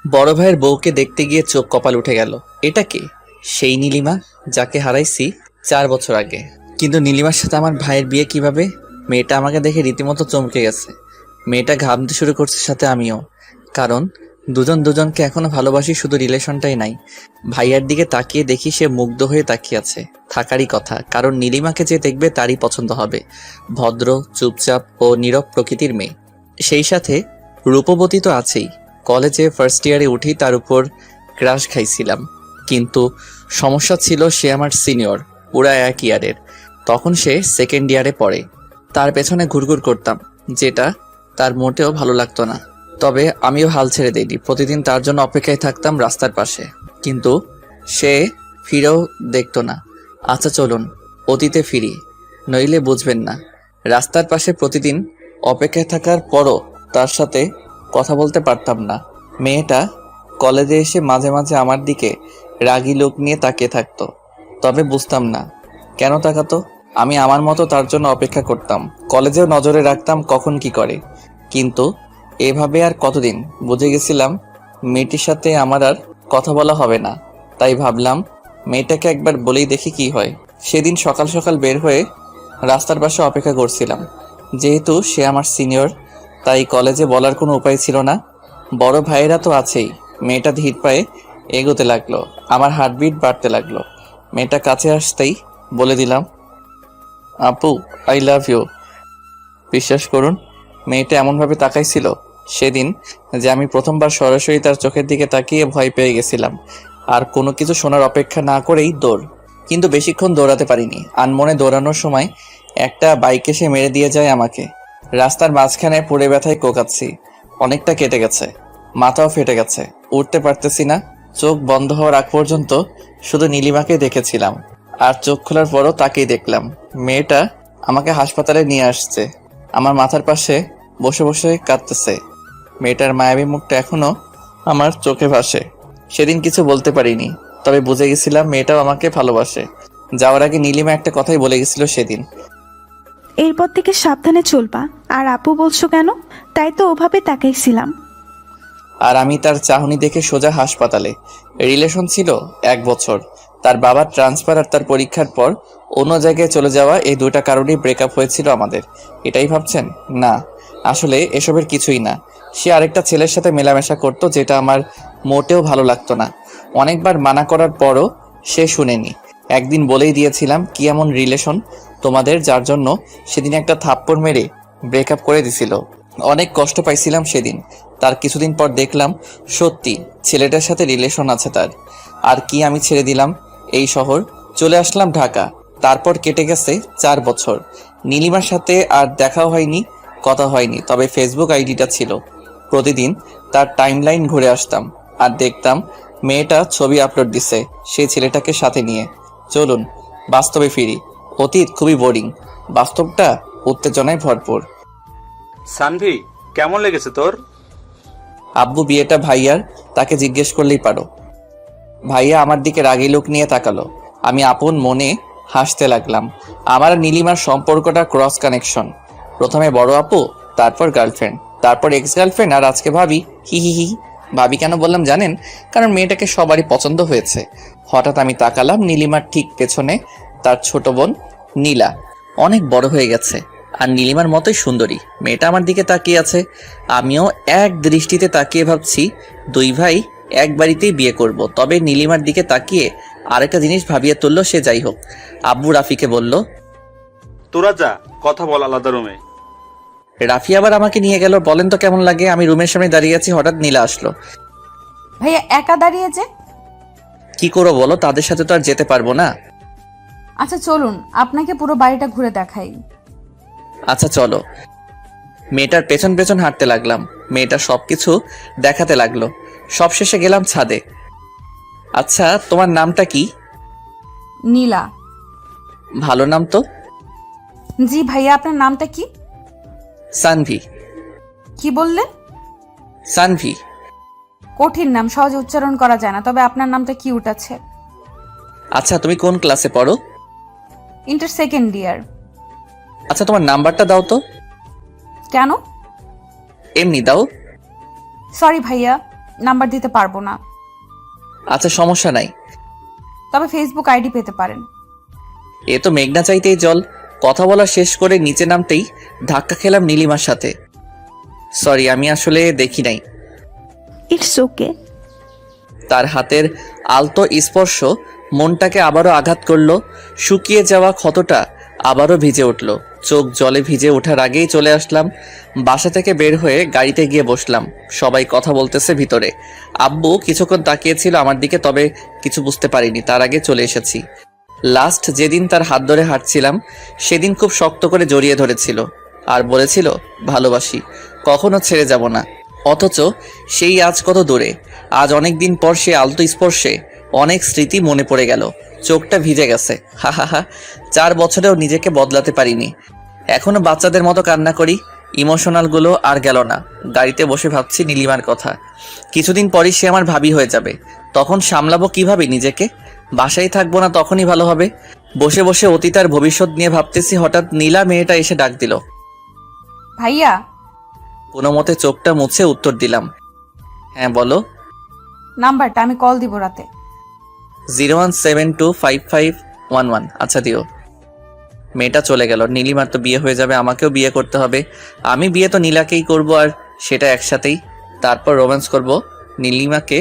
বড় ভাইয়ের বউকে দেখতে গিয়ে চোখ কপাল উঠে গেল। এটা কে? সেই নীলিমা যাকে হারাইছি 4 বছর আগে। কিন্তু নীলিমার সাথে আমার ভাইয়ের বিয়ে কিভাবে? মেয়েটা আমাকে দেখে রীতিমতো চমকে গেছে। মেয়েটা ঘামতে শুরু করছে, সাথে আমিও। কারণ দুজন দুজনকে এখনো ভালোবাসি, শুধু রিলেশনটাই নাই। ভাইয়ার দিকে তাকিয়ে দেখি সে মুগ্ধ হয়ে তাকিয়ে আছে। থাকারই কথা, কারণ নীলিমাকে যে দেখবে তারই পছন্দ হবে। ভদ্র, চুপচাপ ও নীরব প্রকৃতির মেয়ে। সেই সাথে রূপবতী তো আছেই। কলেজে ফার্স্ট ইয়ারে উঠি তার উপর ক্রাশ খাইছিলাম। কিন্তু সমস্যা ছিল, সে আমার সিনিয়র, পুরা 1 ইয়ারের। তখন সে সেকেন্ড ইয়ারে পড়ে। তার পেছনে ঘুরঘুর করতাম, যেটা তার মোটেও ভালো লাগতো না। তবে আমিও হাল ছেড়ে দিইনি। প্রতিদিন তার জন্য অপেক্ষায় থাকতাম রাস্তার পাশে। কিন্তু সে ফিরেও দেখতো না। আচ্ছা চলুন অতীতে ফিরি, নইলে বুঝবেন না। রাস্তার পাশে প্রতিদিন অপেক্ষায় থাকার পরও তার সাথে কথা বলতে পারতাম না। মেয়েটা কলেজে এসে মাঝে মাঝে আমার দিকে রাগী লোক নিয়ে তাকিয়ে থাকতো। তবে বুঝতাম না কেন তাকাতো। আমি আমার মতো তার জন্য অপেক্ষা করতাম। কলেজেও নজরে রাখতাম কখন কি করে। কিন্তু এভাবে আর কতদিন? বুঝে গেছিলাম মেয়েটির সাথে আমার আর কথা বলা হবে না। তাই ভাবলাম মেয়েটাকে একবার বলেই দেখি কি হয়। সেদিন সকাল সকাল বের হয়ে রাস্তার পাশে অপেক্ষা করছিলাম। যেহেতু সে আমার সিনিয়র, তাই কলেজে বলার কোনো উপায় ছিল না। বড় ভাইয়েরা তো আছেই। মেয়েটা ধীর পায়ে এগোতে লাগলো। আমার হার্টবিট বাড়তে লাগলো। মেয়েটা কাছে আসতেই বলে দিলাম, আপু, আই লাভ ইউ। বিশ্বাস করুন, মেয়েটা এমনভাবে তাকাইছিল সেদিন যে আমি প্রথমবার সরাসরি তার চোখের দিকে তাকিয়ে ভয় পেয়ে গেছিলাম। আর কোনো কিছু শোনার অপেক্ষা না করেই দৌড়। কিন্তু বেশিক্ষণ দৌড়াতে পারিনি। আনমনে দৌড়ানোর সময় একটা বাইক এসে মেরে দিয়ে যায় আমাকে। রাস্তার মাঝখানে পড়ে ব্যথায় কোকাচ্ছি। অনেকটা কেটে গেছে, মাথাও ফেটে গেছে, উঠতে পারতেছি না। চোখ বন্ধ হওয়ার আগ পর্যন্ত শুধু নীলিমাকে দেখেছিলাম। আর চোখ খোলার পরও তাকেই দেখলাম। মেয়েটা আমাকে হাসপাতালে নিয়ে আসছে। আমার মাথার পাশে বসে বসে কাঁদতেছে। মেয়েটার মায়াবী মুখটা এখনো আমার চোখে ভাসে। সেদিন কিছু বলতে পারিনি, তবে বুঝে গেছিলাম মেয়েটাও আমাকে ভালোবাসে। যাওয়ার আগে নীলিমা একটা কথাই বলে গেছিল সেদিন, এরপর থেকে সাবধানে চলবা। আর আপু বলছো কেন? তাই তো ওভাবে তাকাইছিলাম। আর আমি তার চাহনি দেখে সোজা হাসপাতালে। রিলেশন ছিল 1 বছর। তার বাবার ট্রান্সফার আর তার পরীক্ষার পর অন্য জায়গায় চলে যাওয়া, এই দুইটা কারণেই ব্রেকআপ হয়েছিল আমাদের। এটাই ভাবছেন? না, আসলে এসবের কিছুই না। সে আরেকটা ছেলের সাথে মেলামেশা করতো, যেটা আমার মোটেও ভালো লাগতো না। অনেকবার মানা করার পরও সে শুনেনি। একদিন বলেই দিয়েছিলাম কি এমন রিলেশন তোমাদের, যার জন্য সেদিন একটা থাপ্পড় মেরে ব্রেকআপ করে দিছিল। অনেক কষ্ট পাইছিলাম সেদিন। তার কিছুদিন পর দেখলাম সত্যি ছেলেটার সাথে রিলেশন আছে তার। আর কি আমি ছেড়ে দিলাম এই শহর, চলে আসলাম ঢাকা। তারপর কেটে গেছে 4 বছর। নীলিমার সাথে আর দেখাও হয়নি, কথা হয়নি, তবে ফেসবুক আইডিটা ছিল। প্রতিদিন তার টাইমলাইন ঘুরে আসতাম আর দেখতাম মেয়েটা ছবি আপলোড দিছে সেই ছেলেটাকে সাথে নিয়ে। চলুন বাস্তবে ফিরি। অতীত খুবই বোরিং, বাস্তবটা উত্তেজনায় ভরপুর। সানভি, কেমন লেগেছে তোর? আব্বু বিয়েটা ভাইয়ার, তাকে জিজ্ঞেস করলেই পারো। ভাইয়া আমার দিকে রাগী লোক নিয়ে তাকালো। আমি আপন মনে হাসতে লাগলাম। আমার আর নীলিমার সম্পর্কটা ক্রস কানেকশন। প্রথমে বড় আপু, তারপর গার্লফ্রেন্ড, তারপর এক্স গার্লফ্রেন্ড, আর আজকে ভাবি। হি হি হি। ভাবি কেন বললাম জানেন? কারণ মেয়েটাকে সবারই পছন্দ হয়েছে। হঠাৎ আমি তাকালাম নীলিমার ঠিক পেছনে তার ছোট বোন নীলা। অনেক বড় হয়ে গেছে আর নীলিমার মতোই সুন্দরী। মেয়েটা আমার দিকে তাকিয়ে আছে। আমিও এক দৃষ্টিতে তাকিয়ে ভাবছি দুই ভাই এক বাড়িতেই বিয়ে করব। তবে নীলিমার দিকে তাকিয়ে আরেকটা জিনিস ভাবিয়ে তুললো সে। যাই হোক, আব্বু রাফিকে বলল, তোরা যা, কথা বল আলাদা রুমে। রাফি আবার আমাকে নিয়ে গেল। বলেন তো কেমন লাগে? আমি রুমের সামনে দাঁড়িয়ে আছি, হঠাৎ নীলা আসলো। ভাইয়া একা দাঁড়িয়েছে। কি করবো বলো, তাদের সাথে তো আর যেতে পারবো না। আচ্ছা চলুন আপনাকে পুরো বাড়িটা ঘুরে দেখাই। আচ্ছা চলো। মেয়েটার পেছন পেছন হাঁটতে লাগলাম। মেয়েটা সবকিছু দেখাতে লাগলো। সবশেষে গেলাম ছাদে। আচ্ছা তোমার নামটা কি? নীলা। ভালো নাম তো। জি ভাইয়া, আপনার নামটা কি? সানভি। কি বললেন? সানভি। কঠিন নাম, সহজে উচ্চারণ করা যায় না, তবে আপনার নামটা কিউট আছে। আচ্ছা তুমি কোন ক্লাসে পড়ো? Inter second year. আচ্ছা তোমার নাম্বারটা দাও তো। কেন? এমনি দাও। সরি ভাইয়া, নাম্বার দিতে পারবো না, আচ্ছা সমস্যা নাই। তবে ফেসবুক আইডি পেতে পারেন। এ তো মেঘনা চাইতেই জল। কথা বলা শেষ করে নিচে নামতেই ধাক্কা খেলাম নীলিমার সাথে। সরি, আমি আসলে দেখি নাই। It's okay. তার হাতের আলতো স্পর্শ মনটাকে আবারও আঘাত করলো। শুকিয়ে যাওয়া ক্ষতটা আবারও ভিজে উঠল। চোখ জলে ভিজে ওঠার আগেই চলে আসলাম। বাসা থেকে বের হয়ে গাড়িতে গিয়ে বসলাম। সবাই কথা বলতেছে ভিতরে। আব্বু কিছুক্ষণ তাকিয়েছিল আমার দিকে, তবে কিছু বুঝতে পারিনি। তার আগে চলে এসেছি। লাস্ট যেদিন তার হাত ধরে হাঁটছিলাম সেদিন খুব শক্ত করে জড়িয়ে ধরেছিল আর বলেছিল ভালোবাসি, কখনো ছেড়ে যাব না। অথচ সেই আজ কত দূরে। আজ অনেক দিন পর সে আলতো স্পর্শে অনেক স্মৃতি মনে পড়ে গেল। চোখটা ভিজে গেছে। হা হা হা। 4 বছরেও নিজেকে বদলাতে পারিনি। এখনো বাচ্চাদের মতো কান্না করি। ইমোশনালগুলো আর গেল না। গাড়িতে বসে ভাবছি নীলিমার কথা। কিছুদিন পরই সে আমার ভাবি হয়ে যাবে। তখন সামলাবো কিভাবে নিজেকে? বাসায় থাকবো না, তখনই ভালো হবে। বসে বসে অতীত আর ভবিষ্যৎ নিয়ে ভাবতেছি, হঠাৎ নীলা মেয়েটা এসে ডাক দিল। ভাইয়া, কোনো মতে চোখটা মুছে উত্তর দিলাম, হ্যাঁ বলো। নাম্বারটা, আমি কল দিব রাতে। 017255111। আচ্ছা দিও। মেয়েটা চলে গেল। নীলিমার তো বিয়ে হয়ে যাবে, আমাকেও বিয়ে করতে হবে। আমি বিয়ে তো নীলাকেই করব, আর সেটা একসাথেই। তারপর রোম্যান্স করব নীলিমাকে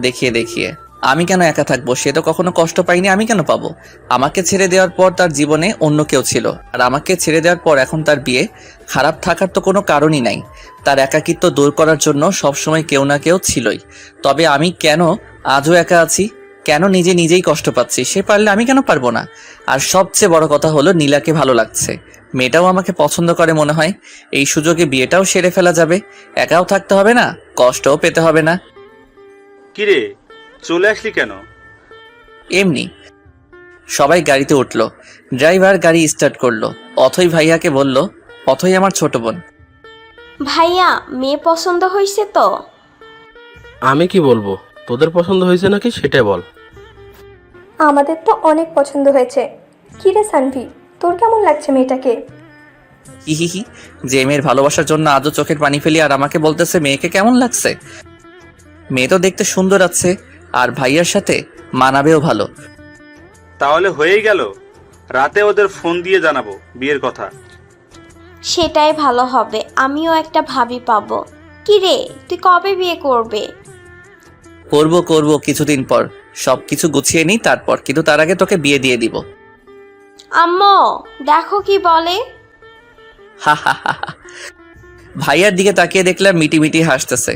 দেখিয়ে দেখিয়ে। আমি কেন একা থাকবো? সে তো কখনো কষ্ট পাইনি, আমি কেন পাবো? আমাকে ছেড়ে দেওয়ার পর তার জীবনে অন্য কেউ ছিল, আর আমাকে ছেড়ে দেওয়ার পর এখন তার বিয়ে। খারাপ থাকার তো কোনো কারণই নাই। তার একাকিত্ব দূর করার জন্য সবসময় কেউ না কেউ ছিলই। তবে আমি কেন আজও একা আছি? কেন নিজে নিজেই কষ্ট পাচ্ছি? সে পারলে আমি কেন পারবো না? আর সবচেয়ে বড় কথা হলো নীলাকে ভালো লাগছে। মেয়েটাও আমাকে পছন্দ করে মনে হয়। এই সুযোগে বিয়েটাও সেরে ফেলা যাবে। একাও থাকতে হবে না, কষ্টও পেতে হবে না। কিরে, চলে আসলি কেন? এমনি। সবাই গাড়িতে উঠলো। ড্রাইভার গাড়ি স্টার্ট করলো। অথই ভাইয়াকে বলল, অথই আমার ছোট বোন। ভাইয়া, মেয়ে পছন্দ হয়েছে তো? আমি কি বলবো? তোদের পছন্দ হয়েছে নাকি সেটা বল। আমাদের তো অনেক পছন্দ হয়েছে। কি রে সানভি, তোর কেমন লাগছে মেয়েটাকে? হি হি হি। যে মেয়ের ভালোবাসার জন্য আজও চোখের পানি ফেলি, আর আমাকে বলতেছে মেয়েকে কেমন লাগছে। মেয়ে তো দেখতে সুন্দর আছে, আর ভাইয়ার সাথে মানাবেও ভালো। তাহলে হয়েই গেল। রাতে ওদের ফোন দিয়ে জানাবো বিয়ের কথা। সেটাই ভালো হবে, আমিও একটা ভাবি পাবো। কি রে, তুই কবে বিয়ে করবে? করব করব কিছুদিন পর। সবকিছু গুছিয়ে নিই তারপর, কিন্তু তার আগে তোকে বিয়ে দিয়ে দিব। আম্মু, দেখো কি বলে। হা হা হা হা। ভাইয়ার দিকে তাকিয়ে দেখলাম মিটি মিটি হাসতেছে।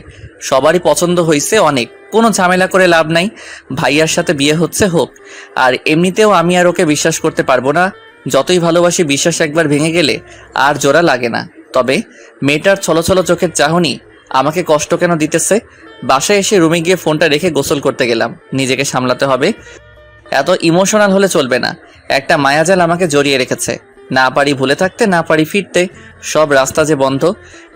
সবারই পছন্দ হয়েছে অনেক, কোনো ঝামেলা করে লাভ নাই। ভাইয়ার সাথে বিয়ে হচ্ছে হোক। আর এমনিতেও আমি আর ওকে বিশ্বাস করতে পারবো না। যতই ভালোবাসি, বিশ্বাস একবার ভেঙে গেলে আর জোড়া লাগে না। তবে মেয়েটার ছলছল চোখের চাহনি আমাকে কষ্ট কেন দিতেছে? বাসায় এসে রুমে গিয়ে ফোনটা রেখে গোসল করতে গেলাম। নিজেকে সামলাতে হবে। এত ইমোশনাল হলে চলবে না। একটা মায়াজাল আমাকে জড়িয়ে রেখেছে। না পারি ভুলে থাকতে, না পারি ফিরতে। সব রাস্তা যে বন্ধ।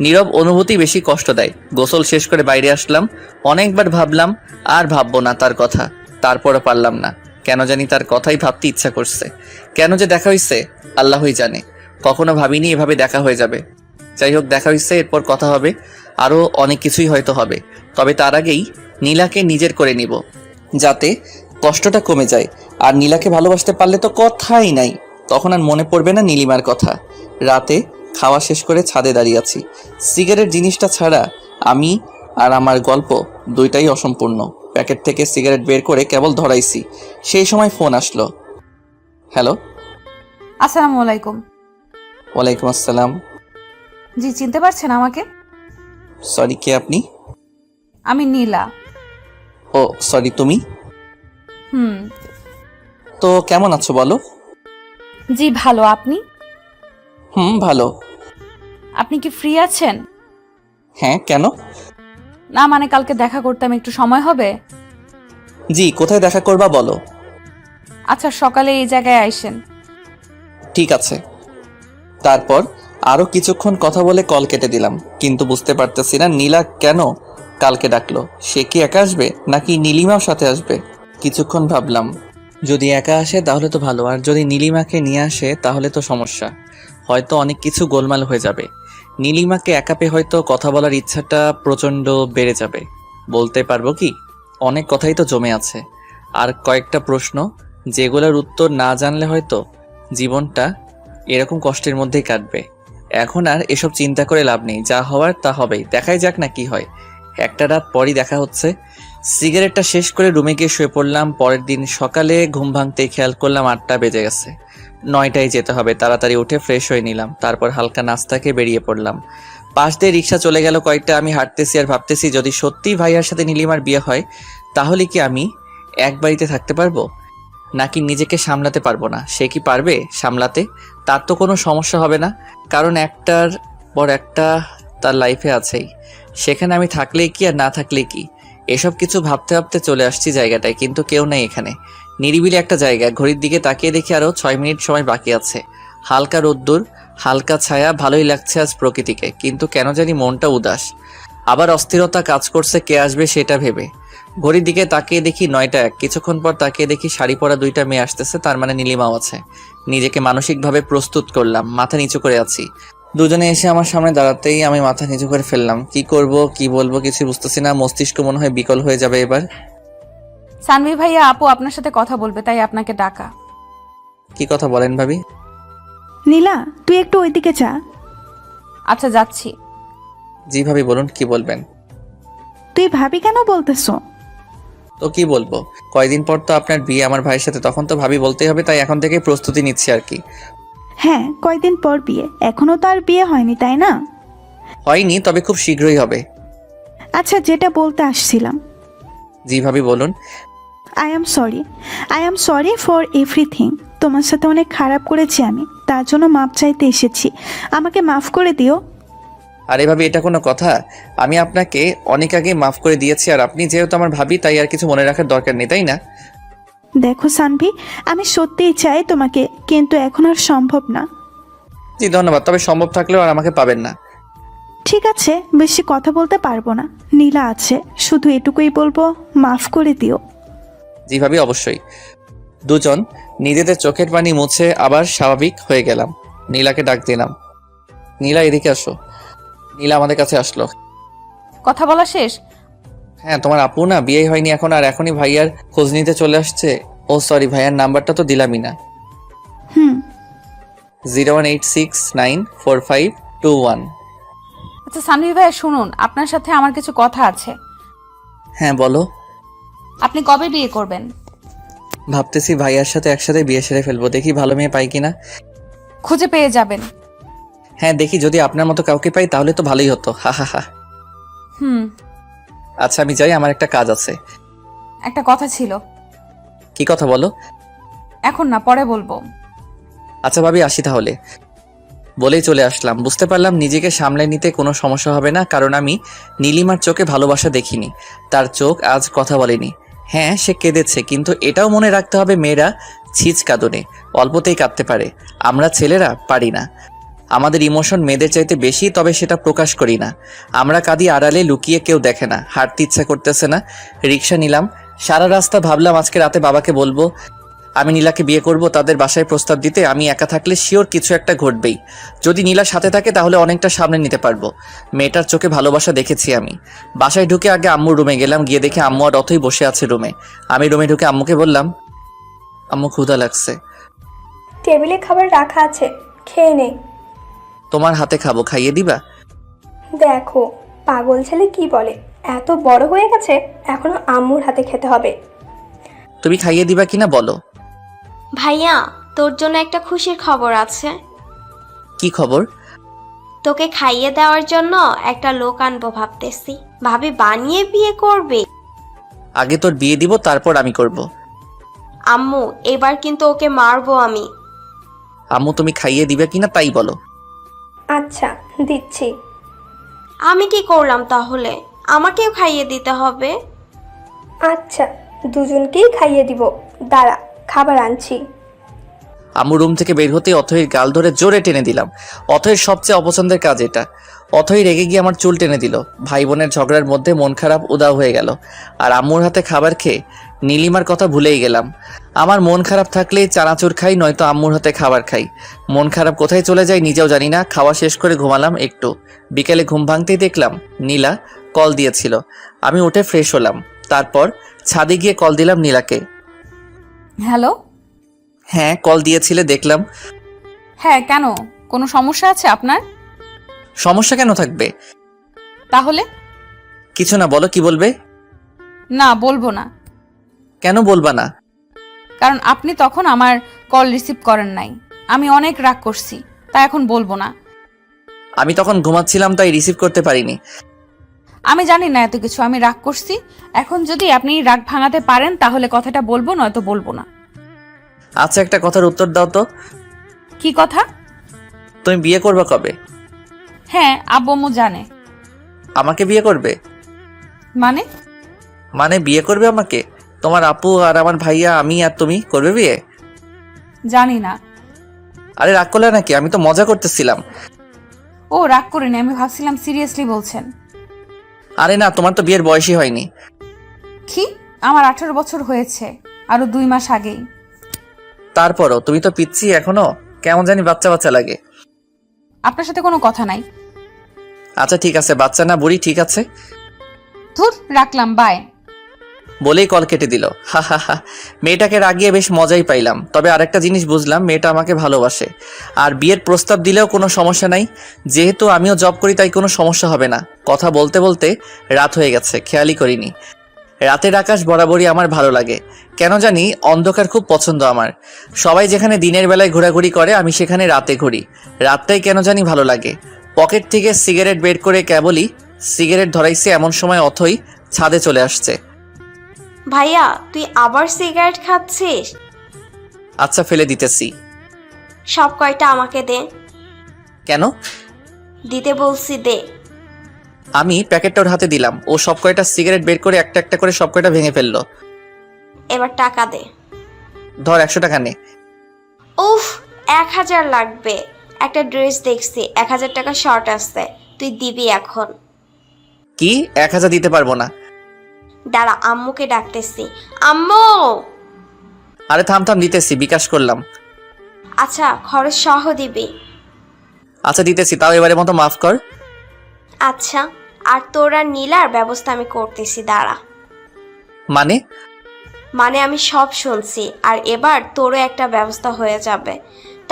নীরব অনুভূতি বেশি কষ্ট দেয়। গোসল শেষ করে বাইরে আসলাম। অনেকবার ভাবলাম আর ভাববো না তার কথা। তারপরে পারলাম না। কেন জানি তার কথাই ভাবতে ইচ্ছা করছে। কেন যে দেখা হইছে আল্লাহই জানে। কখনো ভাবিনি এভাবে দেখা হয়ে যাবে। যাই হোক, দেখা হইছে, এরপর কথা হবে। আরও অনেক কিছুই হয়তো হবে। তবে তার আগেই নীলাকে নিজের করে নিব, যাতে কষ্টটা কমে যায়। আর নীলাকে ভালোবাসতে পারলে তো কথাই নাই। তখন আর মনে পড়বে না নীলিমার কথা। রাতে খাওয়া শেষ করে ছাদে দাঁড়িয়ে আছি। সিগারেট জিনিসটা ছাড়া আমি আর আমার গল্প দুইটাই অসম্পূর্ণ। প্যাকেট থেকে সিগারেট বের করে কেবল ধরাইছি, সেই সময় ফোন আসলো। হ্যালো। আসসালামু আলাইকুম। ওয়ালাইকুম আসসালাম। জি, চিনতে পারছেন আমাকে? সরি, কে আপনি? আমি নীলা। ও সরি, তুমি? হুম। তো কেমন আছো বলো? জি ভালো, আপনি? ভালো। আপনি কি ফ্রি আছেন? হ্যাঁ, কেন? না মানে কালকে দেখা করতাম, একটু সময় হবে? জি, কোথায় দেখা করবা বলো। আচ্ছা, সকালে এই জায়গায় আইসেন। ঠিক আছে। তারপর আরো কিছুক্ষণ কথা বলে কল কেটে দিলাম। কিন্তু বুঝতে পারতেছি না নীলা কেন কালকে ডাকলো। সে কি একা আসবে নাকি নীলিমাও সাথে আসবে? কিছুক্ষণ ভাবলাম, যদি একা আসে তাহলে তো ভালো, আর যদি নীলিমাকে নিয়ে আসে তাহলে তো সমস্যা। হয়তো অনেক কিছু গোলমাল হয়ে যাবে। নীলিমাকে একা পেয়ে হয়তো কথা বলার ইচ্ছাটা প্রচণ্ড বেড়ে যাবে। বলতে পারবো কি? অনেক কথাই তো জমে আছে, আর কয়েকটা প্রশ্ন যেগুলোর উত্তর না জানলে হয়তো জীবনটা এরকম কষ্টের মধ্যেই কাটবে। এখন আর এসব চিন্তা করে লাভ নেই, যা হওয়ার তা হবেই, দেখাই যাক না কি হয়। একটা রাত পরই দেখা হচ্ছে। সিগারেটটা শেষ করে রুমে গিয়ে শুয়ে পড়লাম। পরের দিন সকালে ঘুম ভাঙতেই খেয়াল করলাম 8টা বেজে গেছে। 9টায় যেতে হবে। তাড়াতাড়ি উঠে ফ্রেশ হয়ে নিলাম, তারপর হালকা নাস্তা খেয়ে বেরিয়ে পড়লাম। পাশ দিয়ে রিক্সা চলে গেল কয়েকটা। আমি হাঁটতেছি আর ভাবতেছি, যদি সত্যিই ভাইয়ার সাথে নীলিমার বিয়ে হয় তাহলে কি আমি এক বাড়িতে থাকতে পারবো, নাকি নিজেকে সামলাতে পারবো না? সে কি পারবে সামলাতে? তার তো কোনো সমস্যা হবে না, কারণ একটার পর একটা তার লাইফে আছেই। সেখানে আমি থাকলেই কি আর না থাকলে কি, এসব কিছু ভাবতে ভাবতে চলে আসছি জায়গাটায়, কিন্তু কেউ নেই এখানে। নিরিবিলি একটা জায়গা। ঘড়ির দিকে তাকিয়ে দেখি আরও 6 মিনিট সময় বাকি আছে। হালকা রোদ্দুর, হালকা ছায়া, ভালোই লাগছে আজ প্রকৃতিকে, কিন্তু কেন জানি মনটা উদাস। আবার অস্থিরতা কাজ করছে কে আসবে সেটা ভেবে। ঘড়ির দিকে তাকিয়ে দেখি 9টা 1। কিছুক্ষণ পর তাকিয়ে দেখি শাড়ি পরা 2টা মেয়ে আসতেছে, তার মানে নীলিমাও আছে। নিজেকে মানসিকভাবে প্রস্তুত করলাম, মাথা নিচু করে আছি। দুজনে এসে আমার সামনে দাঁড়াতেই আমি মাথা নিচু করে ফেললাম। কি করব কি বলবো কিছু বুঝতেছি না, মস্তিষ্ক মনে হয় বিকল হয়ে যাবে এবার। সানভি ভাইয়া, আপু আপনার সাথে কথা বলবে, তাই আপনাকে ডাকা। কি কথা বলেন ভাবি? নীলা, তুই একটু ওইদিকে যা। আচ্ছা, যাচ্ছি। জি ভাবি বলুন, কি বলবেন? তুই ভাবি কেন বলতেছো? তো কি বলবো, কয়দিন পর তো আপনার বিয়ে আমার ভাইয়ের সাথে, তখন তো ভাবি বলতেই হবে, তাই এখন থেকে প্রস্তুতি নিচ্ছি আর কি। হ্যাঁ, কয়দিন পর বিয়ে, এখনো তো আর বিয়ে হয়নি তাই না? হয়নি, তবে খুব শীঘ্রই হবে। আচ্ছা, যেটা বলতে আসছিলাম, জি ভাবি বলুন। I am sorry for everything. তোমার সাথে অনেক খারাপ করেছি আমি, তার জন্য মাপ চাইতে এসেছি। আমাকে মাফ করে দিও। আরে ভাবি, এটা কোনো কথা? আমি আপনাকে অনেক আগে মাফ করে দিয়েছি, আর আপনি যেহেতু আমার ভাবি তাই আর কিছু মনে রাখার দরকার নেই, তাই না? দেখো সানভি, আমি সত্যিই চাই তোমাকে, কিন্তু এখন আর সম্ভব না। জি ধন্যবাদ, তবে সম্ভব থাকলেও আর আমাকে পাবেন না। ঠিক আছে, বেশি কথা বলতে পারবো না। নীলা আছে, শুধু এটুকুই বলবো, মাফ করে দিও। জি ভাবি, অবশ্যই। দুজন নিজেদের চোখের পানি মুছে আবার স্বাভাবিক হয়ে গেলাম। নীলাকে ডাক দিলাম, নীলা এদিকে আসো। নীলা আমাদের কাছে আসলো। কথা বলা শেষ? হ্যাঁ, তোমার আপু না বিয়ে হয়নি এখন, আর এখনই ভাইয়ার খোঁজ নিতে চলে আসছে। ও সরি, ভাইয়ার নাম্বারটা তো দিলামই না। হুম। 018694521। আচ্ছা সানভি ভাইয়া, শুনুন, আপনার সাথে আমার কিছু কথা আছে। হ্যাঁ বলো। আপনি কবে বিয়ে করবেন? ভাবতেছি ভাইয়ার সাথে একসাথে বিয়ে সেরে ফেলবো, দেখি ভালো মেয়ে পাই কিনা। খুঁজে পেয়ে যাবেন। হ্যাঁ দেখি, যদি আপনার মতো কাউকে পাই তাহলে তো ভালোই হতো। হা হা হা। হুম। আচ্ছা আমি যাই, আমার একটা কাজ আছে। একটা কথা ছিল। কি কথা বলো? এখন না, পরে বলবো। আচ্ছা ভাবি, আসি তাহলে। বলেই চলে আসলাম। বুঝতে পারলাম নিজেকে সামলে নিতে কোনো সমস্যা হবে না, কারণ আমি নীলিমার চোখে ভালোবাসা দেখিনি। তার চোখ আজ কথা বলেনি। হ্যাঁ সে কেঁদেছে, কিন্তু এটাও মনে রাখতে হবে মেয়েরা ছিচ কাঁদনে অল্পতেই কাঁদতে পারে, আমরা ছেলেরা পারি না। আমাদের ইমোশন মেয়েদের চাইতে বেশি, তবে সেটা প্রকাশ করি না। আমরা কাঁদি আড়ালে, লুকিয়ে, কেউ দেখে না। হাঁটতে ইচ্ছা করতেছে না, রিক্সা নিলাম। সারা রাস্তা ভাবলাম আজকে রাতে বাবাকে বলবো আমি নীলাকে বিয়ে করব। তাদের বাসায় প্রস্তাব দিতে আমি একা থাকলে শিওর কিছু একটা ঘটবেই। যদি নীলা সাথে থাকে তাহলে অনেকটা সামনে নিতে পারবো। মেয়েটার চোখে ভালোবাসা দেখেছি আমি। বাসায় ঢুকে আগে আম্মুর রুমে গেলাম, গিয়ে দেখে আম্মু আর অথই বসে আছে রুমে। আমি রুমে ঢুকে আম্মুকে বললাম, আম্মু ক্ষুধা লাগছে। টেবিলে খাবার রাখা আছে, খেয়ে নে। তোমার হাতে খাবো, খাইয়ে দিবা? দেখো পাগল ছেলে কি বলে, এত বড় হয়ে গেছে এখনো আম্মুর হাতে খেতে হবে। তুমি খাইয়ে দিবা কিনা বলো। ভাইয়া, তোর জন্য একটা খুশির খবর আছে। কি খবর? তোকে খাইয়ে দেওয়ার জন্য একটা লোক আনবো ভাবতেছি। ভাবি বানিয়ে বিয়ে করবে। আগে তোর বিয়ে দিব, তারপর আমি করব। আম্মু, এবার কিন্তু ওকে মারবো আমি। আম্মু তুমি খাইয়ে দিবে কিনা তাই বলো। আচ্ছা দিচ্ছি। আমি কি করলাম তাহলে? আমাকেও খাইয়ে দিতে হবে। আচ্ছা দুজনকেই খাইয়ে দিব, দাঁড়া খাবার আনছি। আম্মু রুম থেকে বের হতে অথয়ের গাল ধরে জোরে টেনে দিলাম। অথয়ের সবচেয়ে অপছন্দের কাজ এটা। অথই রেগে গিয়ে আমার চুল টেনে দিল। ভাই বোনের ঝগড়ার মধ্যে মন খারাপ উদাও হয়ে গেল। আর আম্মুর হাতে খাবার খেয়ে নীলিমার কথা ভুলেই গেলাম। আমার মন খারাপ থাকলেই চানাচুর খাই, নয়তো আম্মুর হাতে খাবার খাই। মন খারাপ কোথায় চলে যায় নিজেও জানি না। খাওয়া শেষ করে ঘুমালাম একটু। বিকেলে ঘুম ভাঙতেই দেখলাম নীলা কল দিয়েছিল। আমি উঠে ফ্রেশ হলাম, তারপর ছাদে গিয়ে কল দিলাম নীলাকে। হ্যালো। হ্যাঁ, কল দিয়েছিলে দেখলাম। হ্যাঁ, কেন? কোনো সমস্যা আছে আপনার? সমস্যা কেন থাকবে? তাহলে? কিছু না, বলো কি বলবে। না, বলবো না। কেন বলবা না? কারণ আপনি তখন আমার কল রিসিভ করেন নাই। আমি অনেক রাগ করছি, তাই এখন বলবো না। আমি তখন ঘুমাচ্ছিলাম, তাই রিসিভ করতে পারিনি। আমি জানি না এত কিছু, আমি রাগ করছি। এখন যদি আপনি রাগ ভাঙাতে পারেন তাহলে কথাটা বলবো, নয়তো বলবো না। আচ্ছা, একটা কথার উত্তর দাও তো। কি কথা? তুমি বিয়ে করবে কবে? হ্যাঁ, আব্বু আম্মু জানে। আমাকে বিয়ে করবে? মানে? মানে বিয়ে করবে আমাকে? তোমার আপু আর আমার ভাইয়া, আমি আর তুমি করবে বিয়ে? জানি না। আরে রাগ করলে নাকি? আমি তো মজা করতেছিলাম। ও, রাগ করিনি, আমি ভাবছিলাম সিরিয়াসলি বলছেন। আরে না, তোমার তো বিয়ের বয়সই হয়নি। কি? আমার 18 বছর হয়েছে, আরো 2 মাস আগেই। তারপরও তুমি তো পিচ্ছি এখনো, কেমন জানি বাচ্চা বাচ্চা লাগে। আপনার সাথে কোনো কথা নাই। আচ্ছা ঠিক আছে, বাচ্চা না বুড়ি, ঠিক আছে। ধুর, রাখলাম, বাই। বলেই কল কেটে দিল। হা হা হা। মেয়েটাকে রাগিয়ে বেশ মজাই পাইলাম, তবে আরেকটা জিনিস বুঝলাম, মেয়েটা আমাকে ভালোবাসে। আর বিয়ের প্রস্তাব দিলেও কোনো সমস্যা নাই, যেহেতু আমিও জব করি তাই কোনো সমস্যা হবে না। কথা বলতে বলতে রাত হয়ে গেছে, খেয়ালই করিনি। রাতের আকাশ বরাবরই আমার ভালো লাগে, কেন জানি অন্ধকার খুব পছন্দ আমার। সবাই যেখানে দিনের বেলায় ঘোরাঘুরি করে, আমি সেখানে রাতে ঘুরি। রাতটাই কেন জানি ভালো লাগে। পকেট থেকে সিগারেট বের করে কেবলই সিগারেট ধরাইছে, এমন সময় অথই ছাদে চলে আসছে। ভাইয়া, তুই আবার সিগারেট খাচ্ছিস? আচ্ছা, ফেলে দিতেছি। সব কয়টা আমাকে দে। কেন? দিতে বলছি, দে। আমি প্যাকেটটা ওর হাতে দিলাম, ও সব কয়টা সিগারেট বের করে একটা একটা করে সব কয়টা ভেঙে ফেললো। এবার টাকা দে। ধর, 100 টাকা নে। উফ, 1000 লাগবে। একটা ড্রেস দেখছি, 1000 টাকা শর্ট আসছে, তুই দিবি এখন। কি? 1000 দিতে পারবো না। দাঁড়া, আম্মুকে ডাকতেছি। আম্মু! আরে থাম থাম, দিতেছি, বিকাশ করলাম। আচ্ছা, খরচ সহ দিবি। আচ্ছা দিতেছি, তাও এবারের মতো মাফ কর। আচ্ছা, আর তোরা নীলার ব্যবস্থা আমি করতেছি, দাঁড়া। মানে? মানে আমি সব শুনছি, আর এবার তোরও একটা ব্যবস্থা হয়ে যাবে।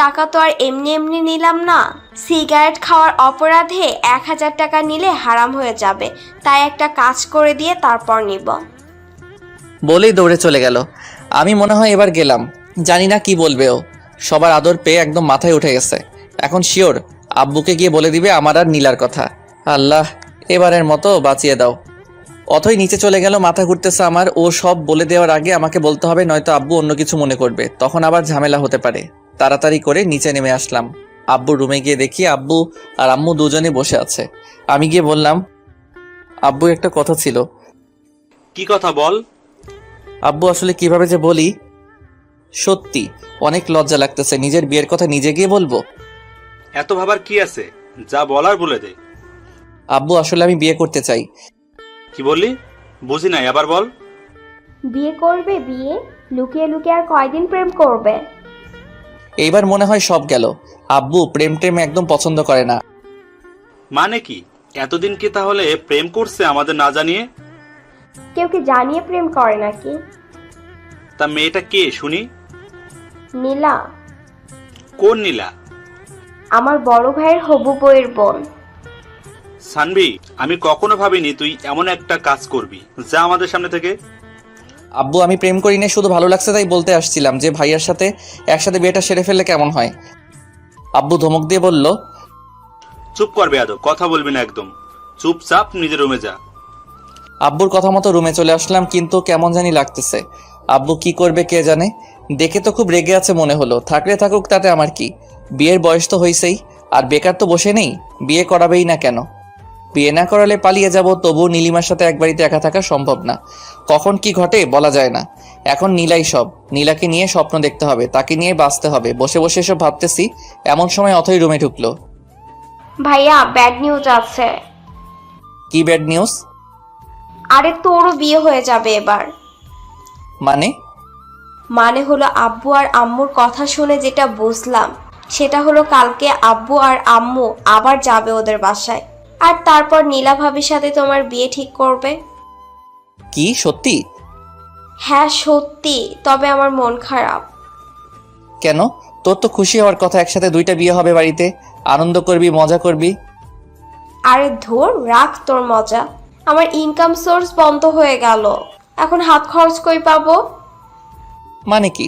টাকা তো আর এমনি এমনি নিলাম না। সিগারেট খাওয়ার অপরাধে 1000 টাকা নিলে হারাম হয়ে যাবে, তাই একটা কাজ করে দিয়ে তারপর নিব। বলেই দৌড়ে চলে গেল। আমি মনে হয় এবার গেলাম, জানি না কি বলবে ও। সবার আদর পেয়ে একদম মাথায় উঠে গেছে। এখন শিওর আব্বুকে গিয়ে বলে দিবে আমার আর নীলার কথা। আল্লাহ, এবারের মতো বাঁচিয়ে দাও। অথই নিচে চলে গেল, মাথা ঘুরতেছে আমার। ও সব বলে দেওয়ার আগে আমাকে বলতে হবে, নয়তো আব্বু অন্য কিছু মনে করবে, তখন আবার ঝামেলা হতে পারে। তাড়াতাড়ি করে নিচে নেমে আসলাম। আব্বুর রুমে গিয়ে দেখি আব্বু আর আম্মু দুজনে বসে আছে। আমি গিয়ে বললাম, আব্বু একটা কথা ছিল। কি কথা বল? আব্বু আসলে কিভাবে যে বলি, সত্যি অনেক লজ্জা লাগতেছে। নিজের বিয়ের কথা নিজে গিয়ে বলবো? এত ভাবার কি আছে, যা বলার বলে দে। আব্বু আসলে আমি বিয়ে করতে চাই। কি বললি? বুঝি নাই, আবার বল। বিয়ে করবে? বিয়ে লুকিয়ে লুকিয়ে আর কয়দিন প্রেম করবে? এইবার মনে হয় সব গেল। আব্বু প্রেম টেম একদম পছন্দ করে না। মানে কি? এতদিন কি তাহলে প্রেম করছে আমাদের না জানিয়ে? কেউ কি জানিয়ে প্রেম করে নাকি? তা মেয়েটা কে শুনি? নীলা। কোন নীলা? আমার বড় ভাইয়ের হবু বউয়ের বোন। সানভি, আমি কখনো ভাবিনি তুই এমন একটা কাজ করবি। যা আমাদের সামনে থেকে। আব্বু আমি প্রেম করি না, শুধু ভালো লাগছে তাই বলতে আসছিলাম যে ভাইয়ার সাথে একসাথে বিয়েটা সেরে ফেললে কেমন হয়। আব্বু ধমক দিয়ে বলল, চুপ কর বেয়াদব, কথা বলবি না একদম। চুপচাপ নিজের রুমে যা। আব্বুর কথা মতো রুমে চলে আসলাম, কিন্তু কেমন জানি লাগতেছে। আব্বু কি করবে কে জানে। দেখে তো খুব রেগে আছে মনে হলো। থাকলে থাকুক, তাতে আমার কি। বিয়ের বয়স তো হয়েছেই, আর বেকার তো বসে নেই। বিয়ে করাবেই না কেন? বিয়ে না করালে পালিয়ে যাব, তবু নীলিমার সাথে এক বাড়িতে একা থাকা সম্ভব না। কখন কি ঘটে বলা যায় না। এখন নীলাই সব। নীলাকে নিয়ে স্বপ্ন দেখতে হবে, তাকে নিয়ে বাঁচতে হবে। বসে বসে এসব ভাবতেছি, এমন সময় অথই রুমে ঢুকলো। ভাইয়া, ব্যাড নিউজ আছে। কি ব্যাড নিউজ? আরে তোরও বিয়ে হয়ে যাবে এবার। মানে? মানে হলো আব্বু আর আম্মুর কথা শুনে যেটা বুঝলাম, সেটা হলো কালকে আব্বু আর আম্মু আবার যাবে ওদের বাসায়। আর তারপর নীলা ভাবির সাথে তোমার বিয়ে ঠিক করবে। কি সত্যি? হ্যাঁ সত্যি, তবে আমার মন খারাপ। কেন? তোর তো খুশি হওয়ার কথা, একসাথে 2টা বিয়ে হবে বাড়িতে, আনন্দ করবি, মজা করবি। আরে ধুর, রাখ তোর মজা। আমার ইনকাম সোর্স বন্ধ হয়ে গেল, এখন হাত খরচ কই পাবো? মানে কি?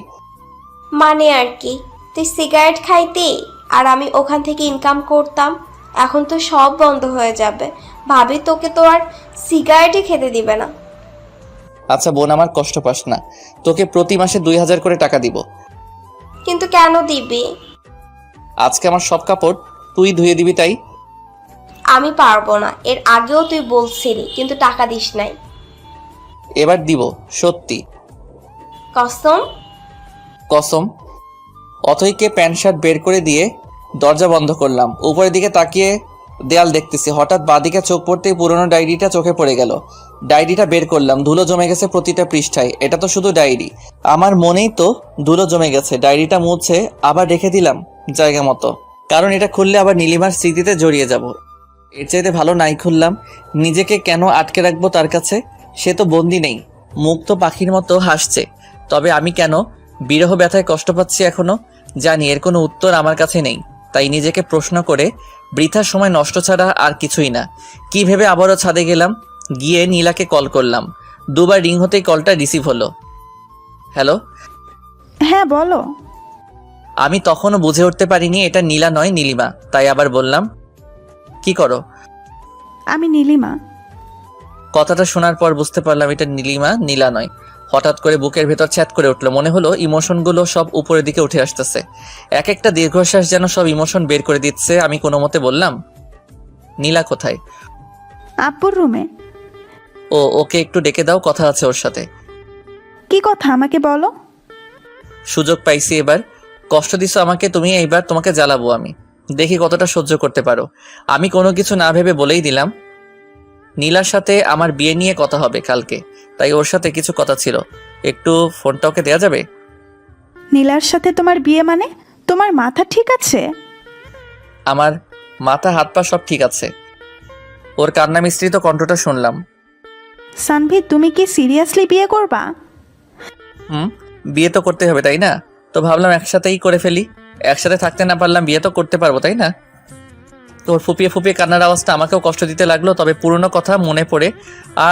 মানে আর কি, তুই সিগারেট খাইতি আর আমি ওখান থেকে ইনকাম করতাম, এখন তো সব বন্ধ হয়ে যাবে। ভাবি তোকে তো আর সিগারেটই খেতে দিবে না। আচ্ছা বোন, আমার কষ্ট পাস না, তোকে প্রতি মাসে 2000 করে টাকা দিব। কিন্তু কেন দিবি? আজকে আমার সব কাপড় তুই ধুয়ে দিবি, তাই? আমি পারবো না, এর আগেও তুই বলছিলি কিন্তু টাকা দিস নাই। এবার দিব, সত্যি কসম? কসম। অথইকে প্যান্ট শার্ট বের করে দিয়ে দরজা বন্ধ করলাম। উপরের দিকে তাকিয়ে দেয়াল দেখতেছি, হঠাৎ বাঁদিকে চোখ পড়তেই পুরনো ডায়েরিটা চোখে পড়ে গেল। ডায়েরিটা বের করলাম, ধুলো জমে গেছে প্রতিটা পৃষ্ঠায়। এটা তো শুধু ডায়েরি, আমার মনেই তো ধুলো জমে গেছে। ডায়েরিটা মুছে আবার রেখে দিলাম জায়গা মতো, কারণ এটা খুললে আবার নীলিমার স্মৃতিতে জড়িয়ে যাব। এর চাইতে ভালো নাই খুললাম। নিজেকে কেন আটকে রাখবো তার কাছে? সে তো বন্দি নেই, মুক্ত পাখির মতো হাসছে। তবে আমি কেন বিরহ ব্যথায় কষ্ট পাচ্ছি এখনো জানি এর কোনো উত্তর আমার কাছে নেই। তাই নিজেকে প্রশ্ন করে বৃথা সময় নষ্ট ছাড়া আর কিছুই না। কি ভেবে আবারও ছাদে গেলাম, গিয়ে নীলাকে কল করলাম। 2বার রিং হতেই কলটা রিসিভ হলো। হ্যালো। হ্যাঁ বলো। আমি তখনও বুঝে উঠতে পারিনি এটা নীলা নয় নীলিমা, তাই আবার বললাম, কি করো? আমি নীলিমা। কথাটা শোনার পর বুঝতে পারলাম এটা নীলিমা, নীলা নয়। হঠাৎ করে বুকের ভেতর ছ্যাদ করে উঠলো, মনে হলো ইমোশনগুলো সব উপরের দিকে উঠে আসতেছে। এক একটা দীর্ঘশ্বাস যেন সব ইমোশন বের করে দিচ্ছে। আমি কোনো মতে বললাম, নীলা কোথায়? আব্বুর রুমে। ওকে একটু ডেকে দাও, কথা আছে ওর সাথে। কি কথা আমাকে বলো। সুযোগ পাইছি এবার, কষ্ট দিছো আমাকে তুমি, এইবার তোমাকে জ্বালাবো আমি, দেখি কতটা সহ্য করতে পারো। আমি কোনো কিছু না ভেবে বলেই দিলাম, নীলার সাথে আমার বিয়ে নিয়ে কথা হবে কালকে, তাই ওর সাথে কিছু কথা ছিল, একটু ফোনটা ওকে দেওয়া যাবে? নীলার সাথে তোমার বিয়ে মানে? তোমার মাথা ঠিক আছে? আমার মাথা হাত পা সব ঠিক আছে। ওর কান্না মিশ্রিত কণ্ঠটা শুনলাম। সানভি, তুমি কি সিরিয়াসলি বিয়ে করবা? বিয়ে তো করতে হবে তাই না? তো ভাবলাম একসাথেই করে ফেলি। একসাথে থাকতে না পারলাম, বিয়ে তো করতে পারবো তাই না? তোর ফুপিয়ে ফুপিয়ে কান্নার আওয়াজটা আমাকেও কষ্ট দিতে লাগলো, তবে পুরনো কথা মনে পড়ে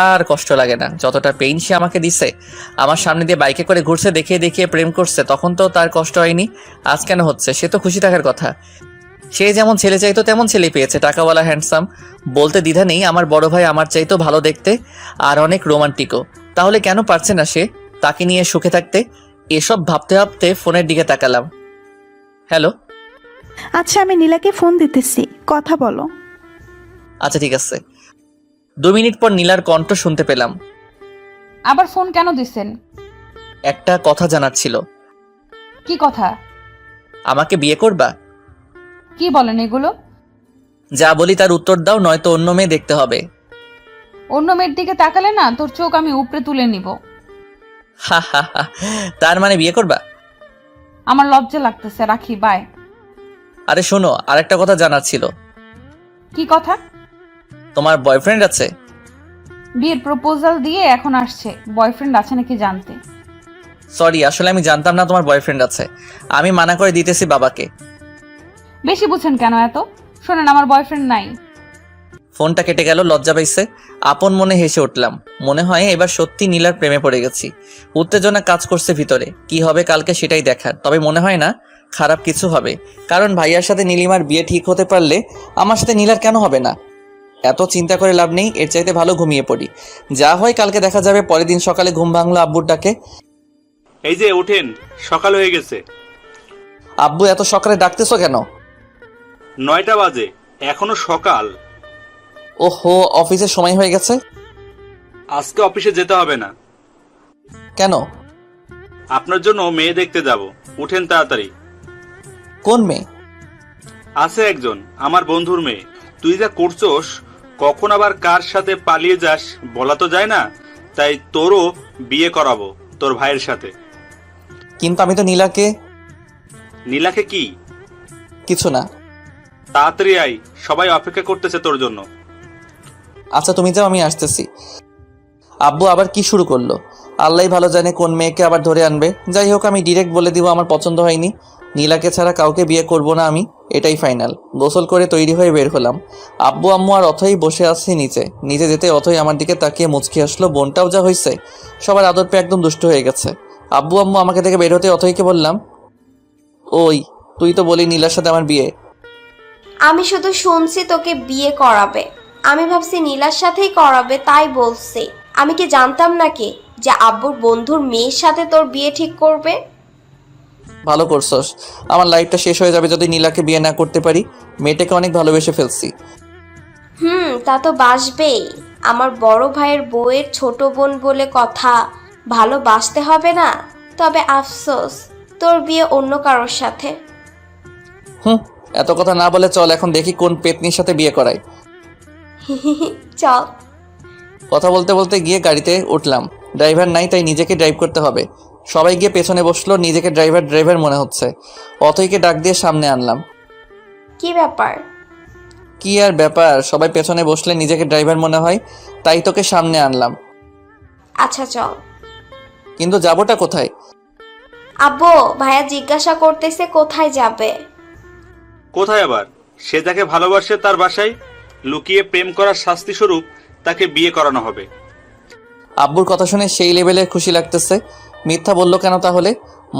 আর কষ্ট লাগে না। যতটা পেইন সে আমাকে দিছে, আমার সামনে দিয়ে বাইকে করে ঘুরছে, দেখিয়ে দেখিয়ে প্রেম করছে, তখন তো তার কষ্ট হয়নি, আজ কেন হচ্ছে? সে তো খুশি থাকার কথা। সে যেমন ছেলে চাইতো তেমন ছেলে পেয়েছে, টাকাওয়ালা, হ্যান্ডসাম। বলতে দ্বিধা নেই, আমার বড় ভাই আমার চাইতো ভালো দেখতে আর অনেক রোমান্টিকও। তাহলে কেন পারছে না সে তাকে নিয়ে সুখে থাকতে? এসব ভাবতে ভাবতে ফোনের দিকে তাকালাম। হ্যালো। আচ্ছা আমি নীলাকে ফোন দিতেছি, কথা বলো। আচ্ছা ঠিক আছে। 2 মিনিট পর নীলার কণ্ঠ শুনতে পেলাম। আবার ফোন কেন দিছেন? একটা কথা জানার ছিল। কি কথা? আমাকে বিয়ে করবা? কি বলেন এগুলো? যা বলি তার উত্তর দাও, নয়তো অন্য মেয়ে দেখতে হবে। অন্য মেয়ের দিকে তাকালে না তোর চোখ আমি উপরে তুলে নিব। হা হা হা। তার মানে বিয়ে করবা? আমার লজ্জা লাগতেছে, রাখি, বাই। আরে শোনো, আরেকটা কথা জানার ছিল। কি কথা? তোমার বয়ফ্রেন্ড আছে? বিয়ের প্রপোজাল দিয়ে এখন আসছে, বয়ফ্রেন্ড আছে নাকি জানতে। সরি, আসলে আমি জানতাম না তোমার বয়ফ্রেন্ড আছে। আমি মানা করে দিতেছি বাবাকে। বেশি বুঝেন কেন এত? শোনেন, আমার বয়ফ্রেন্ড নাই। ফোনটা কেটে গেল, লজ্জা পাইছে। আপন মনে হেসে উঠলাম, মনে হয় এবার সত্যি নীলার প্রেমে পড়ে গেছি। উত্তেজনা কাজ করছে ভিতরে, কি হবে কালকে সেটাই দেখার। তবে মনে হয় না খারাপ কিছু হবে, কারণ ভাইয়ার সাথে নীলিমার বিয়ে ঠিক হতে পারলে আমার সাথে নীলার কেন হবে না? এত চিন্তা করে লাভ নেই, এর চাইতে ভালো ঘুমিয়ে পড়ি। যা হয় কালকে দেখা যাবে। পরের দিন সকালে ঘুম ভাঙলো আব্বুর ডাকে। এই যে ওঠেন, সকাল হয়ে গেছে। আব্বু, এত সকালে ডাকতেছো কেন? 9টা বাজে, এখনো সকাল। ওহো, অফিসের সময় হয়ে গেছে। আজকে অফিসে যেতে হবে না। কেন? আপনার জন্য মেয়ে দেখতে যাব, উঠেন তাড়াতাড়ি। কোন মেয়ে? আছে একজন, আমার বন্ধুর মেয়ে। তুই যা করছোস, কখন আবার কার সাথে পালিয়ে যাস বলা তো যায় না, তাই তোরও বিয়ে করাবো তোর ভাইয়ের সাথে। কিন্তু আমি তো নীলাকে। নীলাকে কি? কিছু না। তাড়াতাড়ি আয়, সবাই অপেক্ষা করতেছে তোর জন্য। আচ্ছা তুমি যাও, আমি আসতেছি। আব্বু আবার কি শুরু করলো? আল্লাহই ভালো জানে কোন মেয়েকে আবার ধরে আনবে। যাই হোক, আমি ডিরেক্ট বলে দিব আমার পছন্দ হয়নি, নীলাকে ছাড়া কাউকে বিয়ে করব না আমি, এটাই ফাইনাল। গোসল করে তৈরি হয়ে বের হলাম। আব্বু আম্মু আর অথই বসে আছে নিচে যেতে অথই আমার দিকে তাকিয়ে মুচকি আসলো। বোনটাও যা হয়েছে, সবার আদর পেয়ে একদম দুষ্ট হয়ে গেছে। আব্বু আম্মু আমাকে দেখে বের হতে অথইকে বললাম, ওই তুই তো বলি নীলার সাথে আমার বিয়ে। আমি শুধু শুনছি তোকে বিয়ে করাবে। আমি ভাবছি নীলার সাথেই করাবে, তাই বলছি। আমি কি জানতাম নাকি যে আব্বুর বন্ধুর মেয়ের সাথে তোর বিয়ে ঠিক করবে? ভালো করছস, আমার লাইফটা শেষ হয়ে যাবে যদি নীলাকে বিয়ে না করতে পারি। মেয়েটাকে অনেক ভালোবেসে ফেলছি। তা তো বাসবেই। আমার বড় ভাইয়ের বউয়ের ছোট বোন বলে কথা, ভালোবাসতে হবে না? তবে আফসোস, তোর বিয়ে অন্য কারোর সাথে। এত কথা না বলে চল এখন দেখি কোন পেতনির সাথে বিয়ে করায়। চল। কথা বলতে বলতে গিয়ে গাড়িতে উঠলাম। ড্রাইভার নাই, তাই নিজেকে ড্রাইভ করতে হবে। সবাই গিয়ে পেছনে বসলো, নিজেকে ড্রাইভার মনে হচ্ছে। অথইকে ডাক দিয়ে সামনে আনলাম। কি ব্যাপার? কি আর ব্যাপার, সবাই পেছনে বসলে নিজেকে ড্রাইভার মনে হয়, তাই তোকে সামনে আনলাম। আচ্ছা চল। কিন্তু যাবোটা কোথায়? আব্বু, ভাইয়া জিজ্ঞাসা করতেছে কোথায় যাবে। কোথায় আবার? সে যাকে ভালোবাসে তার বাসায় লুকিয়ে প্রেম করার শাস্তি স্বরূপ তাকে বিয়ে করানো হবে। আব্বুর কথা শুনে সেই লেভেলের খুশি লাগতেছে। মিথ্যা বললো কেন তাহলে?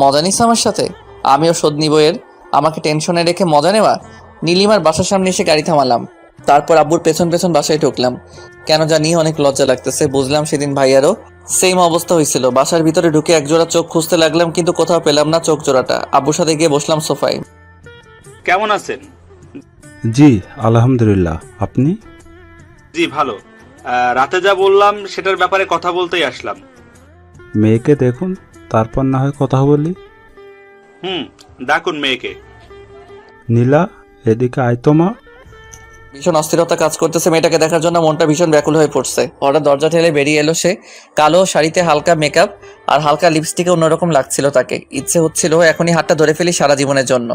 মজা নিস আমার সাথে? আমিও শোধ নিব এর। আমাকে টেনশনে রেখে মজা নেওয়া। নীলিমার বাসার সামনে এসে গাড়ি থামালাম। তারপর আব্বুর পেছন পেছন বাসায় ঢুকলাম। কেন জানি অনেক লজ্জা লাগতেছে। বুঝলাম সেদিন ভাইয়ারও সেম অবস্থা হয়েছিল। বাসার ভিতরে ঢুকে একজোড়া চোখ খুঁজতে লাগলাম, কিন্তু কোথাও পেলাম না চোখ জোড়াটা। আব্বুর সাথে গিয়ে বসলাম সোফায়। কেমন আছেন? জি আলহামদুলিল্লাহ, আপনি? জি ভালো। রাতে যা বললাম সেটার ব্যাপারে কথা বলতেই আসলাম। মেয়েকে দেখুন, তারপর না হয় কথা বলি। ডাকুন মেয়েকে। নীলা, এদিকে আয় তো মা। ভীষণ অস্থিরতা কাজ করতেছে মেয়েটাকে দেখার জন্য, মনটা ভীষণ ব্যাকুল হয়ে পড়ছে। হঠাৎ দরজা ঠেলে বেরিয়ে এলো সে। কালো শাড়িতে হালকা মেকআপ আর হালকা লিপস্টিকে অন্যরকম লাগছিল তাকে। ইচ্ছে হচ্ছিল এখনই হাতটা ধরে ফেলি সারা জীবনের জন্য।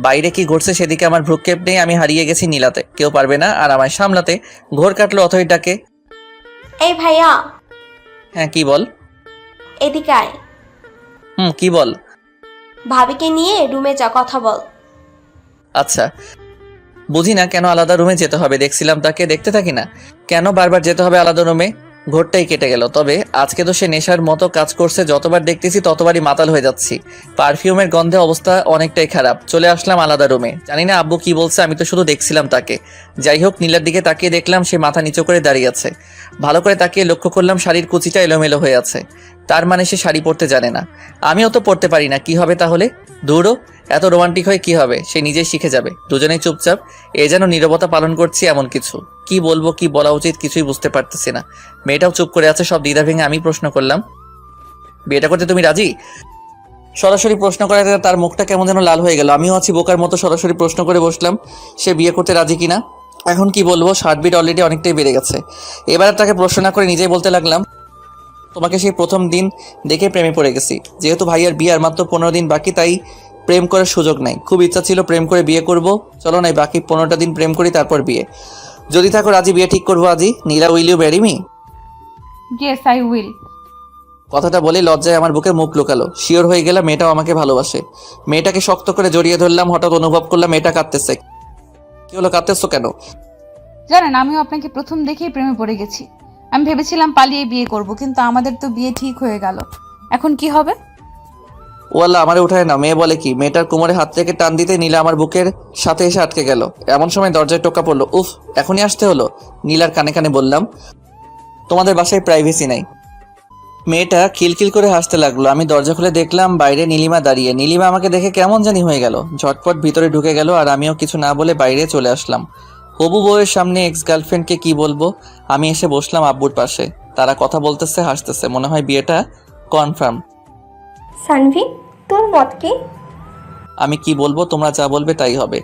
বাইরে কি ঘটছে সেদিকে আমার ভ্রুক্ষেপ নেই। আমি হারিয়ে গেছি নীলাতে, কেউ পারবে না আর আমায় সামলাতে। ঘোর কাটলো অথই ডাকে। এই ভাইয়া, হ্যাঁ কি বল? এদিকে আয়। কি বল? ভাবিকে নিয়ে রুমে যা, কথা বল। আচ্ছা, বুঝি না কেন আলাদা রুমে যেতে হবে। দেখছিলাম তাকে, দেখতে থাকি না কেন বারবার যেতে হবে আলাদা রুমে? ঘোরটাই কেটে গেল। তবে আজকে তো সে নেশার মতো কাজ করছে, যতবার দেখতেছি ততবারই মাতাল হয়ে যাচ্ছি। পারফিউমের গন্ধে অবস্থা অনেকটাই খারাপ। চলে আসলাম আলাদা রুমে। জানি না আব্বু কি বলছে, আমি তো শুধু দেখছিলাম তাকে। যাই হোক, নীলার দিকে তাকিয়ে দেখলাম সে মাথা নিচু করে দাঁড়িয়ে আছে। ভালো করে তাকিয়ে লক্ষ্য করলাম শাড়ির কুচিটা এলোমেলো হয়ে আছে। তার মানে সে শাড়ি পরতে জানে না। আমিও তো পরতে পারি না, কি হবে তাহলে? দূরও, এত রোমান্টিক হয়ে কি হবে? সে নিজেই শিখে যাবে। দুজনেই চুপচাপ। এ যেন নীরবতা পালন করছি এমন কিছু। কি বলবো, কি বলা উচিত কিছুই বুঝতে পারতেছি না। মেয়েটাও চুপ করে আছে। সব দ্বিধা ভেঙে আমি প্রশ্ন করলাম, বিয়েটা করতে তুমি রাজি? সরাসরি প্রশ্ন করাতে তার মুখটা কেমন যেন লাল হয়ে গেল। আমিও আছি বোকার মতো সরাসরি প্রশ্ন করে বসলাম সে বিয়ে করতে রাজি কিনা। এখন কি বলবো, হার্টবিট অলরেডি অনেকটাই বেড়ে গেছে। এবার তাকে প্রশ্ন না করে নিজেই বলতে লাগলাম, তোমাকে সেই প্রথম দিন দেখে প্রেমে পড়ে গেছি। যেহেতু ভাইয়ার বিয়ে আর মাত্র 15 দিন বাকি, তাই প্রেম করার সুযোগ নাই। খুব ইচ্ছা ছিল প্রেম করে বিয়ে করব। চলো নাই বাকি 15টা দিন প্রেম করি, তারপর বিয়ে। যদি থাকো রাজি, বিয়ে ঠিক করবো আজই। Nila, will you marry me? Yes I will. কথাটা বলে লজ্জায় আমার বুকে মুখ লুকালো। শিওর হয়ে গেলাম মেয়েটাও আমাকে ভালোবাসে। মেয়েটাকে শক্ত করে জড়িয়ে ধরলাম। হঠাৎ অনুভব করলাম মেয়েটা কাঁদতেছে। কি হলো, কাঁদতেছো কেন? জানেন, আমিও আপনাকে প্রথম দেখেই প্রেমে পড়ে গেছি। আমি ভেবেছিলাম পালিয়ে বিয়ে করব, কিন্তু আমাদের তো বিয়ে ঠিক হয়ে গেল। এখন কি হবে? ওয়াল্লা, আমারে উঠায় না। মেয়ে বলে কি? মেয়েটার কোমরে হাত থেকে টান দিতে নীলা আমার বুকের সাথে এসে আটকে গেল। এমন সময় দরজায় টোকা পড়লো। উফ, এখনই আসতে হলো। নীলার কানে কানে বললাম, তোমাদের বাসায় প্রাইভেসি নাই। মেয়েটা খিলখিল করে হাসতে লাগলো। আমি দরজা খুলে দেখলাম বাইরে নীলিমা দাঁড়িয়ে। নীলিমা আমাকে দেখে কেমন জানি হয়ে গেল, ঝটপট ভিতরে ঢুকে গেল আর আমিও কিছু না বলে বাইরে চলে আসলাম। হবু বউয়ের সামনে এক্স গার্লফ্রেন্ডকে কি বলবো। আমি এসে বসলাম আব্বুর পাশে। তারা কথা বলতেছে, হাসতেছে। মনে হয় বিয়েটা কনফার্ম। সানভি, তোর মত কি? আমি কি বলবো, তোমরা যা বলবে তাই হবে।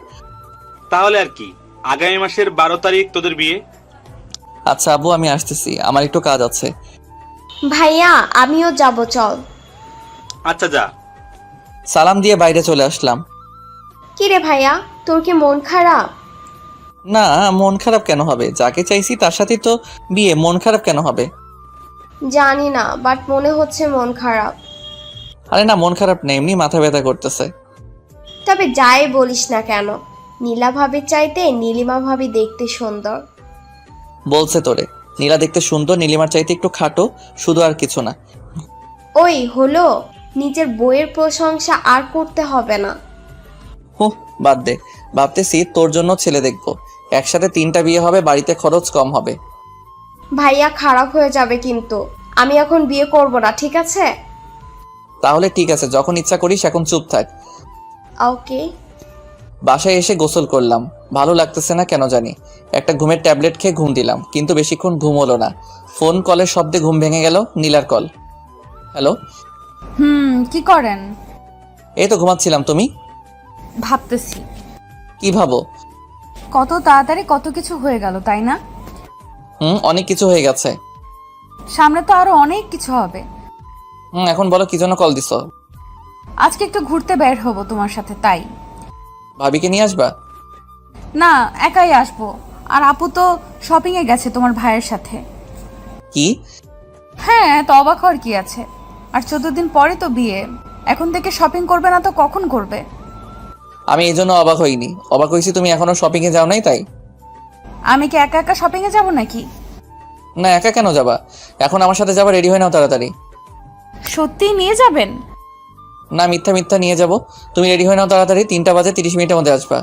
তাহলে আর কি, আগামী মাসের 12 তারিখ তোদের বিয়ে। আচ্ছা আব্বু, আমি আসতেছি, আমার একটু কাজ আছে। ভাইয়া, আমিও যাব, চল। আচ্ছা যা। সালাম দিয়ে বাইরে চলে আসলাম। কি রে ভাইয়া, তোর কি মন খারাপ? না, মন খারাপ কেন হবে? যাকে চাইছি তার সাথে তো বিয়ে, মন খারাপ কেন হবে? জানি না, বাট মনে হচ্ছে মন খারাপ। আরে না, মন খারাপ নেই, এমনি মাথা ব্যথা করতেছে। তবে যাই বলিস না কেন, নীলা ভাবির চাইতে নীলিমা ভাবি দেখতে সুন্দর। বলছে তোরে নীলা দেখতে সুন্দর, নীলিমার চাইতে একটু খাটো, শুধু আর কিছু না। ওই হলো, নিজের বইয়ের প্রশংসা আর করতে হবে না। হুঁ, বাদ দে। ভাবতেছি তোর জন্য ছেলে দেখবো, একসাথে 3টা বিয়ে হবে, বাড়িতে খরচ কম হবে। ভাইয়া খারাপ হয়ে যাবে কিন্তু। আমি এখন বিয়ে করব না, ঠিক আছে? তাহলে ঠিক আছে, যখন ইচ্ছা করিস, এখন চুপ থাক। ওকে। বাসায় এসে গোসল করলাম, ভালো লাগতেছে না কেন জানি। একটা ঘুমের ট্যাবলেট খেয়ে ঘুম দিলাম, কিন্তু বেশিক্ষণ ঘুম হলো না। ফোন কলের শব্দে ঘুম ভেঙে গেল। নীলার কল। হ্যালো। কি করেন? এই তো ঘুমাচ্ছিলাম, তুমি? ভাবতেছি কি ভাবো? কত তাড়াতাড়ি কত কিছু হয়ে গেল, তাই না? অনেক কিছু হয়ে গেছে। সামনে তো আরো অনেক কিছু হবে। এখন বলো কি জন্য কল দিছো? আজকে একটু ঘুরতে বের হব তোমার সাথে, তাই। ভাবিকে নিয়ে আসবা? না, একাই আসবো। আর আপু তো শপিং এ গেছে তোমার ভাইয়ের সাথে। কি? হ্যাঁ, তো অবাক হওয়ার কি আছে? আর 14 দিন পরে তো বিয়ে, এখন থেকে শপিং করবে না তো কখন করবে? আমি এই জন্য অবাক হইনি, অবাক হয়েছি তুমি এখনো শপিং এ যাও নাই তাই। আমি কি একা একা শপিং এ যাবো নাকি? না, একা কেন যাবা? এখন আমার সাথে যাবা, রেডি হয়ে নাও তাড়াতাড়ি। সত্যিই নিয়ে যাবেন? না, মিথ্যা মিথ্যা নিয়ে যাব। তুমি রেডি হয়ে নাও তাড়াতাড়ি, 3টা বাজে 30 মিনিটের মধ্যে আসবা।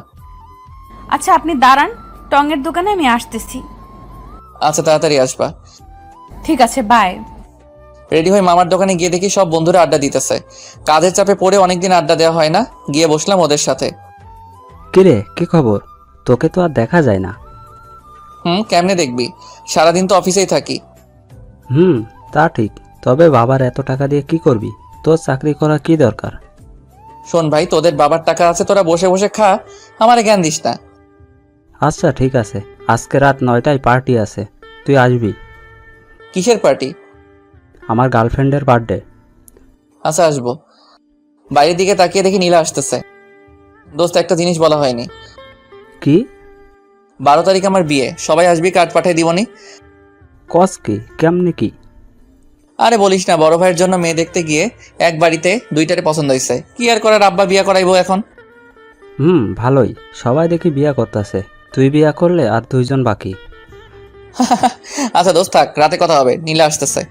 আচ্ছা, আপনি দাঁড়ান, টঙের দোকানে আমি আসতেছি। আচ্ছা, তাড়াতাড়ি আসবা। ঠিক আছে, বাই। রেডি হয়ে মামার দোকানে গিয়ে দেখি সব বন্ধুরা আড্ডা দিতেছে। কাজের চাপে পড়ে অনেকদিন আড্ডা দেওয়া হয় না, গিয়ে বসলাম ওদের সাথে। কিরে, কি খবর? তোকে তো আর দেখা যায় না। কেমনে দেখবি? সারাদিন তো অফিসেই থাকি। তা ঠিক, তবে বাবার এত টাকা দিয়ে কি করবি? তোর চাকরি করা কি দরকার? শোন ভাই, তোদের বাবার টাকা আছে, তোরা বসে বসে খা, আমারে জ্ঞান দিস না। আচ্ছা ঠিক আছে, আজকে রাত 9টায় পার্টি আছে, তুই আসবি। কিসের পার্টি? আমার গার্লফ্রেন্ডের বার্থডে। আচ্ছা, আসবো। বাইরের দিকে তাকিয়ে দেখি নীলা আসতেছে। দোস্ত, একটা জিনিস বলা হয়নি। কি? 12 তারিখ আমার বিয়ে, সবাই আসবি, কার্ড পাঠিয়ে দিবনি। কস কি? কেমনে কি? আরে বলিস না, বড় ভাইয়ের জন্য মেয়ে দেখতে গিয়ে এক বাড়িতে 2টারে পছন্দ হয়েছে, কি আর করার, আব্বা বিয়া করাইবো এখন। ভালোই, সবাই দেখি বিয়া করতেছে, তুই বিয়া করলে আর 2জন বাকি। আচ্ছা দোস্ত থাক, রাতে কথা হবে, নীলা আসতেছে।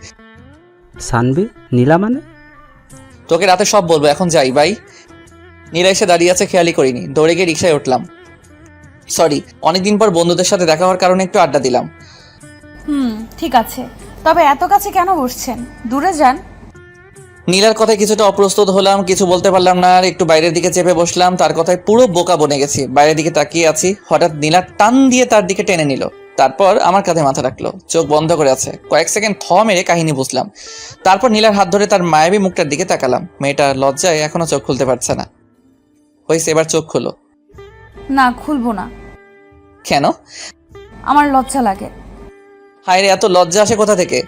সানবি? নীলা মানে? তোকে রাতে সব বলবো, এখন যাই বাই। নীলা এসে দাঁড়িয়ে আছে, খেয়ালই করিনি, দৌড়ে গিয়ে রিক্সায় উঠলাম। সরি, অনেকদিন পর বন্ধুদের সাথে দেখা হওয়ার কারণে একটু আড্ডা দিলাম। ঠিক আছে, তবে এত কাছে কেন বসছেন? দূরে যান। নীলার কথায় কিছুটা অপ্রস্তুত হলাম, কিছু বলতে পারলাম না, আর একটু বাইরের দিকে চেপে বসলাম। তার কথায় পুরো বোকা বনে গেছি, বাইরের দিকে তাকিয়ে আছি, হঠাৎ নীলা টান দিয়ে তার দিকে টেনে নিল, তারপর আমার কাঁধে মাথা রাখলো, চোখ বন্ধ করে আছে। কয়েক সেকেন্ড মেরে কাহিনী বুঝলাম। তারপর নীলার হাত ধরে তার মায়াবী মুখটার দিকে তাকালাম। মেয়েটা লজ্জায় এখনো চোখ খুলতে পারছে না। হয়েছে, এবার চোখ খুলো। না, খুলবো না। কেন? আমার লজ্জা লাগে। হায় রে, এত লজ্জা আসে কোথা থেকে?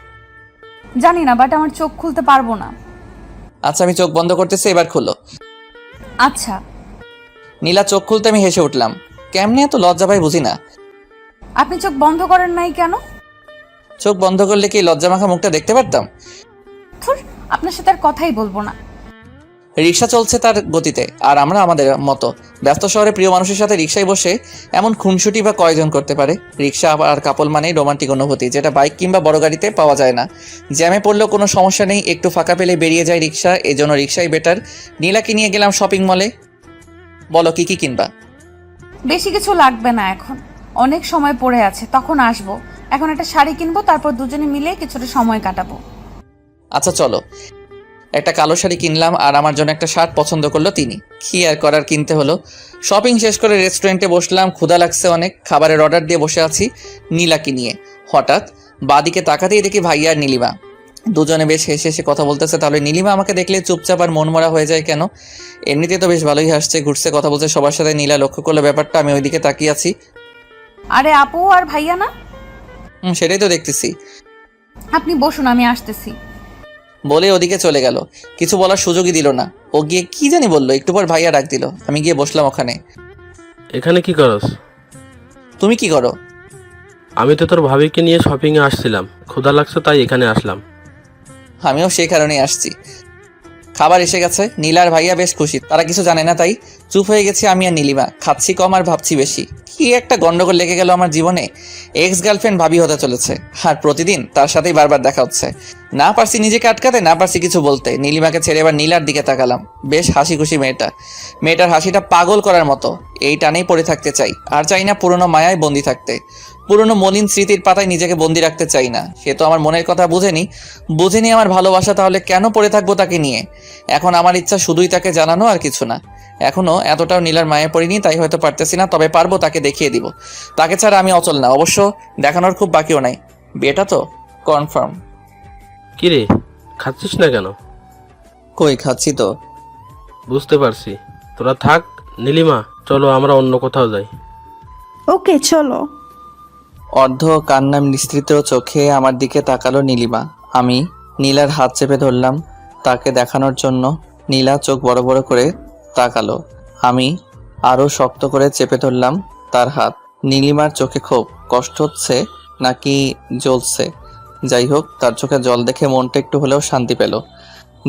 জানি না, বাট আমার চোখ খুলতে পারবো না। আচ্ছা, আমি চোখ বন্ধ করতেছি, এবার খুলো। আচ্ছা। নীলা চোখ খুলতে আমি হেসে উঠলাম। কেমনে এত লজ্জা পাই বুঝি না। আপনি চোখ বন্ধ করেন নাই কেন? চোখ বন্ধ করলে কি লজ্জা মাখা মুখটা দেখতে পারতাম? ধুর, আপনার সাথে আর কথাই বলবো না। রিক্সা চলছে তার গতিতে, আর আমরা আমাদের মতো ব্যস্ত শহরে প্রিয় মানুষের সাথে রিক্সায় বসে এমন খুনসুটি বা কয়জন করতে পারে? রিক্সা আর কাপল মানেই রোমান্টিক অনুভূতি, যেটা বাইক কিংবা বড় গাড়িতে পাওয়া যায় না। জ্যামে পড়লেও কোনো সমস্যা নেই, একটু ফাঁকা পেলে বেরিয়ে যায় রিক্সা, এই জন্য রিক্সাই বেটার। নীলাকে নিয়ে গেলাম শপিং মলে। বলো কি কি কিনবা? বেশি কিছু লাগবে না, এখন অনেক সময় পড়ে আছে, তখন আসবো। এখন একটা শাড়ি কিনবো, তারপর দুজনে মিলে কিছুটা সময় কাটাবো। আচ্ছা চলো। একটা কালো শাড়ি কিনলাম, আর আমার জন্য একটা শার্ট পছন্দ করলো তিনি। কি আর করার, কিনতে হলো। শপিং শেষ করে রেস্টুরেন্টে বসলাম, ক্ষুধা লাগছে অনেক, খাবারের অর্ডার দিয়ে বসে আছি নীলাকে নিয়ে। হঠাৎ বাদিকে তাকাতেই দেখি ভাইয়া আর নীলিমা দুজনে বেশ হেসে হেসে কথা বলতেছে। তাহলে নীলিমা আমাকে দেখলে চুপচাপ আর মনমরা হয়ে যায় কেন? এমনিতে তো বেশ ভালোই হাসছে, ঘুরছে, কথা বলছে সবার সাথে। নীলা লক্ষ্য করলো ব্যাপারটা, আমি ওইদিকে তাকিয়ে আছি। আরে আপু আর ভাইয়া না? সেটাই তো দেখতেছি। আপনি বসুন, আমি আসতেছি। বলে ওদিকে চলে গেল, কিছু বলার সুযোগই দিল না। ও গিয়ে কি জানি বললো, একটু পর ভাইয়া ডাক দিল, আমি গিয়ে বসলাম ওখানে। এখানে কি করস? তুমি কি করো? আমি তো তোর ভাবিকে নিয়ে শপিংয়ে আসছিলাম, ক্ষুধা লাগছে তাই এখানে আসলাম। আমিও সেই কারণেই আসছি। খাবার এসে গেছে। নীলা আর ভাইয়া বেশ খুশি, তারা কিছু জানে না তাই চুপ হয়ে গেছি আমি আর নীলিমা। খাচ্ছি কম আর ভাবছি বেশি। কি একটা গন্ডগোল লেগে গেল আমার জীবনে। এক্স গার্লফ্রেন্ড ভাবি হতে চলেছে, আর প্রতিদিন তার সাথেই বারবার দেখা হচ্ছে। না পারছি নিজেকে আটকাতে, না পারছি কিছু বলতে। নীলিমাকে ছেড়ে এবার নীলার দিকে তাকালাম। বেশ হাসি খুশি মেয়েটার হাসিটা পাগল করার মতো। এই টানেই পড়ে থাকতে চাই, আর চাই না পুরনো মায়ায় বন্দি থাকতে। পুরনো মলিন স্মৃতির পাতায় নিজেকে বন্দি রাখতে চাই না। সে তো আমার মনের কথা বুঝেনি আমার ভালোবাসা, তাহলে কেন পড়ে থাকবো তাকে নিয়ে? এখন আমার ইচ্ছা শুধুই তাকে জানানো, আর কিছু না। এখনো এতটাও নীলার মায়ে পড়িনি, তাই হয়তো পারতেছি না, তবে পারবো তাকে দেখিয়ে দিব। তাকে ছাড়া আমি অচল না। অবশ্য দেখানোর খুব বাকিও নাই। বিয়েটা তো কনফার্ম। কি রে, খাচ্ছিস না কেন? কই খাচ্ছি তো। বুঝতে পারছি, তোরা থাক। নীলিমা, চলো আমরা অন্য কোথাও যাই। ওকে চলো। অর্ধ কান্না মিশ্রিত চোখে আমার দিকে তাকালো নীলিমা। আমি নীলার হাত চেপে ধরলাম তাকে দেখানোর জন্য। নীলা চোখ বড় বড় করে তাকালো। আমি আরো শক্ত করে চেপে ধরলাম তার হাত। নীলিমার চোখে খুব কষ্ট হচ্ছে নাকি জ্বলছে, যাই হোক, তার চোখে জল দেখে মনটা একটু হলেও শান্তি পেল।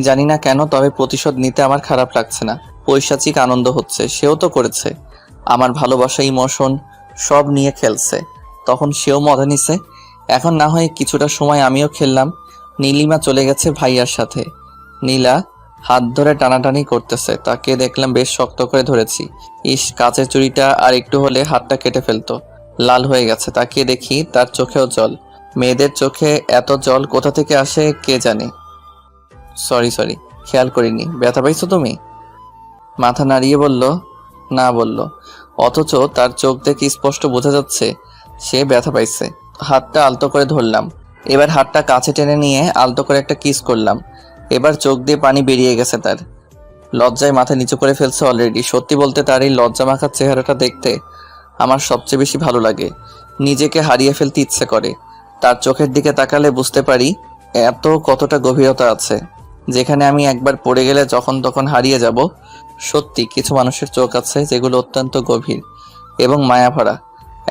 জানি না কেন, তবে প্রতিশোধ নিতে আমার খারাপ লাগছে না। পৈশাচিক আনন্দ হচ্ছে। সেও তো করেছে, আমার ভালোবাসা ইমোশন সব নিয়ে খেলছে, তখন সেও মজা নিছে। এখন না হয় কিছুটা সময় আমিও খেললাম। নীলিমা চলে গেছে ভাইয়ার সাথে। নীলা হাত ধরে টানাটানি করতেছে, তাকে দেখলাম বেশ শক্ত করে ধরেছি। ইস, কাচের চুড়িটা আর একটু হলে হাতটা কেটে ফেলতো। লাল হয়ে গেছে, তাকিয়ে দেখি তার চোখেও জল। মেয়েদের চোখে এত জল কোথা থেকে আসে কে জানে। সরি খেয়াল করিনি। ব্যথা পাইছো তুমি? মাথা নাড়িয়ে বলল না বলল, অথচ তার চোখ দেখে স্পষ্ট বোঝা যাচ্ছে সে ব্যথা পাইছে। হাতটা আলতো করে ধরলাম। এবার হাতটা কাছে টেনে নিয়ে আলতো করে একটা কিস করলাম। এবার চোখ দিয়ে পানি বেরিয়ে গেছে তার। লজ্জায় মাথা নিচু করে ফেলছে অলরেডি। সত্যি বলতে তার এই লজ্জা মাখার চেহারাটা দেখতে আমার সবচেয়ে বেশি ভালো লাগে। নিজেকে হারিয়ে ফেলতে ইচ্ছে করে। তার চোখের দিকে তাকালে বুঝতে পারি এত কতটা গভীরতা আছে, যেখানে আমি একবার পড়ে গেলে যখন তখন হারিয়ে যাব। সত্যি কিছু মানুষের চোখ আছে যেগুলো অত্যন্ত গভীর এবং মায়া ভরা।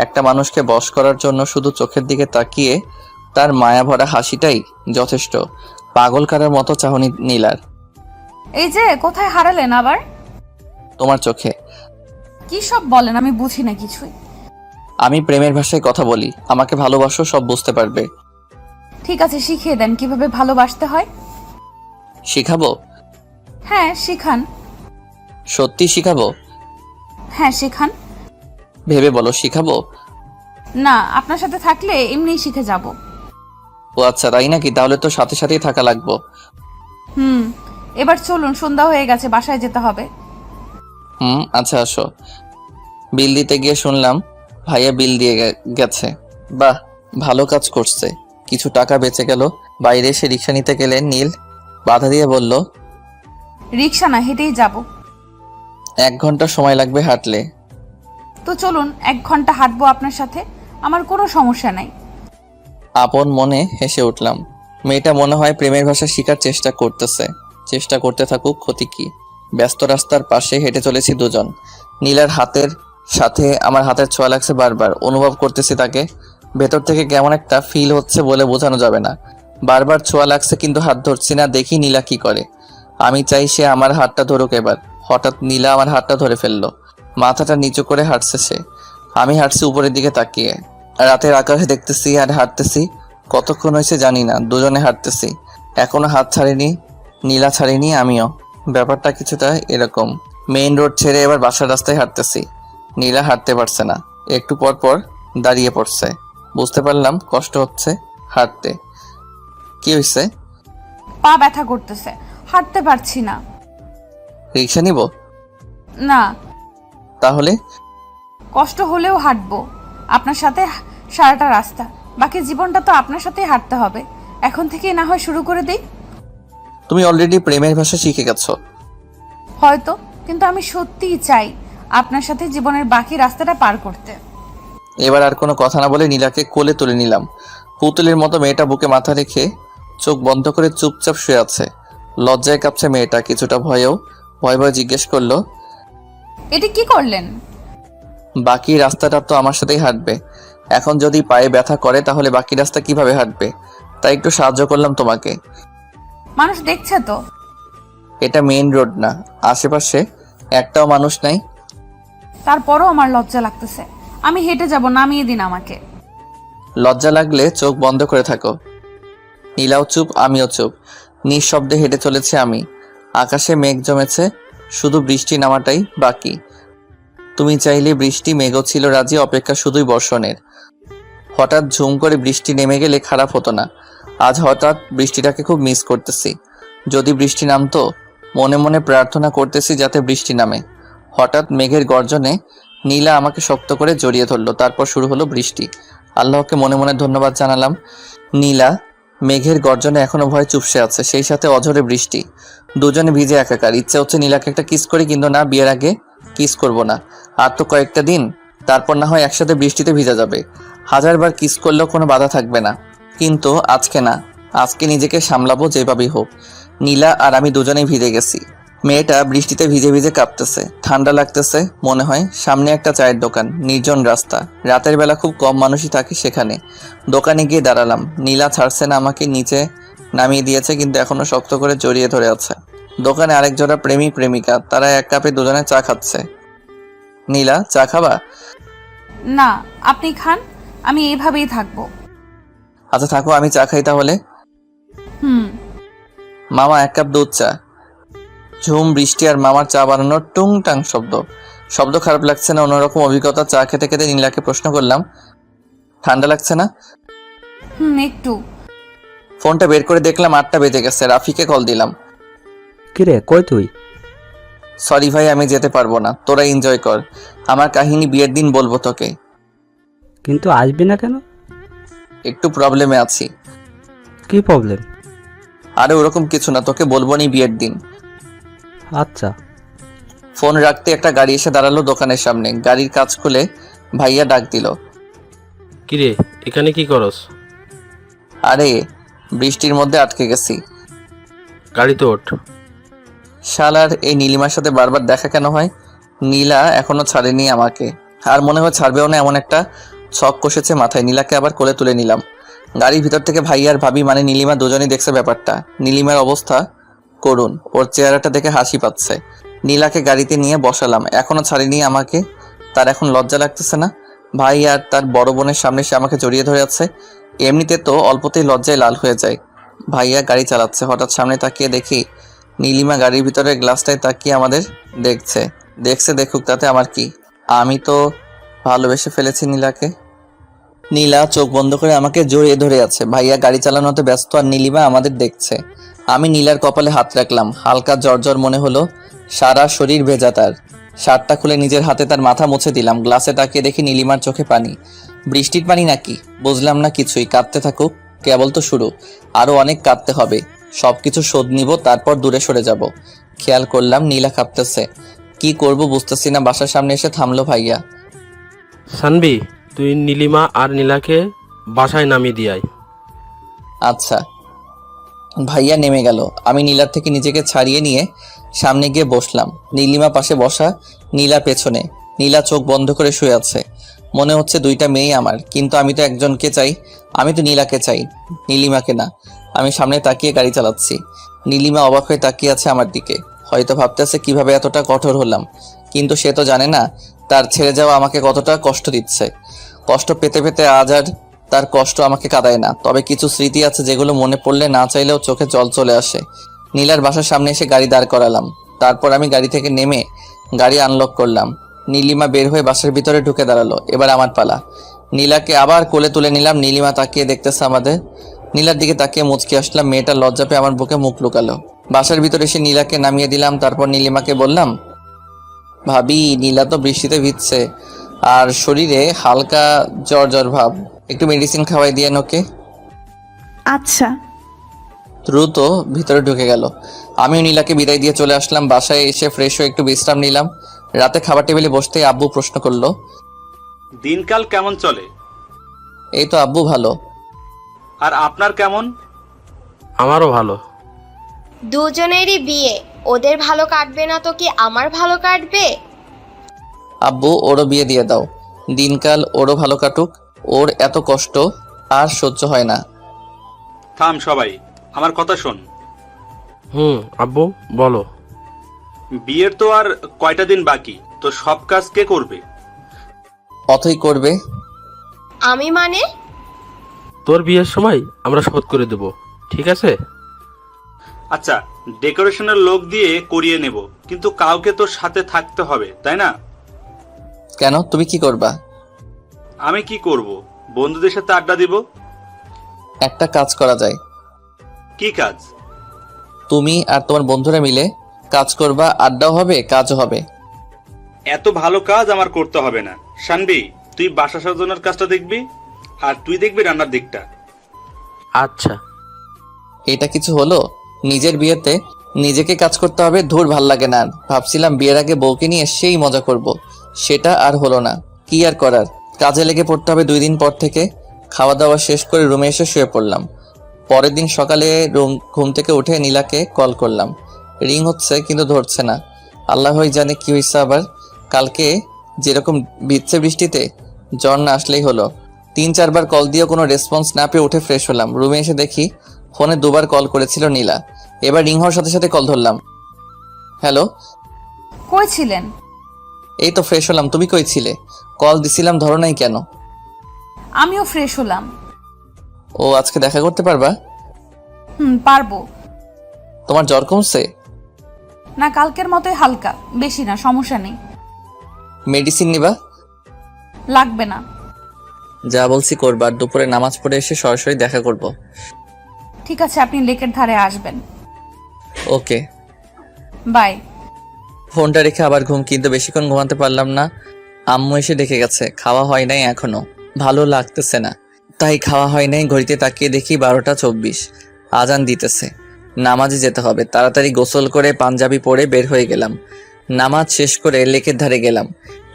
একটা মানুষকে বশ করার জন্য শুধু চোখের দিকে তাকিয়ে তার মায়া ভরা হাসিটাই যথেষ্ট। পাগল করার মতো চাহনি নীলার। এই যে কোথায় হারালেন আবার? তোমার চোখে। কি সব বলেন, আমি বুঝি না কিছুই। আমি প্রেমের ভাষায় কথা বলি, আমাকে ভালোবাসো, সব বুঝতে পারবে। ঠিক আছে, শিখিয়ে দেন কিভাবে ভালোবাসতে হয়। শিখাবো? হ্যাঁ শিখান। সত্যি শিখাবো? হ্যাঁ শিখান। ভেবে বলো, শিখাবো? না, আপনার সাথে থাকলে এমনিই শিখে যাব। ও আচ্ছা, তাই নাকি? তাহলে তো সাথে সাথেই থাকা লাগবো। এবার চলুন, সন্ধ্যা হয়ে গেছে, বাসায় যেতে হবে। আচ্ছা আসো। বিল দিতে গিয়ে শুনলাম ভাইয়া বিল দিয়ে গেছে। বাহ, ভালো কাজ করছে, কিছু টাকা বেঁচে গেল। বাইরে এসে রিক্সা নিতে গেলে নীল বাধা দিয়ে বলল, রিক্সা না, হেঁটেই যাব। 1 ঘন্টা সময় লাগবে হাঁটলে। তো চলুন, 1 ঘন্টা হাঁটবো আপনার সাথে, আমার কোনো সমস্যা নাই। আপন মনে হেসে উঠলাম। মেয়েটা মনে হয় প্রেমের ভাষা শেখার চেষ্টা করতে থাকুক, ক্ষতি কি। ব্যস্ত রাস্তার পাশে হেঁটে চলেছি দুজন। নীলার হাতের সাথে আমার হাতের ছোঁয়া লাগছে বারবার। অনুভব করতেছি তাকে। ভেতর থেকে কেমন একটা ফিল হচ্ছে বলে বোঝানো যাবে না। বারবার ছোঁয়া লাগছে কিন্তু হাত ধরছি না। দেখি নীলা কি করে। আমি চাই সে আমার হাতটা ধরুক এবার। হঠাৎ নীলা আমার হাতটা ধরে ফেললো। মাথাটা নিচু করে হাঁটছে সে। আমি হাঁটছি উপরের দিকে তাকিয়ে। রাতের আকাশে দেখতেছি আর হাঁটতেছি। কতক্ষণ হয়েছে জানি না, দুজনে হাঁটতেছি। এখনো হাত ছাড়িনি, নীলা ছাড়িনি, আমিও। ব্যাপারটা কিছুটা এরকম। মেইন রোড ছেড়ে এবার বাসার রাস্তায় হাঁটতেছি। নীলা হাঁটতে পারছে না, একটু পর পর দাঁড়িয়ে পড়ছে। বুঝতে পারলাম কষ্ট হচ্ছে হাঁটতে। কি হয়েছে? পা ব্যথা করতেছে, হাঁটতে পারছি না। রিক্সা নিব? না, তাহলে? কষ্ট হলেও হাঁটবো আপনার সাথে সারাটা রাস্তা। বাকি জীবনটা তো আপনার সাথেই হাঁটতে হবে। এখন থেকেই না হয় শুরু করে দেই। তুমি অলরেডি প্রেমের ভাষা শিখে গেছো হয়তো, কিন্তু আমি সত্যিই চাই আপনার সাথে জীবনের বাকি রাস্তাটা পার করতে। এবার আর কোনো কথা না বলে নীলাকে কোলে তুলে নিলাম। পুতুলের মতো মেয়েটা বুকে মাথা রেখে চোখ বন্ধ করে চুপচাপ শুয়ে আছে। লজ্জায় কাঁপছে মেয়েটা, কিছুটা ভয় ভয় জিজ্ঞেস করলো, এটা কি করলেন? বাকি রাস্তাটা তো আমার সাথেই হাঁটবে। এখন যদি পায়ে ব্যথা করে তাহলে বাকি রাস্তা কিভাবে হাঁটবে? তাই একটু সাহায্য করলাম তোমাকে। মানুষ দেখছে তো। এটা মেইন রোড না, আশেপাশে একটাও মানুষ নাই। তারপরও আমার লজ্জা লাগতেছে। আমি হেঁটে যাব, নামিয়ে দিন আমাকে। লজ্জা লাগলে চোখ বন্ধ করে থাকো। নীলাও চুপ, আমিও চুপ। নিঃশব্দে হেঁটে চলেছে আমি। আকাশে মেঘ জমেছে, শুধু বৃষ্টি নামাটাই বাকি। তুমি চাইলে বৃষ্টি মেঘও ছিল রাজি, অপেক্ষা শুধুই বর্ষণের। হঠাৎ ঝুম করে বৃষ্টি নেমে গেলে খারাপ হতো না। আজ হঠাৎ বৃষ্টিটাকে খুব মিস করতেছি। যদি বৃষ্টি নামতো, মনে মনে প্রার্থনা করতেছি যাতে বৃষ্টি নামে। হঠাৎ মেঘের গর্জনে নীলা আমাকে শক্ত করে জড়িয়ে ধরলো। তারপর শুরু হলো বৃষ্টি। আল্লাহকে মনে মনে ধন্যবাদ জানালাম। নীলা মেঘের গর্জনে এখনো ভয় চুপসে আছে, সেই সাথে অঝরে বৃষ্টি। দুজনে ভিজে একাকার। ইচ্ছে হচ্ছে নীলাকে একটা কিস করি, কিন্তু না, বিয়ের আগে কিস করব না। আর তো কয়েকটা দিন, তারপর না হয় একসাথে বৃষ্টিতে ভিজা যাবে। হাজারবার কিস করলেও কোনো বাধা থাকবে না। কিন্তু আজকে না, আজকে নিজেকে সামলাবো যেভাবেই হোক। নীলা আর আমি দুজনেই ভিজে গেছি। মেয়েটা বৃষ্টিতে ভিজে ভিজে কাঁপতেছে, ঠান্ডা লাগতেছে। মনে হয় সামনে একটা চায়ের দোকান, নির্জন রাস্তা, রাতের বেলা খুব কম মানুষই থাকে সেখানে। দোকানে গিয়ে দাঁড়ালাম। নীলা ছাড়ছে না আমাকে, নিচে নামিয়ে দিয়েছে কিন্তু এখনো শক্ত করে জড়িয়ে ধরে আছে। দোকানে আরেক জোড়া প্রেমিক প্রেমিকা, তারা এক কাপে দুজনে চা খাচ্ছে। নীলা, চা খাবা? না, আপনি খান, আমি এইভাবেই থাকবো। আচ্ছা থাকো, আমি চা খাই তাহলে। হুম। মামা, এক কাপ দুধ চা। ঝুম বৃষ্টি আর মামার চা বানানোর টুংটাং শব্দ খারাপ লাগছে না? অন্যরকম অভিজ্ঞতা। চা খেতে খেতে নীলাকে প্রশ্ন করলাম, ঠান্ডা লাগছে না? একটু। ফোনটা বের করে দেখলাম 8টা বেজে গেছে। রাফিকে কল দিলাম। কিরে, কই তুই? সরি ভাই, আমি যেতে পারবো না, তোরা এনজয় কর। আমার কাহিনী বিয়ের দিন বলবো তোকে। কিন্তু আসবি না কেন? একটু প্রবলেমে আছি। কি প্রবলেম? আরে ওরকম কিছু না, তোকে বলবো নি বিয়ের দিন। আচ্ছা। ফোন রাখতে একটা গাড়ি এসে দাঁড়ালো দোকানের সামনে। গাড়ির কাজ খুলে ভাইয়া ডাক দিল। কিরে, এখানে কি করস? আরে বৃষ্টির মধ্যে আটকে গেছি। গাড়িতে ওঠ। শালার এই নীলিমার সাথে বারবার দেখা কেন হয়? নীলা এখনো ছাড়েনি আমাকে, আর মনে হয় ছাড়বেও না। এমন একটা ছক কষেছে মাথায়। নীলাকে আবার কোলে তুলে নিলাম। গাড়ির ভিতর থেকে ভাই আর ভাবি মানে নীলিমা দুজনেই দেখছে ব্যাপারটা। নীলিমার অবস্থা করুণ, ওর চেহারাটা দেখে হাসি পাচ্ছে। নীলাকে গাড়িতে নিয়ে বসালাম। এখনো ছাড়েনি আমাকে। তার এখন লজ্জা লাগতেছে না? ভাই আর তার বড় বোনের সামনে সে আমাকে জড়িয়ে ধরে আছে। এমনিতে তো অল্পতেই লজ্জায় লাল হয়ে যায়। ভাইয়া গাড়ি চালাচ্ছে। হঠাৎ সামনে তাকিয়ে দেখি নীলিমা গাড়ির ভিতরে গ্লাসটায় তাকিয়ে আমাদের দেখছে। দেখুক, তাতে আমার কি? আমি তো ভালোবেসে ফেলেছি নীলাকে। নীলা চোখ বন্ধ করে আমাকে জড়িয়ে ধরে আছে। ভাইয়া গাড়ি চালানোতে ব্যস্ত আর নীলিমা আমাদের দেখছে। আমি নীলার কপালে হাত রাখলাম। হালকা জ্বর মনে হলো, সারা শরীর ভেজা। তার শার্টটা খুলে নিজের হাতে তার মাথা মুছে দিলাম। গ্লাসে তাকিয়ে দেখি নীলিমার চোখে পানি। বৃষ্টির পানি নাকি? বুঝলাম না কিছুই। কাঁদতে থাকুক, কেবল তো শুরু, আরো অনেক কাঁদতে হবে। সবকিছু শোধ নিব, তারপর দূরে সরে যাব। খেয়াল করলাম নীলা কাঁপতেছে। কি করব বুঝতেছি না। বাসার সামনে এসে থামলো ভাইয়া। সানবি, তুই নীলিমা আর নীলাকে বাসায় নামিয়ে দিয়াই। আচ্ছা। ভাইয়া নেমে গেল। আমি নীলার থেকে নিজেকে ছাড়িয়ে নিয়ে সামনে গিয়ে বসলাম। নীলিমা পাশে বসা, নীলা পেছনে। নীলা চোখ বন্ধ করে শুয়ে আছে। মনে হচ্ছে দুইটা মেয়ে আমার, কিন্তু আমি তো একজনকে চাই। আমি তো নীলাকে চাই, নীলিমাকে না। আমি সামনে তাকিয়ে গাড়ি চালাচ্ছি। নীলিমা অবাক হয়ে তাকিয়ে আছে আমার দিকে। হয়তো ভাবতেছে কিভাবে এতটা কঠোর হলাম, কিন্তু সে তো জানে না তার ছেড়ে যাওয়া আমাকে কতটা কষ্ট দিচ্ছে। কষ্ট পেতে পেতে আজ আর তার কষ্ট আমাকে কাঁদায় না। তবে কিছু স্মৃতি আছে যেগুলো মনে পড়লে না চাইলেও চোখে জল চলে আসে। নীলার বাসার সামনে এসে গাড়ি দাঁড় করালাম। তারপর আমি গাড়ি থেকে নেমে গাড়ি আনলক করলাম। নীলিমা বের হয়ে বাসার ভিতরে ঢুকে দাঁড়ালো। এবার আমার পালা। নীলাকে আবার কোলে তুলে নিলাম। নীলিমা তাকিয়ে দেখতেছে আমাদের। নীলার দিকে তাকিয়ে মুচকি আসলাম। মেয়েটা লজ্জা পেয়ে আমার বুকে মুখ লুকালো। বাসার ভিতরে এসে নীলাকে নামিয়ে দিলাম। তারপর নীলিমাকে বললাম, ভাবি নীলা তো বৃষ্টিতে ভিজছে আর শরীরে হালকা জ্বর ভাব, একটু মেডিসিন খাওয়াই দিয়ে ওকে। আচ্ছা। দ্রুত ভিতরে ঢুকে গেল। আমিও নীলাকে বিদায় দিয়ে চলে আসলাম। বাসায় এসে ফ্রেশ হয়ে একটু বিশ্রাম নিলাম। রাতে খাবার টেবিলে বসতেই আব্বু প্রশ্ন করলো, দিনকাল কেমন চলে? এই তো আব্বু, ভালো। আর আপনার কেমন? আমারও ভালো। দুজনেরই বিয়ে, ওদের ভালো কাটবে না তো কি আমার ভালো কাটবে? আব্বু ওরও বিয়ে দিয়ে দাও, দিনকাল ওরও ভালো কাটুক, ওর এত কষ্ট আর সহ্য হয় না। থাম সবাই, আমার কথা শোন। আব্বু বলো। বিয়ের তো আর কয়টা দিন বাকি, তো সব কাজ কে করবে? অথই করবে। আমি মানে? তোর বিয়ের সময় আমরা শোধ করে দেব, ঠিক আছে? আচ্ছা, ডেকোরেশনের লোক দিয়ে করিয়ে নেব, কিন্তু কাউকে তো সাথে থাকতে হবে, তাই না? কেন, তুমি কি করবা? আমি কি করব? বন্ধুদের সাথে আড্ডা দিব। একটা কাজ করা যায়। কি কাজ? তুমি আর তোমার বন্ধুরা মিলে কাজ করবা, আড্ডাও হবে কাজও হবে। এত ভালো কাজ আমার করতে হবে না। শানবি, তুই বাসা সাজানোর কাজটা দেখবি, আর তুই দেখবি রান্নার দিকটা। আচ্ছা। এটা কিছু হলো? নিজের বিয়েতে নিজেকে কাজ করতে হবে, ধুর ভাল লাগে না আর। ভাবছিলাম বিয়ের আগে বউকে নিয়ে সেই মজা করব, সেটা আর হলো না। কি আর করার, কাজে লেগে পড়তে হবে 2 দিন পর থেকে। খাওয়া দাওয়া শেষ করে রুমে এসে শুয়ে পড়লাম। পরের দিন সকালে ঘুম থেকে উঠে নীলাকে কল করলাম, রিং হচ্ছে কিন্তু ধরছে না। আল্লাহই জানে কি হয়েছে আবার। কালকে যেরকম ভিজছে বৃষ্টিতে, জ্বর না আসলেই হলো। 3-4 বার কল দিয়েও কোনো রেসপন্স না পেয়ে উঠে ফ্রেশ হলাম। রুমে এসে দেখি ফোনে 2 বার কল করেছিল নীলা। এবার রিং হওয়ার সাথে সাথে কল ধরলাম। হ্যালো। কই ছিলেন? এই তো ফ্রেশ হলাম, তুমি কই ছিলে? কল দিছিলাম ধরো নাই কেন? আমিও ফ্রেশ হলাম। ও, আজকে দেখা করতে পারবা? পারবো। তোমার জ্বর কমছে? না, কালকের মতোই হালকা, বেশি না, সমস্যা নেই। মেডিসিন নিবা? লাগবে না। যা বলছি করবার। দুপুরে নামাজ পড়ে এসে সরাসরি দেখা করব। ঠিক আছে, আপনি লেকের ধারে আসবেন। ওকে। বাই। ফোনটা রেখে আবার ঘুম, কিন্তু বেশিক্ষণ ঘুমাতে পারলাম না। আম্মু এসে ডেকে গেছে, খাওয়া হয় নাই এখনো, ভালো লাগতেছে না, তাই খাওয়া হয় নাই। ঘড়িতে তাকিয়ে দেখি 12টা 24, আজান দিতেছে। নামাজে যেতে হবে। তাড়াতাড়ি গোসল করে পাঞ্জাবি পরে বের হয়ে গেলাম। নামাজ শেষ করে লেকের ধারে গেলাম।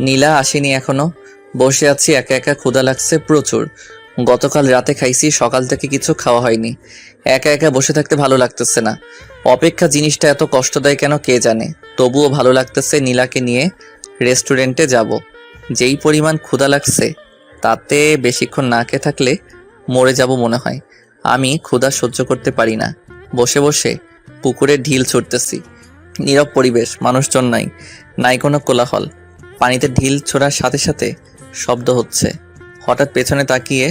নীলা আসেনি এখনো। বসে আছি একা একা, ক্ষুধা লাগছে প্রচুর। গতকাল রাতে খাইছি, সকাল থেকে কিছু খাওয়া হয়নি। একা একা বসে থাকতে ভালো লাগতেছে না। অপেক্ষা জিনিসটা এত কষ্ট দেয় কেন কে জানে। তবুও ভালো লাগতেছে। নীলাকে নিয়ে রেস্টুরেন্টে যাব। যেই পরিমাণ ক্ষুধা লাগছে, তাতে বেশিক্ষণ না খেয়ে থাকলে মরে যাব মনে হয়। আমি ক্ষুধা সহ্য করতে পারি না। বসে বসে পুকুরে ঢিল ছুটতেছি। নীরব পরিবেশ, মানুষজন নাই, নাই কোনো কোলাহল। পানিতে ঢিল ছোড়ার সাথে সাথে শব্দ হচ্ছে। হঠাৎ পেছনে তাকিয়ে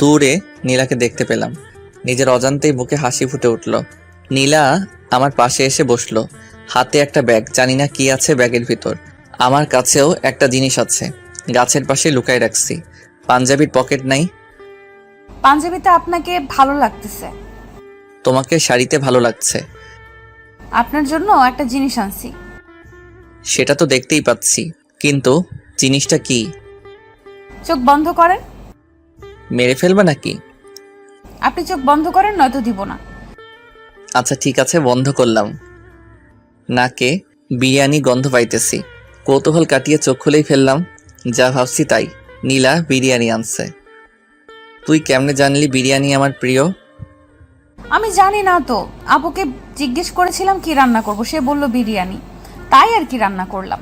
দূরে নীলাকে দেখতে পেলাম। নিজের অজান্তেই বুকে হাসি ফুটে উঠল। নীলা আমার পাশে এসে বসলো। হাতে একটা ব্যাগ, জানি না কি আছে ব্যাগের ভিতর। আমার কাছেও একটা জিনিস আছে, গাছের পাশে লুকায় রাখছি। পাঞ্জাবির পকেট নাই। পাঞ্জাবিতে আপনাকে ভালো লাগতেছে। তোমাকে শাড়িতে ভালো লাগছে। আপনার জন্য একটা জিনিস আনছি। সেটা তো দেখতেই পাচ্ছি, কিন্তু জিনিসটা কি? চোখ বন্ধ করেন। মেরে ফেলবা নাকি? আপনি চোখ বন্ধ করেন, নয়তো দিব না। আচ্ছা ঠিক আছে, বন্ধ করলাম। নাকে বিরিয়ানি গন্ধ পাইতেছি। কৌতূহল কাটিয়ে চোখ খুলেই ফেললাম। যা ভাবছি তাই, নীলা বিরিয়ানি আনছে। তুই কেমনে জানলি বিরিয়ানি আমার প্রিয়? আমি জানি না তো, আপুকে জিজ্ঞেস করেছিলাম কি রান্না করব, সে বলল বিরিয়ানি, তাই আর কি রান্না করলাম।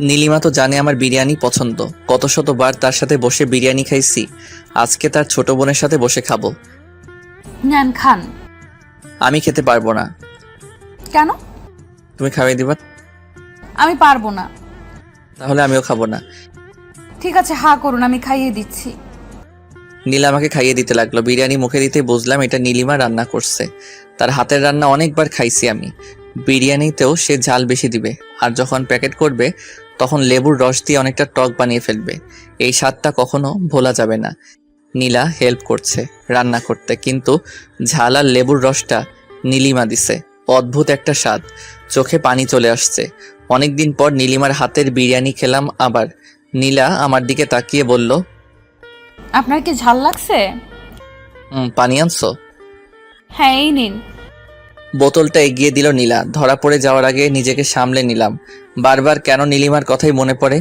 নীলিমা তো জানে আমার বিরিয়ানি পছন্দ। কত শতবার তার সাথে বসে বিরিয়ানি খাইছি। আজকে তার ছোট বোনের সাথে বসে খাবো। নেন, খান। আমি খেতে পারবো না। কেন? তুমি খাইয়ে দিবা? আমি পারবো না। তাহলে আমিও খাবো না। ঠিক আছে, হা করুন, আমি খাইয়ে দিচ্ছি। নীলা আমাকে খাইয়ে দিতে লাগলো। বিরিয়ানি মুখে দিতে বুঝলাম এটা নীলিমা রান্না করছে। তার হাতের রান্না অনেকবার খাইছি আমি। বিরিয়ানিতেও সে ঝাল বেশি দিবে, আর যখন প্যাকেট করবে তখন লেবুর রস দিয়ে অনেকটা টক বানিয়ে ফেলবে। এই স্বাদটা কখনো ভোলা যাবে না। নীলা হেল্প করছে রান্না করতে, কিন্তু ঝাল আর লেবুর রসটা নীলিমা দিছে। অদ্ভুত একটা স্বাদ, চোখে পানি চলে আসছে। অনেকদিন পর নীলিমার হাতের বিরিয়ানি খেলাম আবার। নীলা আমার দিকে তাকিয়ে বলল, আপনার কি ঝাল লাগছে? পানি আনছো? হ্যাঁ, এই নিন। বোতলটা এগিয়ে দিল নীলা। ধরা পড়ে যাওয়ার আগে নিজেকে সামলে নিলাম। বারবার কেন নীলিমার কথাই মনে পড়ে।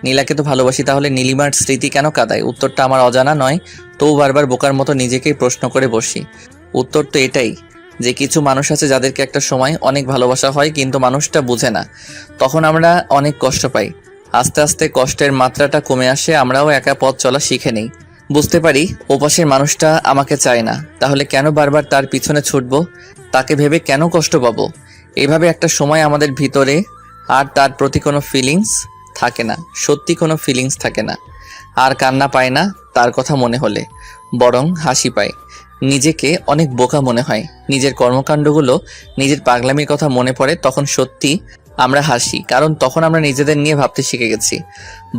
নীলাকে তো ভালোবাসি, তাহলে নীলিমার স্মৃতি কেন কাঁদায়? উত্তরটা আমার অজানা নয়, তবু বারবার বোকার মতো নিজেকেই প্রশ্ন করে বসি। উত্তর তো এটাই যে কিছু মানুষ আছে যাদেরকে একটা সময় অনেক ভালোবাসা হয়, কিন্তু মানুষটা বুঝে না। তখন আমরা অনেক কষ্ট পাই। আস্তে আস্তে কষ্টের মাত্রাটা কমে আসে, আমরাও একা পথ চলা শিখে নেই। বুঝতে পারি ওপাশের মানুষটা আমাকে চায় না, তাহলে কেন বারবার তার পিছনে ছুটবো? তাকে ভেবে কেন কষ্ট পাবো? এভাবে একটা সময় আমাদের ভিতরে আর তার প্রতি কোনো ফিলিংস থাকে না, সত্যি কোনো ফিলিংস থাকে না। আর কান্না পায় না তার কথা মনে হলে, বরং হাসি পায়। নিজেকে অনেক বোকা মনে হয়। নিজের কর্মকাণ্ডগুলো, নিজের পাগলামির কথা মনে পড়ে, তখন সত্যি আমরা হাসি, কারণ তখন আমরা নিজেদের নিয়ে ভাবতে শিখে গেছি,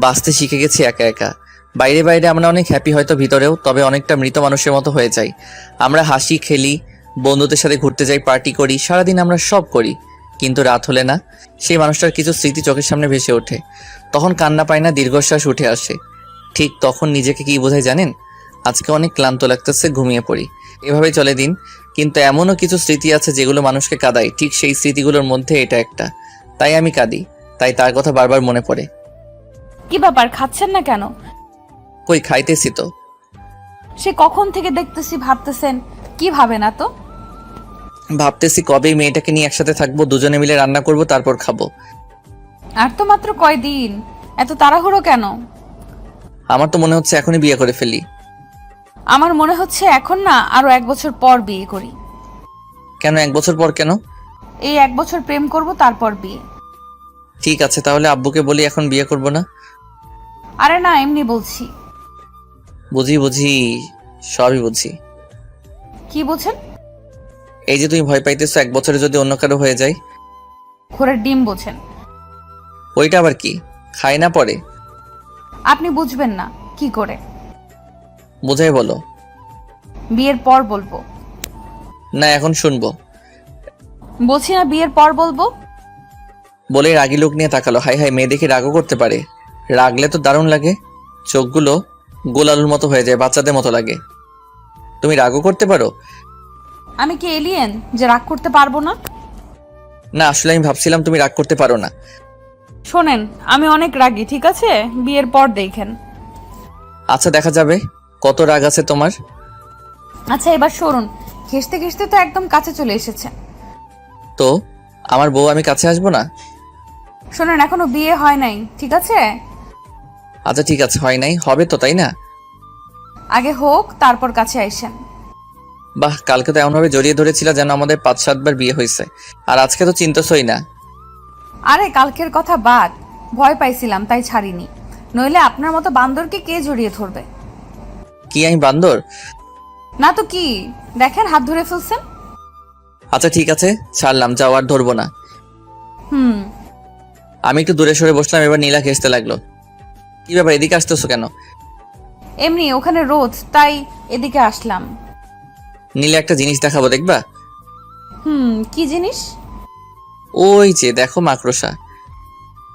বাঁচতে শিখে গেছি একা একা। বাইরে বাইরে আমরা অনেক হ্যাপি হয়তো ভিতরেও, তবে অনেকটা মৃত মানুষের মতো হয়ে যাই। আমরা হাসি, খেলি, বন্ধুদের সাথে ঘুরতে যাই, পার্টি করি, সারাদিন আমরা সব করি, কিন্তু রাত হলে না, সেই মানুষটার কিছু স্মৃতি চোখের সামনে ভেসে ওঠে। তখন কান্না পায় না, দীর্ঘশ্বাস উঠে আসে। ঠিক তখন নিজেকে কি বোঝায় জানেন? আজকে অনেক ক্লান্ত লাগতেছে, ঘুমিয়ে পড়ি। এভাবেই চলে দিন। কিন্তু এমনও কিছু স্মৃতি আছে যেগুলো মানুষকে কাঁদায়, ঠিক সেই স্মৃতিগুলোর মধ্যে এটা একটা। তাই আমি কাঁদি, তাই তার কথা বারবার মনে পড়ে। কি ব্যাপার, খাচ্ছেন না কেন? কই, খাইতেছি তো। সে কখন থেকে দেখতেছি ভাবতেছেন, কি ভাবে না তো? ভাবতেছি কবে এই মেয়েটাকে নিয়ে একসাথে থাকবো, দুজনে মিলে রান্না করব, তারপর খাবো। আর তো মাত্র কয়দিন, এত তাড়াহুড়ো কেন? আমার তো মনে হচ্ছে এখনই বিয়ে করে ফেলি। আমার মনে হচ্ছে এখন না, আরো 1 বছর পর বিয়ে করি। কেন 1 বছর পর কেন? এই 1 বছর প্রেম করব, তারপর বিয়ে। ঠিক আছে, তাহলে আব্বুকে বলি এখন বিয়ে করব না। আরে না, এমনি বলছি। বুঝি বুঝি, সবই বুঝি। কি বুঝেন? এই যে তুমি ভয় পাইতেছো 1 বছরে যদি অন্য কারো হয়ে যায়। ঘোড়ার ডিম বোঝেন? ওইটা আবার কি? খাই না পরে? আপনি বুঝবেন না কি করে? বুঝাই বলো। বিয়ের পর বলবো। না, এখন শুনবো। বলছি না, বিয়ের পর বলবো। বলে রাগী লোক নিয়ে তাকালো। হাই হাই, মেয়ে দেখে রাগও করতে পারে। রাগলে তো দারুণ লাগে, চোখগুলো গোলালুর মতো হয়ে যায়, বাচ্চাদের মতো লাগে। তুমি রাগও করতে পারো? আমি কি এলিয়েন যে রাগ করতে পারবো না? না, আসলে আমি ভাবছিলাম তুমি রাগ করতে পারো না। শোনেন, আমি অনেক রাগী, ঠিক আছে? বিয়ের পর দেখেন। আচ্ছা, দেখা যাবে কত রাগ আছে তোমার। আচ্ছা, এবার সরুন। ঘেসতে ঘেসতে তো একদম কাছে চলে এসেছে। তো আমার বউ, আমি কাছে আসবো না? শোনেন, এখনো বিয়ে হয় নাই, ঠিক আছে? আচ্ছা ঠিক আছে, হয় নাই, হবে তো, তাই না? আগে হোক, তারপর কাছে আইসেন। বাহ, কালকে তো এমনভাবে জড়িয়ে ধরেছিল যেন আমাদের 5-7 বার বিয়ে হয়েছে, আর আজকে তো চিন্তাছই না। আরে কালকের কথা বাদ, ভয় পাইছিলাম তাই ছাড়িনি, নইলে আপনার মতো বান্দরকে কে জড়িয়ে ধরবে? কি আমি বান্দর? না তো কি, দেখেন হাত ধরে ফেলছেন। আচ্ছা ঠিক আছে, ছাড়লাম, যাও, আর ধরবো না। হুম। আমি একটু দূরে সরে বসলাম, এবার নীলা ঘেসতে লাগলো। কি ব্যাপার, এদিকে আসতেছো কেন? এমনি, ওখানে রোদ, তাই এদিকে আসলাম। নীলা একটা জিনিস দেখাবো, দেখবা? কি জিনিস? ওই যে দেখো, মাকড়সা।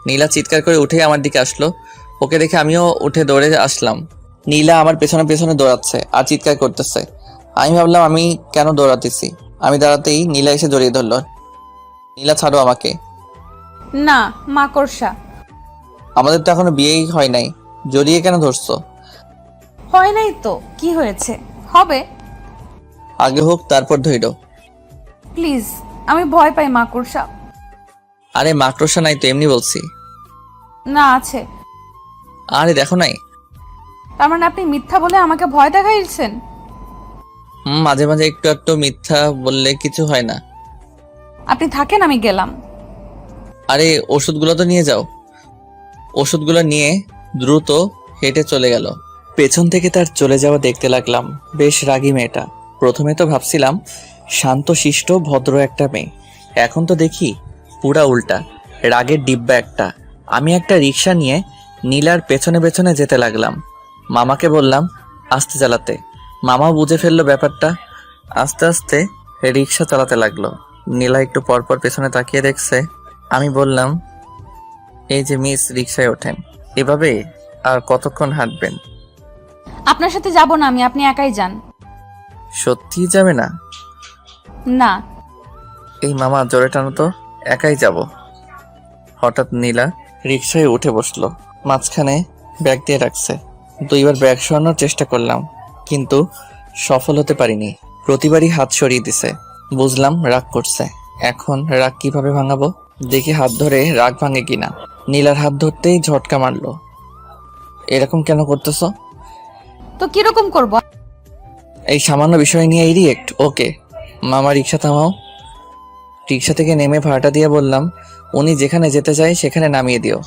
নীলা চিৎকার করে উঠে আমার দিকে আসলো। ওকে দেখে আমিও উঠে দৌড়ে আসলাম। নীলা আমার পেছনে পেছনে দৌড়াচ্ছে আর চিৎকার করতেছে। আমি ভাবলাম আমি কেন দৌড়াতেছি। আমি দাঁড়াতেই নীলা এসে জড়িয়ে ধরলো। নীলা, ছাড়ো আমাকে। না, মাকড়সা। আমাদের তো এখনো বিয়েই হয় নাই, জড়িয়ে কেন ধরছো? হয় নাই তো কি হয়েছে, হবে। আগে হোক, তারপর ধইরো। প্লিজ, আমি ভয় পাই মাকড়সা। আরে মাকড়সা নাই তো, এমনি বলছি। না, আছে। আরে দেখো নাই। তার মানে আপনি মিথ্যা বলে আমাকে ভয় দেখাইছেন? মাঝে মাঝে একটু একটু মিথ্যা বললে কিছু হয় না। আপনি থাকেন, আমি গেলাম। আরে ওষুধগুলো তো নিয়ে যাও। ওষুধগুলো নিয়ে দ্রুত হেঁটে চলে গেল। পেছন থেকে তার চলে যাওয়া দেখতে লাগলাম। বেশ রাগী মেয়েটা। প্রথমে তো ভাবছিলাম শান্ত শিষ্ট ভদ্র একটা মেয়ে, এখন তো দেখি পুরা উল্টা, রাগের ডিব্বা একটা। আমি একটা রিক্সা নিয়ে নীলার পেছনে পেছনে যেতে লাগলাম। মামাকে বললাম আস্তে চালাতে। মামাও বুঝে ফেললো ব্যাপারটা, আস্তে আস্তে রিক্সা চালাতে লাগলো। নীলা একটু পরপর পেছনে তাকিয়ে দেখছে। আমি বললাম, এই যে মিস, রিক্সায় ওঠেন। এভাবে আর কতক্ষণ হাঁটবেন? আপনার সাথে যাব না আমি, আপনি একাই যান। সত্যি যাবে না? না। এই মামা, জোরে টানো তো, একাই যাব। হঠাৎ নীলা রিক্সায় উঠে বসলো, মাঝখানে ব্যাগ দিয়ে রাখছে। 2বার ব্যাগ সরানোর চেষ্টা করলাম, কিন্তু সফল হতে পারিনি। প্রতিবারই হাত সরিয়ে দিছে। বুঝলাম রাগ করছে। এখন রাগ কিভাবে ভাঙাবো, দেখি হাত ধরে রাগ ভাঙে কিনা। নীলার হাত ধরতেই ঝটকা মারলো। এরকম কেন করতেছো? তো কিরকম করব? এই সামান্য বিষয় নিয়ে এই রিয়েক্ট? ওকে মামা, রিক্সা থামাও। রিক্সা থেকে নেমে ভাড়াটা দিয়ে বললাম, উনি যেখানে যেতে চায় সেখানে নামিয়ে দিও।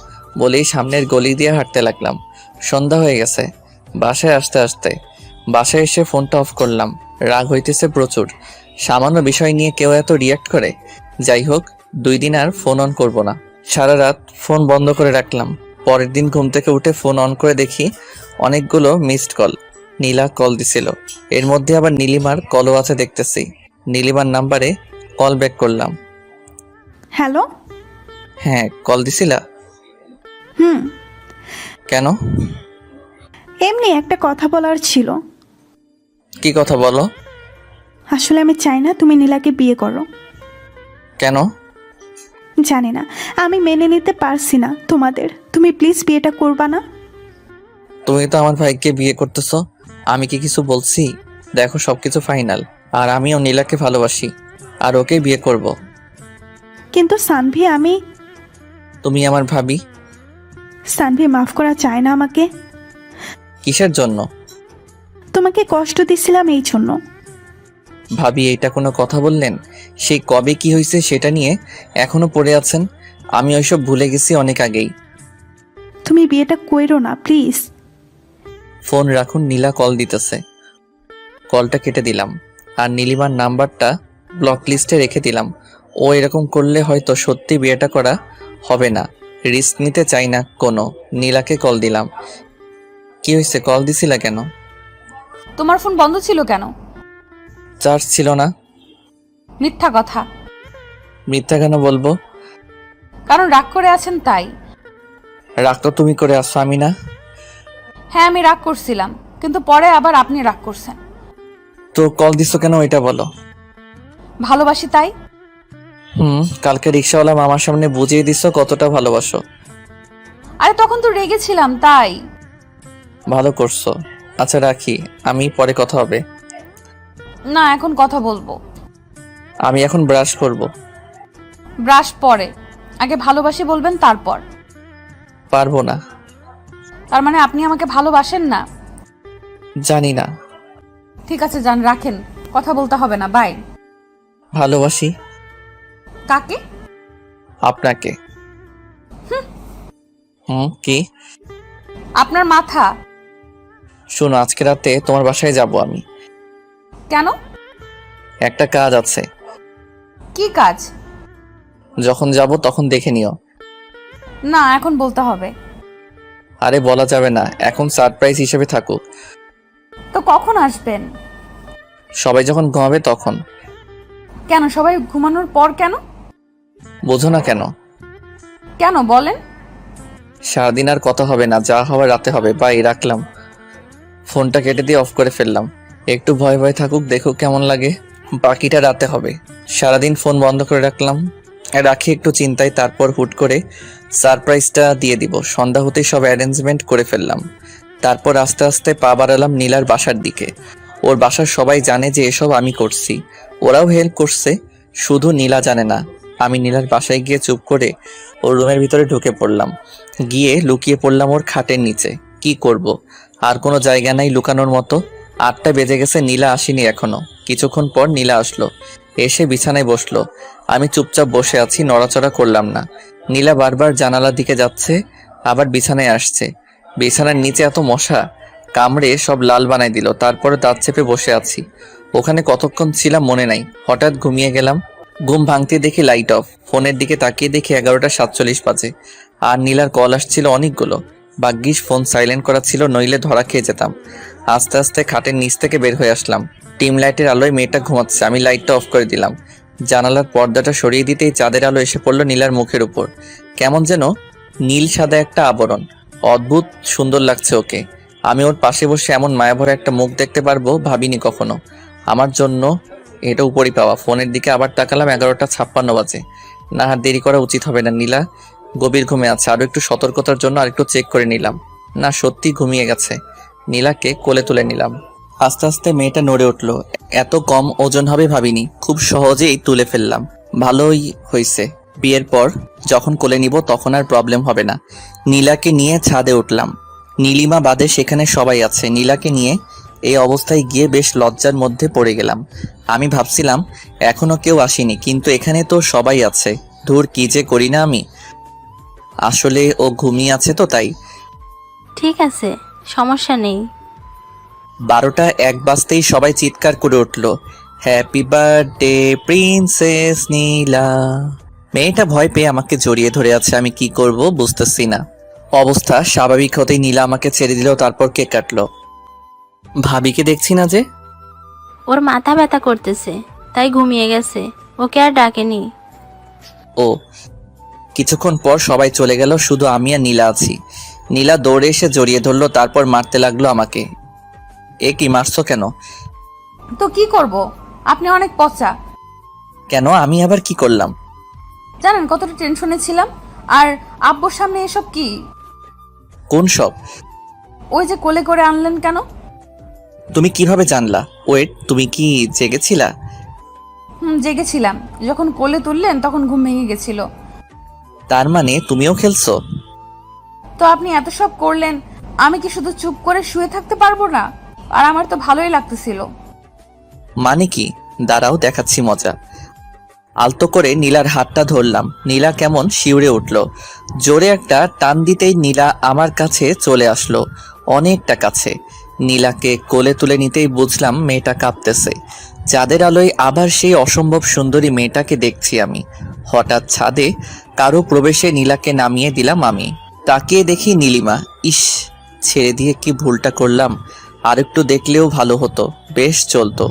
বলেই সামনের গলি দিয়ে হাঁটতে লাগলাম। সন্ধ্যা হয়ে গেছে। বাসায় বাসায় এসে ফোনটা অফ করলাম। রাগ হইতেছে প্রচুর। সামান্য বিষয় নিয়ে কেউ এত রিয়াক্ট করে। যাই হোক, 2 দিন আর ফোন অন করব না। সারা রাত ফোন বন্ধ করে রাখলাম। পরের দিন ঘুম থেকে উঠে ফোন অন করে দেখি অনেকগুলো মিসড কল। নীলা কল দিছিল। এর মধ্যে আবার নীলিমার কলও আছে দেখতেছি। নীলিমার নাম্বারে কল ব্যাক করলাম। হ্যালো। হ্যাঁ, কল দিছিলা? হুম। কেন? এমনি একটা কথা বলার ছিল। কি কথা বলো? আসলে আমি চাই না তুমি নীলাকে বিয়ে করো। কেন? জানি না, আমি মেনে নিতে পারছি না তোমাদের। তুমি প্লিজ বিয়েটা করবা না? তুমি তো আমার ভাইকে বিয়ে করতেছো, আমি কি কিছু বলছি? দেখো, সবকিছু ফাইনাল। আর আমিও নীলাকে ভালোবাসি, আর ওকে বিয়ে করব। কিন্তু সানভি, আমি তুমি আমার ভাবি। সানভি, মাফ করা চায় না আমাকে। কিসের জন্য? তোমাকে কষ্ট দিছিলাম এই জন্য। ভাবি, এইটা কোনো কথা বললেন? সেই কবে কি হয়েছে সেটা নিয়ে এখনো পড়ে আছেন? আমি ওইসব ভুলে গেছি অনেক আগেই। তুমি বিয়েটা কইরো না প্লিজ। ফোন রাখুন, নীলা কল দিতেছে। কলটা কেটে দিলাম আর নীলিমার নাম্বারটা ব্লক লিস্টে রেখে দিলাম। ও এরকম করলে হয়তো সত্যি বিয়েটা করা হবে না। রিস্ক নিতে চাই না কোনো। নীলাকে কল দিলাম। কি হয়েছে, কল দিছিলা কেন? তোমার ফোন বন্ধ ছিল কেন? চার্জ ছিল না। মিথ্যা কথা। মিথ্যা কেন বলবো? কারণ রাগ করে আছেন তাই। রাগ তো তুমি করে আসছো, আমি না। হ্যাঁ, আমি রাগ করছিলাম, কিন্তু পরে আবার আপনি রাগ করছেন। তো কল দিছো কেন এটা বলো। ভালোবাসি তাই। কালকে রিক্সাওয়ালা মামার সামনে বুঝিয়ে দিছো কতটা ভালোবাসো। আরে তখন তো রেগেছিলাম তাই। ভালো করছো। আচ্ছা রাখি, আমি পরে কথা হবে। না, এখন কথা বলবো। আমি এখন ব্রাশ করব। ব্রাশ পরে, আগে ভালোবাসি বলবেন তারপর। পারবো না। তার মানে আপনি আমাকে ভালোবাসেন না? জানি না। ঠিক আছে, যান, রাখেন, কথা বলতে হবে না, বাই। ভালোবাসি। কাকে? আপনাকে। কি? আপনার মাথা। শোনো, আজকে রাতে তোমার বাসায় যাব আমি। কেন? একটা কাজ আছে। কি কাজ? যখন যাব তখন দেখে নিও। না, এখন বলতে হবে। আরে বলা যাবে না, এখন সারপ্রাইজ হিসেবে থাকুক। তো কখন আসবেন? সবাই যখন ঘুমাবে তখন। কেন, সবাই ঘুমানোর পর কেন? বোঝো না কেন? কেন বলেন? সারাদিন আর কথা হবে না, যা হওয়ার রাতে হবে। বাই, রাখলাম। ফোনটা কেটে দিয়ে অফ করে ফেললাম। একটু ভয় ভয় থাকুক, দেখো কেমন লাগে। বাকিটা রাতে হবে। সারাদিন ফোন বন্ধ করে রাখি একটু চিন্তায়। তারপর হুট করে সারপ্রাইজটা দিয়ে দিব। সন্ধ্যা হতেই সব অ্যারেঞ্জমেন্ট করে ফেললাম। তারপর আস্তে আস্তে পা বাড়ালাম নীলার বাসার দিকে। ওর বাসার সবাই জানে যে এসব আমি করছি। ওরাও হেল্প করছে, শুধু নীলা জানে না। আমি নীলার বাসায় গিয়ে চুপ করে ওর রুমের ভিতরে ঢুকে পড়লাম। গিয়ে লুকিয়ে পড়লাম ওর খাটের নিচে। কি করব, আর কোনো জায়গা নাই লুকানোর মতো। 8টা বেজে গেছে, নীলা আসেনি এখনো। কিছুক্ষণ পর নীলা আসলো, এসে বিছানায় বসলো। আমি চুপচাপ বসে আছি, নড়াচড়া করলাম না। নীলা বারবার জানালার দিকে যাচ্ছে, আবার বিছানায় আসছে। বিছানার নিচে এত মশা, কামড়ে সব লাল বানাই দিল। তারপরে দাঁত চেপে বসে আছি। ওখানে কতক্ষণ ছিলাম মনে নাই। হঠাৎ ঘুমিয়ে গেলাম। ঘুম ভাঙতে দেখি লাইট অফ। ফোনের দিকে তাকিয়ে দেখি 11টা 47 বাজে। আর নীলার কল আসছিল অনেকগুলো। ভাগ্যিস ফোন সাইলেন্ট করা ছিল, নইলে ধরা খেয়ে যেতাম। আস্তে আস্তে খাটের নিচ থেকে বের হয়ে আসলাম। টিম লাইটের আলোয় মেয়েটা ঘুমাচ্ছে, আমি লাইটটা অফ করে দিলাম। জানালার পর্দাটা সরিয়ে দিতেই চাঁদের আলো এসে পড়লো নীলার মুখের উপর। কেমন যেন নীল সাদা একটা আবরণ। অদ্ভুত সুন্দর লাগছে ওকে। আমি ওর পাশে বসে এমন মায়াভরা একটা মুখ দেখতে পারবো ভাবিনি কখনো। আমার জন্য এটা উপরই পাওয়া। ফোনের দিকে আবার তাকালাম, 11টা 56 বাজে। না, আর দেরি করা উচিত হবে না। নীলা গভীর ঘুমে আছে, আরো একটু সতর্কতার জন্য আরেকটু চেক করে নিলাম। না, সত্যি ঘুমিয়ে গেছে। নীলাকে কোলে তুলে নিলাম। আস্তে আস্তে মেয়েটা নড়ে উঠলো। এত কম ওজন হবে ভাবিনি। খুব সহজেই তুলে ফেললাম। ভালোই হয়েছে, বিয়ের পর যখন কোলে নিব তখন আর প্রবলেম হবে না। নীলাকে নিয়ে ছাদে উঠলাম। নীলিমা বাদে সেখানে সবাই আছে। নীলাকে নিয়ে এই অবস্থায় গিয়ে বেশ লজ্জার মধ্যে পড়ে গেলাম। আমি ভাবছিলাম এখনো কেউ আসেনি, কিন্তু এখানে তো সবাই আছে। ধুর, কি যে করি না আমি। আসলে ও ঘুমিয়ে আছে তো তাই। ঠিক আছে, সমস্যা নেই। 12টা 1 বাজতেই সবাই চিৎকার করে উঠল, হ্যাপি বার্থডে প্রিন্সেস নীলা। মেয়েটা ভয় পেয়ে আমাকে জড়িয়ে ধরে আছে। আমি কি করব বুঝতেছি না। অবস্থা স্বাভাবিক হতেই নীলা আমাকে ছেড়ে দিল, তারপর কেক কাটলো। ভাবিকে দেখছি না যে। ওর মাথা ব্যথা করতেছে, তাই ঘুমিয়ে গেছে, ওকে আর ডাকেনি। ও, কিছুক্ষণ পর সবাই চলে গেল, শুধু আমি আর নীলা আছি। নীলা দৌড়ে এসে জড়িয়ে ধরলো, তারপর মারতে লাগলো আমাকে। এ কি, মারছো কেন? তো কি করব, আপনি অনেক পচা। কেন, আমি আবার কি করলাম? জানেন কতটা টেনশনে ছিলাম। আর আব্বুর সামনে এসব কি? কোন সব? ওই যে কোলে করে আনলেন কেন? তুমি কিভাবে জানলা? ওয়েট, তুমি কি জেগেছিলা? জেগেছিলাম। যখন কোলে তুললেন তখন ঘুম ভেঙে গেছিল। তার মানে তুমিও খেলছো? তো আপনি এত সব করলেন, আমি কি শুধু চুপ করে শুয়ে থাকতে পারবো না? আর আমার তো ভালোই লাগতেছিল। মানে কি? দাঁড়াও, দেখাচ্ছি মজা। আলতো করে নীলার হাতটা ধরলাম। নীলা কেমন শিউরে উঠল। জোরে একটা টান দিতেই নীলা আমার কাছে চলে আসলো, অনেকটা কাছে। নীলাকে কোলে তুলে নিতেই বুঝলাম মেয়েটা কাঁপতেছে। চাঁদের আলোয় আবার সেই অসম্ভব সুন্দরী মেয়েটাকে দেখছি আমি। হঠাৎ ছাদে কারো প্রবেশে নীলাকে নামিয়ে দিলাম আমি। তাকিয়ে দেখি নীলিমা। ইস, ছেড়ে দিয়ে কি ভুলটা করলাম। আরেকটু দেখলেও ভালো হতো, বেশ চলতো।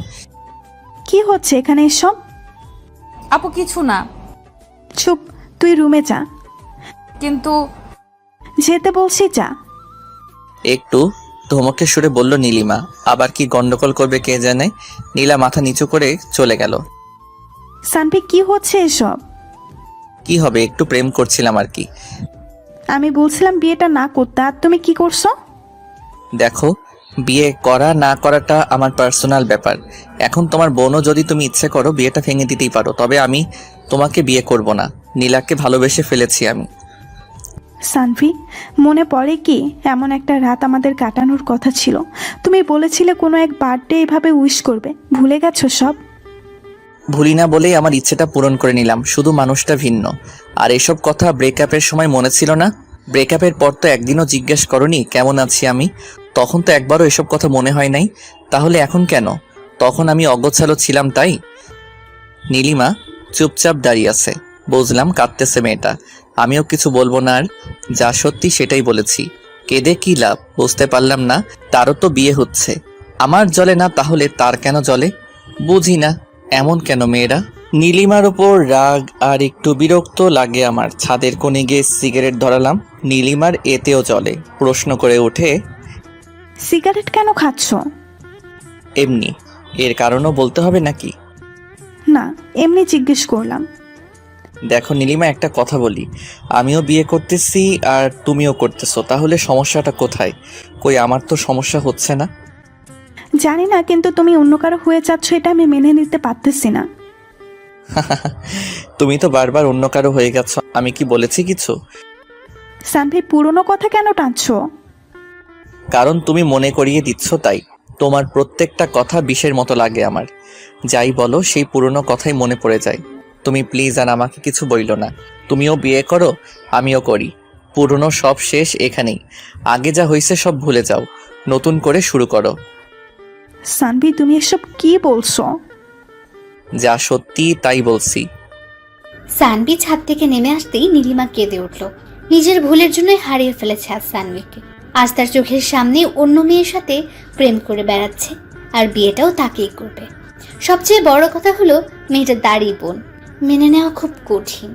কি হচ্ছে এখানে এসব? আপু কিছু না। চুপ, তুই রুমে যা। কিন্তু যেতে বলছি যা। একটু ধমকে সুরে বলল নীলিমা। আবার কি গন্ডগোল করবে কে জানে। নীলা মাথা নিচু করে চলে গেল। সানভি, কি হচ্ছে এসব? কি হবে, একটু প্রেম করছিলাম আর কি। আমি বলছিলাম বিয়েটা না করতে, আর তুমি কি করছো? দেখো, বিয়ে করা না করাটা আমার পার্সোনাল ব্যাপার। এখন তোমার বোনও যদি তুমি ইচ্ছে করো বিয়েটা ভেঙে দিতেই পারো, তবে আমি তোমাকে বিয়ে করব না। নীলাকে ভালোবেসে ফেলেছি আমি। সানভি, মনে পড়ে কি এমন একটা রাত আমাদের কাটানোর কথা ছিল? তুমি বলেছিলে কোনো এক বার্থডে এভাবে উইশ করবে, ভুলে গেছো সব? ভুলি না বলেই আমার ইচ্ছেটা পূরণ করে নিলাম, শুধু মানুষটা ভিন্ন। আর এসব কথা ব্রেকআপের সময় মনে ছিল না? ব্রেকআপের পর তো একদিনও জিজ্ঞেস করনি কেমন আছি আমি। তখন তো একবারও এসব কথা মনে হয় নাই। তাহলে এখন কেন? তখন আমি অগোছালো ছিলাম তাই। নীলিমা চুপচাপ দাঁড়িয়ে আছে। বুঝলাম কাঁদতেছে মেয়েটা। আমিও কিছু বলবো না, আর যা সত্যি সেটাই বলেছি। কেঁদে কি লাভ বুঝতে পারলাম না। তারও তো বিয়ে হচ্ছে, আমার জ্বলে না, তাহলে তার কেন জ্বলে বুঝি না। এমন কেন মেয়েরা? নীলিমার ওপর রাগ আর একটু বিরক্ত লাগে আমার। ছাদের কোণে গিয়ে সিগারেট ধরালাম। নীলিমার এতেও চলে, প্রশ্ন করে ওঠে, সিগারেট কেন খাচ্ছ? এমনি। এর কারণও বলতে হবে নাকি? না, এমনি জিজ্ঞেস করলাম। দেখো নীলিমা, একটা কথা বলি। আমিও বিয়ে করতেছি আর তুমিও করতেছো, তাহলে সমস্যাটা কোথায়? কই, আমার তো সমস্যা হচ্ছে না। জানি না, কিন্তু তুমি অন্য কারো হয়ে যাচ্ছ, এটা আমি মেনে নিতে পারতেছি না। তুমি তো বারবার অন্য কারো হয়ে গেছো, আমি কি বলেছি কিছু? সানভি, পুরনো কথা কেন টানছো? কারণ তুমি মনে করিয়ে দিচ্ছ তাই। তোমার প্রত্যেকটা কথা বিষের মতো লাগে আমার। যাই বলো সেই পুরনো কথাই মনে পড়ে যায়। তুমি প্লিজ আর আমাকে কিছু বইলো না। তুমিও বিয়ে করো, আমিও করি। পুরনো সব শেষ এখানেই। আগে যা হয়েছে সব ভুলে যাও, নতুন করে শুরু করো। সানভি, তুমি এসব কি বলছো? যা সত্যি তাই বলছি। সানভি ছাদ থেকে নেমে আসতেই নীলিমা কেঁদে উঠল। নিজের ভুলের জন্যই হারিয়ে ফেলেছে আজ সানভিকে। আজ তার চোখের সামনে অন্য মেয়ের সাথে প্রেম করে বেড়াচ্ছে, আর বিয়েটাও তাকেই করবে। সবচেয়ে বড় কথা হলো মেয়েটা দাড়ি বোন, মেনে নেওয়া খুব কঠিন।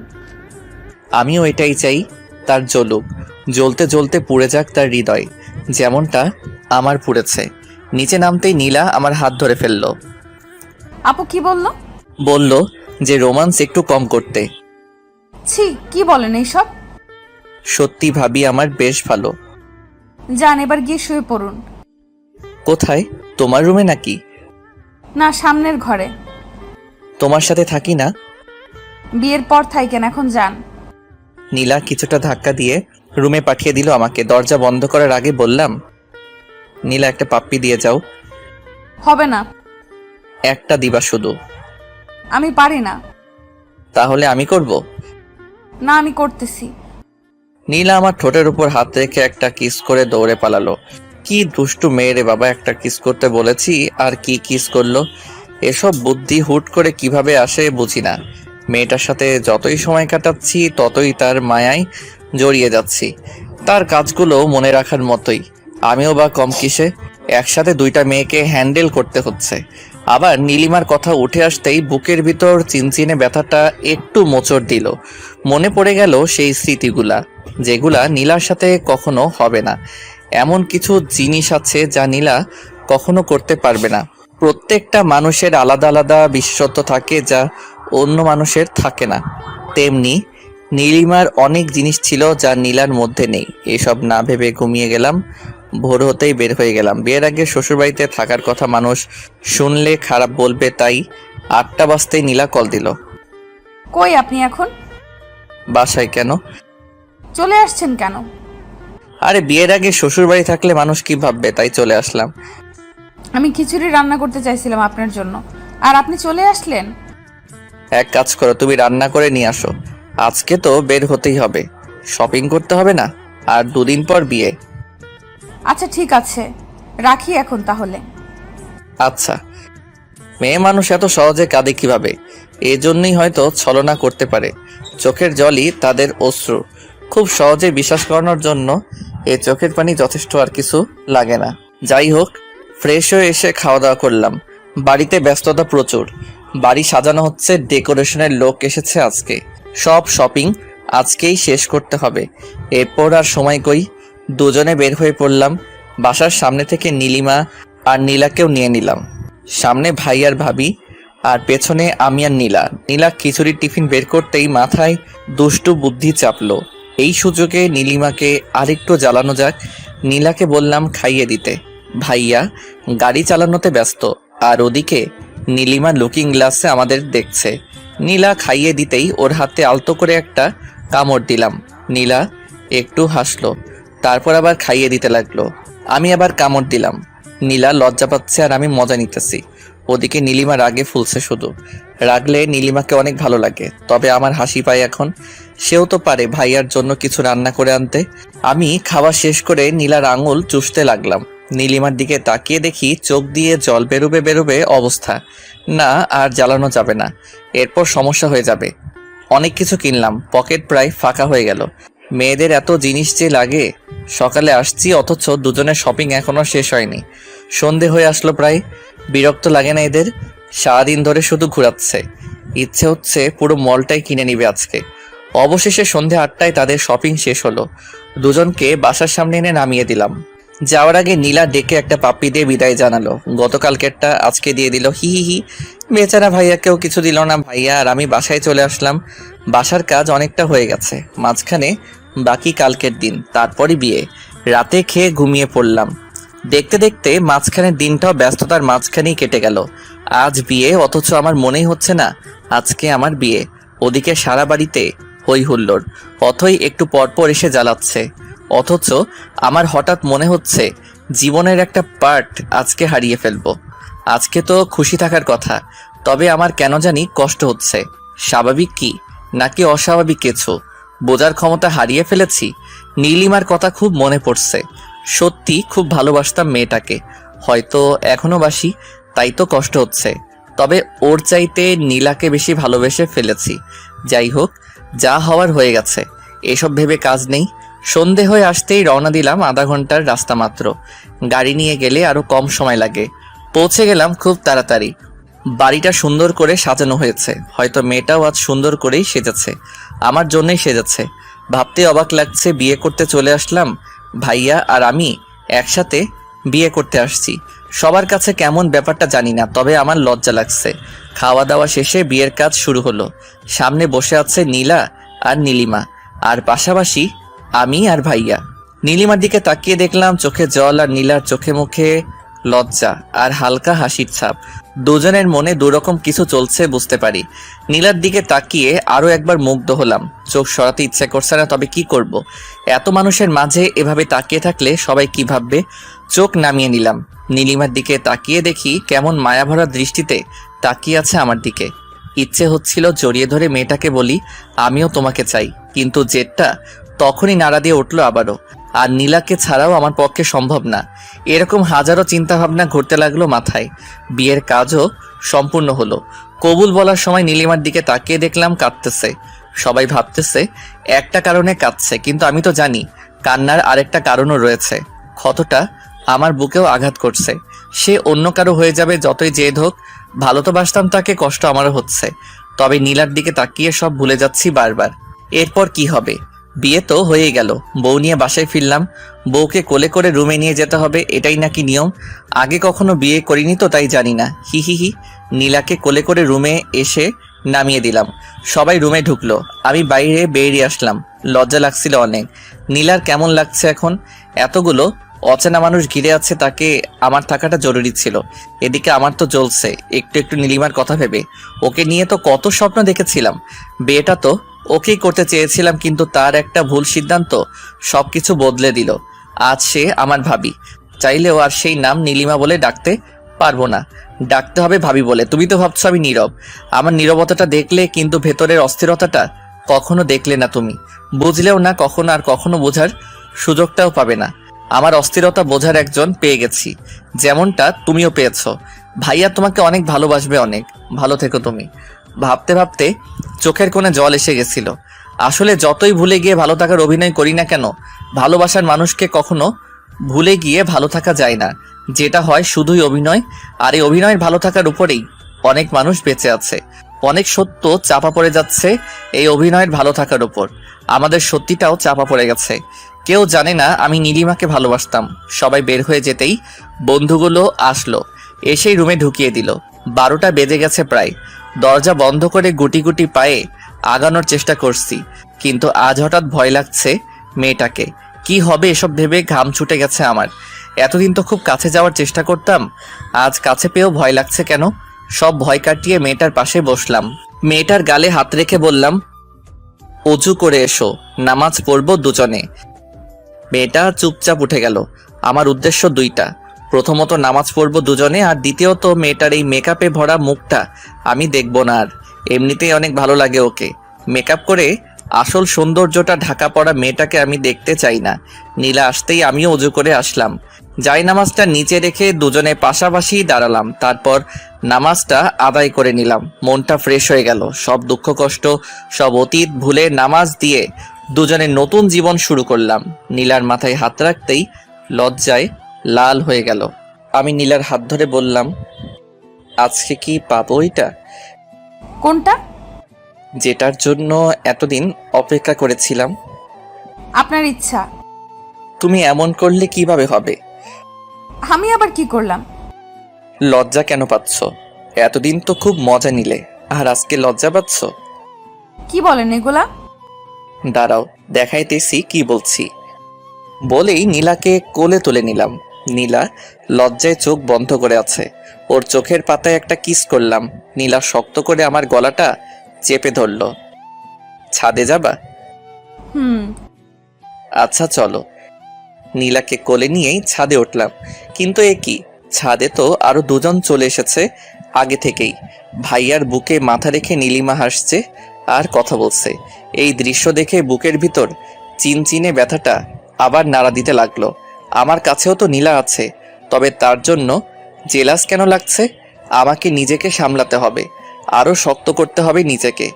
আমিও এটাই চাই, তার জ্বলুক, জ্বলতে জ্বলতে পুড়ে যাক তার হৃদয়, যেমনটা আমার পুড়েছে। নিচে নামতেই নীলা আমার হাত ধরে ফেললো। আপু কি বললো? বলল যে রোমান্স একটু কম করতে। ছি, কি বলেন এইসব? সত্যি ভাবি আমার বেশ ভালো। যান এবার গিয়ে শুয়ে পড়ুন। কোথায়? তোমার রুমে নাকি? না, সামনের ঘরে। তোমার সাথে থাকি না? বিয়ের পর থাইকেন, এখন যান। নীলা কিছুটা ধাক্কা দিয়ে রুমে পাঠিয়ে দিল আমাকে। দরজা বন্ধ করার আগে বললাম, নীলা একটা পাপ্পি দিয়ে যাও। হবে না, একটা দিবা শুধু। আমি পারি না। তাহলে আমি করব। না, আমি করতেছি। নীলা আমার ঠোঁটের উপর হাত রেখে একটা কিস করে দৌড়ে পালালো। কি দুষ্টু মেয়ে রে বাবা, একটা কিস করতে বলেছি আর কি কিস করলো। এসব বুদ্ধি হুট করে কিভাবে আসে বুঝি না। মেয়েটার সাথে যতই সময় কাটাচ্ছি ততই তার মায়ায় জড়িয়ে যাচ্ছি। তার কাজগুলো মনে রাখার মতোই। আমিও বা কম কিসে, একসাথে দুইটা মেয়েকে হ্যান্ডেল করতে হচ্ছে। আবার নীলিমার কথা উঠে আসতেই বুকের ভিতর চিনচিনে ব্যথাটা একটু মোচড় দিল। মনে পড়ে গেল সেই স্মৃতিগুলা, যেগুলা নীলার সাথে কখনো হবে না। এমন কিছু জিনিস আছে যা নীলা কখনো করতে পারবে না। প্রত্যেকটা মানুষের আলাদা আলাদা বিশেষত্ব থাকে যা অন্য মানুষের থাকে না। তেমনি নীলিমার অনেক জিনিস ছিল যা নীলার মধ্যে নেই। এসব না ভেবে ঘুমিয়ে গেলাম। ভোর হতেই বের হয়ে গেলাম। বিয়ের আগে শ্বশুরবাড়িতে থাকার কথা মানুষ শুনলে খারাপ বলবে, তাই 8টা বাজতেই নীলা কল দিল। কই আপনি এখন? বাসায়। কেন? চলে আসছেন কেন? আরে বিয়ের আগে শ্বশুরবাড়ি থাকলে মানুষ কি ভাববে, তাই চলে আসলাম। আমি খিচুড়ি রান্না করতে চাইছিলাম আপনার জন্য, আর আপনি চলে আসলেন। এক কাজ করো, তুমি রান্না করে নিয়ে আসো। আজকে তো বের হতেই হবে, শপিং করতে হবে না? আর 2 দিন পর বিয়ে। আচ্ছা ঠিক আছে, রাখি এখন তাহলে। আচ্ছা। মেয়ে মানুষ এত সহজে কাঁদে কিভাবে? এজন্যই হয়তো ছলনা করতে পারে। চোখের জলই তাদের অশ্রু। খুব সহজে বিশ্বাস করানোর জন্য এই চোখের পানি যথেষ্ট, আর কিছু লাগে না। যাই হোক, ফ্রেশ হয়ে এসে খাওয়া দাওয়া করলাম। বাড়িতে ব্যস্ততা প্রচুর। বাড়ি সাজানো হচ্ছে, ডেকোরেশনের লোক এসেছে আজকে। সব শপিং আজকেই শেষ করতে হবে। এরপর আর সময় কই, দুজনে বের হয়ে পড়লাম। বাসার সামনে থেকে নীলিমা আর নীলাকেও নিয়ে নিলাম। সামনে ভাই আর ভাবি, আর পেছনে আমি আর নীলা। নীলা খিচুড়ির টিফিন বের করতেই মাথায় দুষ্টু বুদ্ধি চাপলো। এই সুযোগে নীলিমাকে আরেকটু জ্বালানো যাক। নীলাকে বললাম খাইয়ে দিতে। ভাইয়া গাড়ি চালানোতে ব্যস্ত, আর ওদিকে নীলিমা লুকিং গ্লাসে আমাদের দেখছে। নীলা খাইয়ে দিতেই ওর হাতে আলতো করে একটা কামড় দিলাম। নীলা একটু হাসলো, তারপর আবার খাইয়ে দিতে লাগলো। আমি আবার কামড় দিলাম। নীলা লজ্জা পাচ্ছে আর আমি মজা নিতেছি। ওদিকে নীলিমা রাগে ফুলছে শুধু। রাগলে নীলিমাকে অনেক ভালো লাগে, তবে আমার হাসি পায় এখন। সেও তো পারে ভাইয়ার জন্য কিছু রান্না করে আনতে। আমি খাওয়া শেষ করে নীলার আঙুল চুষতে লাগলাম। নীলিমার দিকে তাকিয়ে দেখি চোখ দিয়ে জল বেরোবে বেরোবে অবস্থা। না, আর জ্বালানো যাবে না, এরপর সমস্যা হয়ে যাবে। অনেক কিছু কিনলাম, পকেট প্রায় ফাঁকা হয়ে গেল। মেয়েদের এত জিনিস যে লাগে। সকালে আসছি অথচ দুজনের শপিং এখনো শেষ হয়নি। সন্ধে হয়ে আসলো প্রায়। বিরক্ত লাগে না এদের? সারাদিন ধরে শুধু ঘোরাচ্ছে। ইচ্ছে হচ্ছে পুরো মলটাই কিনে নিবে আজকে। অবশেষে সন্ধে 8টায় তাদের শপিং শেষ হলো। দুজনকে বাসার সামনে এনে নামিয়ে দিলাম। যাওয়ার আগে নীলা ডেকে একটা পাপ্পি দিয়ে বিদায় জানালো। গতকালকেরটা আজকে দিয়ে দিল। হি হি হি। বেচারা ভাইয়াকেও কিছু দিল না। ভাইয়া আর আমি বাসায় চলে আসলাম। বাসার কাজ অনেকটা হয়ে গেছে, মাঝখানে বাকি কালকের দিন, তারপরই বিয়ে। রাতে খেয়ে ঘুমিয়ে পড়লাম। দেখতে দেখতে মাঝখানের দিনটাও ব্যস্ততার মাঝখানেই কেটে গেল। আজ বিয়ে, অথচ আমার মনেই হচ্ছে না আজকে আমার বিয়ে। ওদিকে সারা বাড়িতে হই হুল্লোড়। অথই একটু পরপর এসে জ্বালাচ্ছে। অথচ আমার হঠাৎ মনে হচ্ছে জীবনের একটা পার্ট আজকে হারিয়ে ফেলবো। আজকে তো খুশি থাকার কথা, তবে আমার কেন জানি কষ্ট হচ্ছে। স্বাভাবিক কি নাকি অস্বাভাবিক কিছু বোঝার ক্ষমতা হারিয়ে ফেলেছি। নীলিমার কথা খুব মনে পড়ছে। সত্যি খুব ভালোবাসতাম মেয়েটাকে, হয়তো এখনো বাসি, তাই তো কষ্ট হচ্ছে। তবে ওর চাইতে নীলাকে বেশি ভালোবেসে ফেলেছি। যাই হোক, যা হওয়ার হয়ে গেছে, এসব ভেবে কাজ নেই। সন্ধে হয়ে আসতেই রওনা দিলাম। আধা ঘন্টার রাস্তা মাত্র। গাড়ি নিয়ে গেলে আরো কম সময় লাগে। পৌঁছে গেলাম খুব তাড়াতাড়ি। বাড়িটা সুন্দর করে সাজানো হয়েছে। হয়তো মেয়েটাও আজ সুন্দর করেই সেজেছে, আমার জন্যই সেজেছে। ভাবতে অবাক লাগছে, বিয়ে করতে চলে আসলাম। ভাইয়া আর আমি একসাথে বিয়ে করতে আসছি। সবার কাছে কেমন ব্যাপারটা জানি না, তবে আমার লজ্জা লাগছে। খাওয়া দাওয়া শেষে বিয়ের কাজ শুরু হলো। সামনে বসে আছে নীলা আর নীলিমা, আর পাশাপাশি আমি আর ভাইয়া। নীলিমার দিকে তাকিয়ে দেখলাম চোখে জল, আর নীলার চোখে মুখে লজ্জা আর হালকা হাসির ছাপ। দুজনের মনে দুরকম কিছু চলছে বুঝতে পারি। নীলার দিকে তাকিয়ে আরো একবার মুগ্ধ হলাম। চোখ সরাতে ইচ্ছে করছে না, তবে কি করব। এত মানুষের মাঝে এভাবে তাকিয়ে থাকলে সবাই কি ভাববে। চোখ নামিয়ে নিলাম। নীলিমার দিকে তাকিয়ে দেখি কেমন মায়াভরা দৃষ্টিতে তাকিয়ে আছে আমার দিকে। ইচ্ছে হচ্ছিল জড়িয়ে ধরে মেয়েটাকে বলি আমিও তোমাকে চাই, কিন্তু জেদটা তখনই নাড়া দিয়ে উঠল আবারও। আর নীলাকে ছাড়াও আমার পক্ষে সম্ভব না। এরকম হাজারো চিন্তাভাবনা ঘুরতে লাগলো মাথায়। বিয়ের কাজও সম্পূর্ণ হলো। কবুল বলার সময় নীলিমার দিকে তাকিয়ে দেখলাম কাঁদতেছে। সবাই ভাবতেছে একটা কারণে কাঁদছে, কিন্তু আমি তো জানি কান্নার আরেকটা কারণও রয়েছে। ক্ষতটা আমার বুকেও আঘাত করছে। সে অন্য কারো হয়ে যাবে যতই জেদ হোক। ভালো তো বাসতাম তাকে, কষ্ট আমারও হচ্ছে। তবে নীলার দিকে তাকিয়ে সব ভুলে যাচ্ছি বারবার। এরপর কি হবে? বিয়ে তো হয়েই গেল। বউ নিয়ে বাসায় ফিরলাম। বউকে কোলে করে রুমে নিয়ে যেতে হবে, এটাই নাকি নিয়ম। আগে কখনো বিয়ে করিনি তো তাই জানি না। হি হি হি। নীলাকে কোলে করে রুমে এসে নামিয়ে দিলাম। সবাই রুমে ঢুকলো। আমি বাইরে বেরিয়ে আসলাম। লজ্জা লাগছিল অনেক। নীলার কেমন লাগছে এখন? এতগুলো অচেনা মানুষ ঘিরে আছে, তাকে আমার থাকাটা জরুরি ছিল। এদিকে আমার তো জ্বলছে একটু একটু নীলিমার কথা ভেবে। ওকে নিয়ে তো কত স্বপ্ন দেখেছিলাম। বিয়েটা তো ওকেই করতে চেয়েছিলাম, কিন্তু তার একটা ভুল সিদ্ধান্ত সবকিছু বদলে দিল। আজ সে আমার ভাবি। চাইলেও আর সেই নাম নীলিমা বলে ডাকতে পারবো না, ডাকতে হবে ভাবি বলে। তুমি তো ভাবছো আমি নীরব। আমার নীরবতাটা দেখলে, কিন্তু ভেতরের অস্থিরতাটা কখনো দেখলে না তুমি। বুঝলেও না কখনো, আর কখনো বোঝার সুযোগটাও পাবে না। আমার অস্থিরতা বোঝার একজন পেয়ে গেছি, যেমনটা তুমিও পেয়েছো। ভাইয়া তোমাকে অনেক ভালোবাসবে, অনেক ভালো থেকো তুমি। ভাবতে ভাবতে চোখের কোণে জল এসে গেছিল। আসলে যতই ভুলে গিয়ে ভালো থাকার অভিনয় করি না কেন, ভালোবাসার মানুষকে কখনো ভুলে গিয়ে ভালো থাকা যায় না। যেটা হয় শুধুই অভিনয়। আর এই অভিনয়ের ভালো থাকার উপরেই অনেক মানুষ বেঁচে আছে। অনেক সত্য চাপা পড়ে যাচ্ছে এই অভিনয়ের ভালো থাকার উপর। আমাদের সত্যিটাও চাপা পড়ে গেছে। কেউ জানে না আমি নীলিমাকে ভালোবাসতাম। সবাই বের হয়ে যেতেই বন্ধুগুলো আসলো, এসেই রুমে ঢুকিয়ে দিল। 12টা বেজে গেছে প্রায়। দরজা বন্ধ করে গুটি গুটি পায়ে আগানোর চেষ্টা করছি, কিন্তু আজ হঠাৎ ভয় লাগছে মেয়েটাকে। কি হবে এসব ভেবে ঘাম ছুটে গেছে আমার। এতদিন তো খুব কাছে যাওয়ার চেষ্টা করতাম, আজ কাছে পেয়েও ভয় লাগছে কেন? সব ভয় কাটিয়ে মেয়েটার পাশে বসলাম। মেয়েটার গালে হাত রেখে বললাম অজু করে এসো, নামাজ পড়বো দুজনে। মেয়েটা চুপচাপ উঠে গেল। আমার উদ্দেশ্য দুইটা। প্রথমত নামাজ পড়বো দুজনে, আর দ্বিতীয়ত মেয়েটার এই মেকআপে ভরা মুখটা আমি দেখব না আর। এমনিতেই অনেক ভালো লাগে ওকে। মেকআপ করে আসল সৌন্দর্যটা ঢাকা পড়া মেয়েটাকে আমি দেখতে চাই না। নীলা আসতেই আমিও অজু করে আসলাম। যাই নামাজটা নিচে রেখে দুজনে পাশাপাশি দাঁড়ালাম। তারপর নামাজটা আদায় করে নিলাম। মনটা ফ্রেশ হয়ে গেল। সব দুঃখ কষ্ট, সব অতীত ভুলে নামাজ দিয়ে দুজনে নতুন জীবন শুরু করলাম। নীলার মাথায় হাত রাখতেই লজ্জায় লাল হয়ে গেল। আমি নীলার হাত ধরে বললাম আজকে কি পাবো এটা? কোনটা? যেটার জন্য এতদিন অপেক্ষা করেছিলাম। আপনার ইচ্ছা। তুমি এমন করলে কিভাবে হবে? আমি আবার কি করলাম? লজ্জা কেন পাচ্ছ? এতদিন তো খুব মজা নিলে, আর আজকে লজ্জা পাচ্ছ? কি বলেন এগুলা? দাঁড়াও দেখাইতেছি কি বলছি। বলেই নীলাকে কোলে তুলে নিলাম। নীলা লজ্জায় চোখ বন্ধ করে আছে। ওর চোখের পাতায় একটা কিস করলাম। নীলা শক্ত করে আমার গলাটা চেপে ধরল। ছাদে যাবা? আচ্ছা চলো। নীলাকে কোলে নিয়েই ছাদে উঠলাম। কিন্তু এ কি, ছাদে তো আরো দুজন চলে এসেছে আগে থেকেই। ভাইয়ার বুকে মাথা রেখে নীলিমা হাসছে আর কথা বলছে। এই দৃশ্য দেখে বুকের ভিতর চিনচিনে ব্যথাটা আবার নাড়া দিতে লাগলো। আমার কাছেও তো নীলা আছে, তবে তার জন্য জেলাস কেন লাগছে? আমাকে নিজেকে সামলাতে হবে, আরো শক্ত করতে হবে নিজেকে।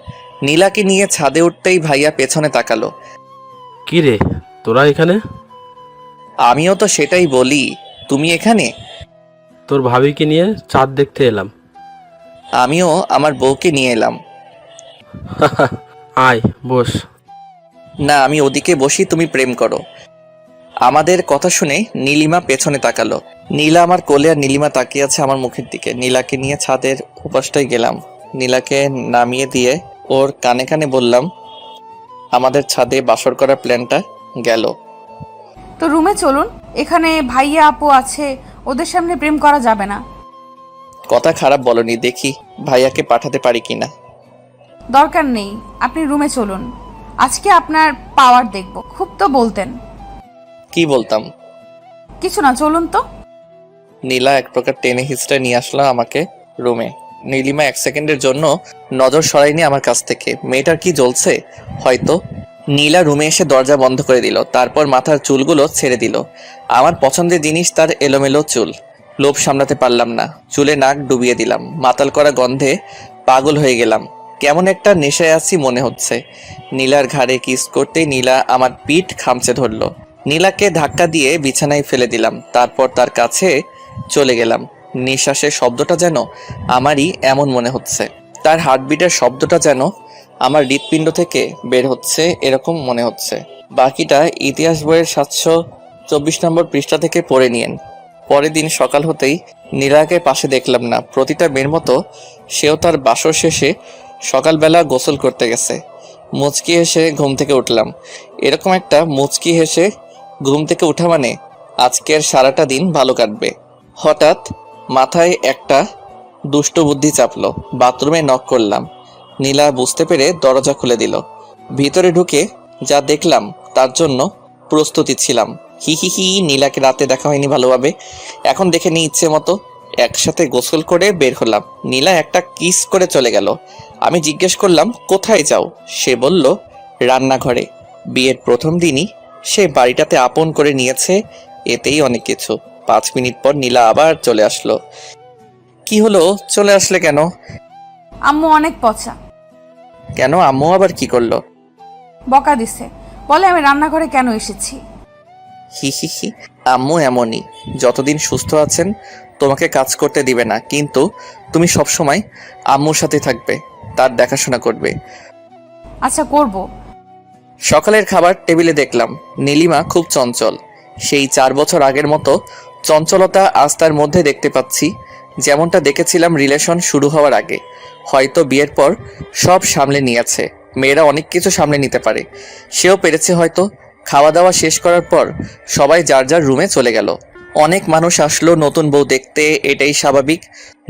নীলাকে নিয়ে ছাদে উঠতেই ভাইয়া পেছনে তাকালো। কি রে তোরা এখানে? আমিও তো সেটাই বলি, তুমি এখানে? তোর ভাবিকে নিয়ে চাঁদ দেখতে এলাম। আমিও আমার বউকে নিয়ে এলাম। আয় বস। না আমি ওদিকে বসি, তুমি প্রেম করো। আমাদের কথা শুনে নীলিমা পেছনে তাকালো। নীলা আমার কোলে আর নীলিমা তাকিয়ে আছে আমার মুখের দিকে। নীলাকে নিয়ে ছাদের উপাসটায় গেলাম। নীলাকে নামিয়ে দিয়ে ওর কানে কানে বললাম আমাদের ছাদে বাসর করার প্ল্যানটা গেল। তো রুমে চলুন, এখানে ভাইয়া আপু আছে, ওদের সামনে প্রেম করা যাবে না। কথা খারাপ বলনি, দেখি ভাইয়াকে পাঠাতে পারি কিনা। দরকার নেই, আপনি রুমে চলুন। আজকে আপনার পাওয়ার দেখব। খুব তো বলতেন। কি বলতাম? কিছু না, চলুন তো। নীলা এক প্রকার টেনে হিস্ট্রে নিয়ে আসলো আমাকে রুমে। নীলিমা এক সেকেন্ডের জন্য নজর সরায়নি আমার কাছ থেকে। মেয়েটার কি জ্বলছে হয়তো। নীলা রুমে এসে দরজা বন্ধ করে দিল, তারপর মাথার চুলগুলো ছেড়ে দিল। আমার পছন্দের জিনিস তার এলোমেলো চুল। লোভ সামলাতে পারলাম না, চুলে নাক ডুবিয়ে দিলাম। মাতাল করা গন্ধে পাগল হয়ে গেলাম। কেমন একটা নেশায় আছি মনে হচ্ছে। নীলার ঘাড়ে কিস করতেই নীলা আমার পিঠ খামচে ধরলো। নীলাকে ধাক্কা দিয়ে বিছানায় ফেলে দিলাম, তারপর তার কাছে চলে গেলাম। নিঃশ্বাসের শব্দটা যেন আমারই এমন মনে হচ্ছে, তার হার্টবিটের শব্দটা যেন আমার হৃৎপিণ্ড থেকে বের হচ্ছে এরকম মনে হচ্ছে। বাকিটা ইতিহাস বইয়ের 724 নম্বর পৃষ্ঠা থেকে পড়ে নিয়েন। পরের দিন সকাল হতেই নীলাকে পাশে দেখলাম না। প্রতিটা মেয়ের মতো সেও তার বাসর শেষে সকালবেলা গোসল করতে গেছে। মুচকি হেসে ঘুম থেকে উঠলাম। এরকম একটা মুচকি হেসে ঘুম থেকে ওঠা মানে আজকের সারাটা দিন ভালো কাটবে। হঠাৎ মাথায় একটা দুষ্ট বুদ্ধি চাপলো। বাথরুমে নক করলাম। নীলা বুঝতে পেরে দরজা খুলে দিল। ভিতরে ঢুকে যা দেখলাম তার জন্য প্রস্তুতি ছিলাম। হি হি হি, নীলাকে রাতে দেখা হয়নি ভালোভাবে, এখন দেখে নিই ইচ্ছে মতো। একসাথে গোসল করে বের হলাম। নীলা একটা কিস করে চলে গেল। আমি জিজ্ঞেস করলাম কোথায় যাও? সে বলল রান্নাঘরে। বিয়ের প্রথম দিনই সে বাড়িটাতে আপন করে নিয়েছে, এতেই অনেক কিছু। 5 মিনিট পর নীলা আবার চলে আসলো। কি হলো, চলে আসলে কেন? আম্মু অনেক পচা। কেন, আম্মু আবার কি করলো? বকা দিছে, বলে আমি রান্নাঘরে কেন এসেছি। হি হি হি, আম্মু এমনই। যতদিন সুস্থ আছেন তোমাকে কাজ করতে দিবে না, কিন্তু তুমি সবসময় আম্মুর সাথে থাকবে, তার দেখাশোনা করবে। আচ্ছা, করব। সকালের খাবার টেবিলে দেখলাম নীলিমা খুব চঞ্চল। সেই 4 বছর আগের মতো চঞ্চলতা আজ তার মধ্যে দেখতে পাচ্ছি, যেমনটা দেখেছিলাম রিলেশন শুরু হওয়ার আগে। হয়তো বিয়ের পর সব সামলে নিয়েছে। মেয়েরা অনেক কিছু সামলে নিতে পারে, সেও পেরেছে হয়তো। খাওয়া দাওয়া শেষ করার পর সবাই যার যার রুমে চলে গেল। অনেক মানুষ আসলো নতুন বউ দেখতে, এটাই স্বাভাবিক।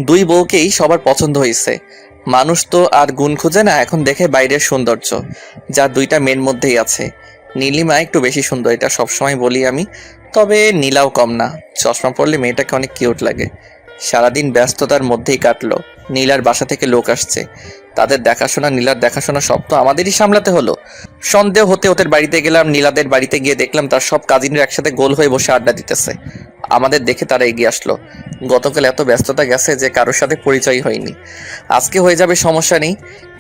2 বউকেই সবার পছন্দ হয়েছে। মানুষ তো আর গুণ খুঁজে না, এখন দেখে বাইরের সৌন্দর্য, যা 2টা মেয়ের মধ্যেই আছে। নীলিমা একটু বেশি সুন্দর, এটা সবসময় বলি আমি, তবে নীলাও কম না। চশমা পরলে মেয়েটাকে অনেক কিউট লাগে। সারাদিন ব্যস্ততার মধ্যেই কাটলো। নীলার বাসা থেকে লোক আসছে, তাদের দেখাশোনা, নীলার দেখাশোনা সব তো আমাদেরই সামলাতে হলো। সন্দেহ হতে ওদের বাড়িতে গেলাম। নীলাদের বাড়িতে গিয়ে দেখলাম তার সব কাজিনরা একসাথে গোল হয়ে বসে আড্ডা দিতেছে। আমাদের দেখে তারা এগিয়ে আসলো। গতকাল এত ব্যস্ততা গেছে যে কারোর সাথে পরিচয় হয়নি। আজকে হয়ে যাবে, সমস্যা নেই।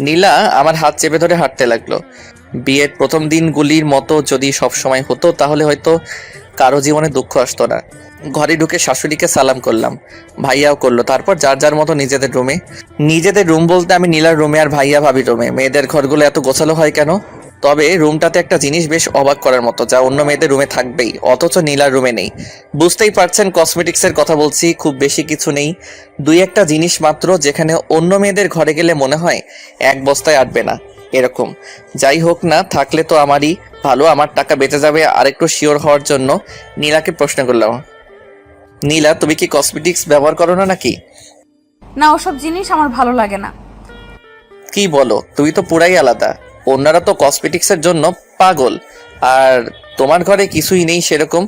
নীলা আমার হাত চেপে ধরে হাঁটতে লাগলো। বিয়ের প্রথম দিনগুলির মতো যদি সব সময় হতো তাহলে হয়তো কারো জীবনে দুঃখ আসতো না। ঘরে ঢুকে শাশুড়িকে সালাম করলাম, ভাইয়াও করলো। তারপর যার যার মতো নিজেদের রুমে। নিজেদের রুম বলতে আমি নীলার রুমে আর ভাইয়া ভাবির রুমে। মেয়েদের ঘরগুলো এত গোছালো হয় কেন? তবে রুমটাতে একটা জিনিস বেশ অবাক করার মতো, যা অন্য মেয়েদের রুমে থাকবেই, অথচ নীলার রুমে নেই। বুঝতেই পারছেন কসমেটিক্সের কথা বলছি। খুব বেশি কিছু নেই, 2-1টা জিনিস মাত্র, যেখানে অন্য মেয়েদের ঘরে গেলে মনে হয় 1 বস্তায় আটবে না এরকম। যাই হোক না, থাকলে তো আমারই ভালো, আমার টাকা বেঁচে যাবে। আরেকটু শিওর হওয়ার জন্য নীলাকে প্রশ্ন করলাম, নীলা তুমি কি কসমেটিক্স ব্যবহার করো না নাকি? না, ওসব জিনিস আমার ভালো লাগে না। কি বলো, তুমি তো পুরাই আলাদা। অন্যরা তো কসমেটিক্সের জন্য পাগল, আর তোমার ঘরে কিছুই নেই সেরকম।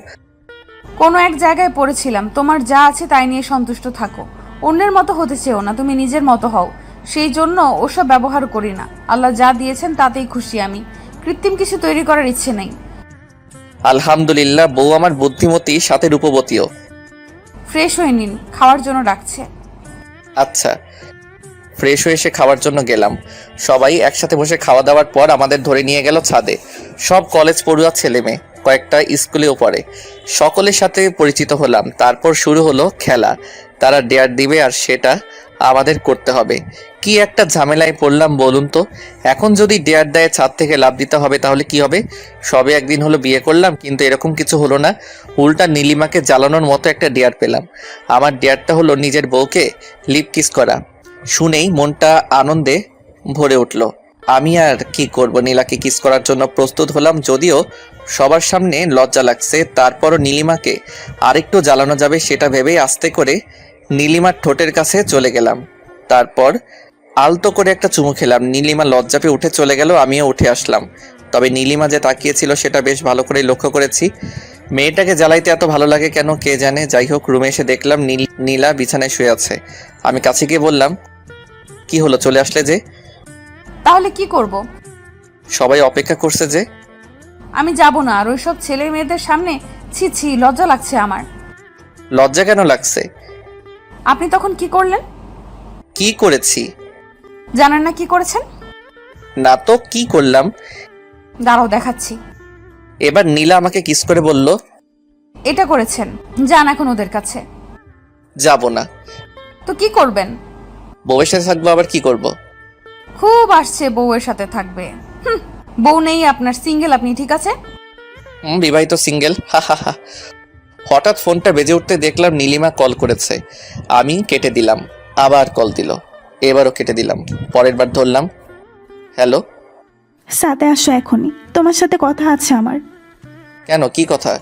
কোনো এক জায়গায় পড়েছিলাম, তোমার যা আছে তাই নিয়ে সন্তুষ্ট থাকো, অন্যের মতো হতে চেও না, তুমি নিজের মতো হও। সেই জন্য ওসব ব্যবহার করি না। আল্লাহ যা দিয়েছেন তাতেই খুশি আমি, কৃত্রিম কিছু তৈরি করার ইচ্ছে নেই। আলহামদুলিল্লাহ, বউ আমার বুদ্ধিমতী, সাথে রূপবতীও। ফ্রেশ হয়ে নিন, খাওয়ার জন্য ডাকছে। আচ্ছা। ফ্রেশ হয়ে এসে খাওয়ার জন্য গেলাম। সবাই একসাথে বসে খাওয়া দাওয়ার পর আমাদের ধরে নিয়ে গেল ছাদে। সব কলেজ পড়ুয়া ছেলে মেয়ে, কয়েকটা স্কুলেও পড়ে। সকলের সাথে পরিচিত হলাম। তারপর শুরু হলো খেলা। তারা ডেয়ার দিবে আর সেটা আমাদের করতে হবে। কি একটা ঝামেলায় পড়লাম বলুন তো। এখন যদি ডেয়ার দেয় ছাদ থেকে লাফ দিতে হবে, তাহলে কি হবে? সবে একদিন হলো বিয়ে করলাম, কিন্তু এরকম কিছু হলো না। উল্টা নীলিমাকে জ্বালানোর মতো একটা ডেয়ার পেলাম। আমার ডেয়ারটা হলো নিজের বউকে লিপ কিস করা। শুনেই মনটা আনন্দে ভরে উঠল। আমি আর কি করব, নীলাকে কিস করার জন্য প্রস্তুত হলাম, যদিও সবার সামনে লজ্জা লাগছে। তারপরও নীলিমাকে আরেকটু জ্বালানো যাবে সেটা ভেবেই আস্তে করে নীলিমার ঠোঁটের কাছে চলে গেলাম। তারপর আলতো করে একটা চুমু খেলাম। নীলিমা লজ্জা পেয়ে উঠে চলে গেল, আমিও উঠে আসলাম। তবে নীলিমা যে তাকিয়েছিল সেটা বেশ ভালো করে লক্ষ্য করেছি। মেয়েটাকে জ্বালাইতে এত ভালো লাগে কেন কে জানে। যাই হোক, রুমে এসে দেখলাম নীলা বিছানায় শুয়ে আছে। আমি কাছে গিয়ে বললাম, কি হলো, চলে আসলে যে? তাহলে কি করব? সবাই অপেক্ষা করছে যে। আমি যাব না আর ওইসব ছেলে মেয়েদের সামনে। ছি ছি, লজ্জা লাগছে আমার। লজ্জা কেন লাগছে? আপনি তখন কি করলেন? কি করেছি? জানেন না কি করেছেন? না তো, কি করলাম? দাঁড়াও দেখাচ্ছি। এবার নীলা আমাকে কিস করে বলল, এটা করেছেন। যান এখন ওদের কাছে। যাব না। তো কি করবেন? বউয়ের সাথে থাকবো, আবার কি করব? খুব আসছে বউয়ের সাথে থাকবে। বউ নেই আপনার, সিঙ্গেল আপনি, ঠিক আছে? বিবাহিত, সিঙ্গেল। হা হা হা। হঠাৎ ফোনটা বেজে উঠতে দেখলাম নীলিমা কল করেছে। আমি কেটে দিলাম, আবার কল দিল, এবারও কেটে দিলাম। পরের বার ধরলাম, হ্যালো। সাথে আসো এখনই, তোমার সাথে কথা আছে আমার। কেন, কি কথা?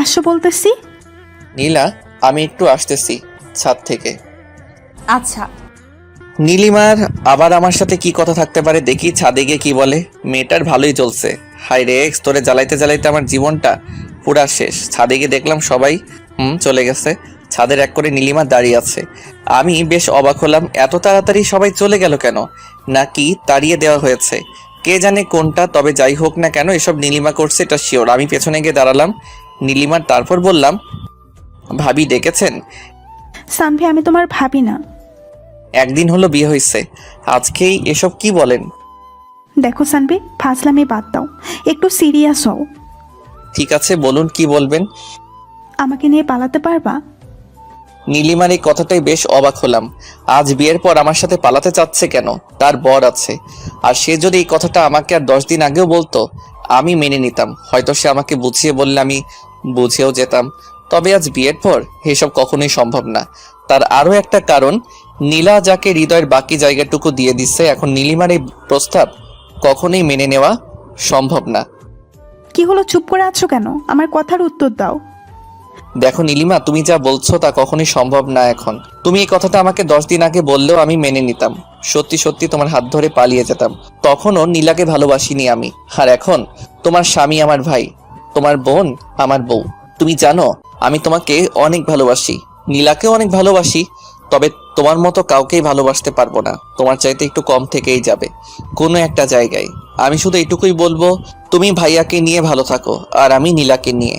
আসো বলতেছি। নীলা, আমি একটু আসতেছি ছাদ থেকে। আচ্ছা। নীলিমার আবার আমার সাথে কি কথা থাকতে পারে, দেখি ছাদে গিয়ে কি বলে। মেয়েটার ভালোই চলছে। হাই রে, তোরে জ্বালাইতে জ্বালাইতে আমার জীবনটা পুরা শেষ। ছাদে গিয়ে দেখলাম সবাই চলে গেছে। ছাদের এক করে নীলিমা দাঁড়িয়ে আছে। আমি বেশ অবাক হলাম, এত তাড়াতাড়ি সবাই চলে গেল কেন? নাকি তাড়িয়ে দেওয়া হয়েছে, কে জানে কোনটা। তবে যাই হোক না কেন, এসব নীলিমা করছে এটা শিওর। আমি পেছনে গিয়ে দাঁড়ালাম নীলিমার, তারপর বললাম, ভাবি ডেকেছেন? সানভি, আমি তোমার ভাবি না। একদিন হলো বিয়ে হয়েছে, আজকেই এসব কি বলেন? দেখো সানভি, ফাজলামি বাদ দাও, একটু সিরিয়াস হও। ঠিক আছে, বলুন কি বলবেন। আমাকে নিয়ে পালাতে পারবা? নীলিমার এই কথাটাই বেশ অবাক হলাম। আজ বিয়ের পর আমার সাথে পালাতে চাচ্ছে কেন? তার বর আছে, আর সে যদি এই কথাটা আমাকে আর 10 দিন আগেও বলতো আমি মেনে নিতাম। হয়তো সে আমাকে বুঝিয়ে বললে আমি বুঝেও যেতাম। তবে আজ বিয়ের পর এসব কখনোই সম্ভব না। তার আরও একটা কারণ, নীলা যাকে হৃদয়ের বাকি জায়গাটুকু দিয়ে দিচ্ছে, এখন নীলিমার এই প্রস্তাব কখনোই মেনে নেওয়া সম্ভব না। কি হলো, চুপ করে আছো কেন? আমার কথার উত্তর দাও। দেখো নীলিমা, তুমি যা বলছো তা কখনোই সম্ভব না। এখন তুমি এই কথাটা আমাকে 10 দিন আগে বললেও আমি মেনে নিতাম। সত্যি সত্যি তোমার হাত ধরে পালিয়ে যেতাম। তখনও নীলাকে ভালোবাসিনি আমি। আর এখন তোমার স্বামী আমার ভাই, তোমার বোন আমার বউ। তুমি জানো আমি তোমাকে অনেক ভালোবাসি, নীলাকেও অনেক ভালোবাসি। তবে তোমার মতো কাউকেই ভালোবাসতে পারবো না। তোমার চাইতে একটু কম থেকেই যাবে কোনো একটা জায়গায়। আমি শুধু এইটুকুই বলবো, তুমি ভাইয়াকে নিয়ে ভালো থাকো আর আমি নীলাকে নিয়ে।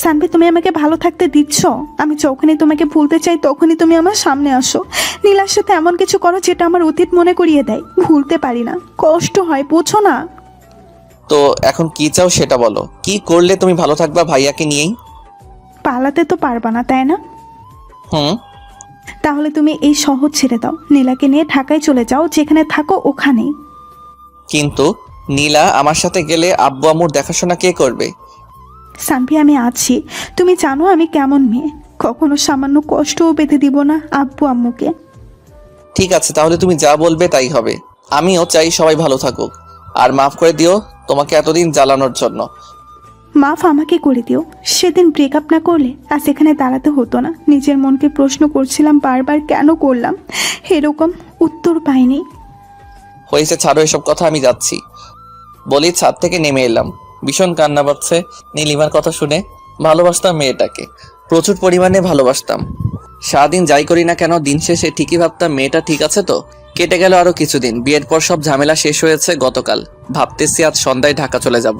সানভি, তুমি আমাকে ভালো থাকতে দিচ্ছ? আমি যখনই তোমাকে ভুলতে চাই তখনই তুমি আমার সামনে আসো। নীলার সাথে এমন কিছু করো যেটা আমার অতীত মনে করিয়ে দেয়। ভুলতে পারি না, কষ্ট হয়, বোঝো না? তো এখন কি চাও সেটা বলো। কি করলে তুমি ভালো থাকবা ভাইয়াকে নিয়েই? পালাতে তো পারবা না, তাই না? হুম। তাহলে তুমি এই শহর ছেড়ে দাও, নীলাকে নিয়ে ঢাকায় চলে যাও, যেখানে থাকো ওখানেই। কিন্তু নীলা আমার সাথে গেলে আব্বু আম্মুর দেখাশোনা কে করবে? সানভি, আমি আছি। তুমি জানো আমি কেমন মেয়ে, কখনো সামান্য কষ্টও পেতে দিব না আব্বু আম্মুকে। ঠিক আছে, তাহলে তুমি যা বলবে তাই হবে। আমিও চাই সবাই ভালো থাকুক। আর মাফ করে দিও তোমাকে এতদিন জ্বালানোর জন্য। মাফ আমাকে করে দিও। সেদিন ব্রেকআপ না করলে আজ এখানে দাঁড়াতে হতো না। নিজের মনকে প্রশ্ন করছিলাম বারবার, কেন করলাম এরকম, উত্তর পাইনি। হয়েছে, ছাড়ো এসব কথা, আমি যাচ্ছি। বলি ছাদ থেকে নেমে এলাম। ভীষণ কান্না পাচ্ছে নীলিমার কথা শুনে। ভালোবাসতাম মেয়েটাকে, প্রচুর পরিমাণে ভালোবাসতাম। সারাদিন যাই করি না কেন, দিন শেষে ঠিকই ভাবতাম মেয়েটা ঠিক আছে তো। কেটে গেল আরো কিছুদিন। বিয়ের পর সব ঝামেলা শেষ হয়েছে গতকাল। ভাবতেছি আজ সন্ধ্যায় ঢাকা চলে যাব।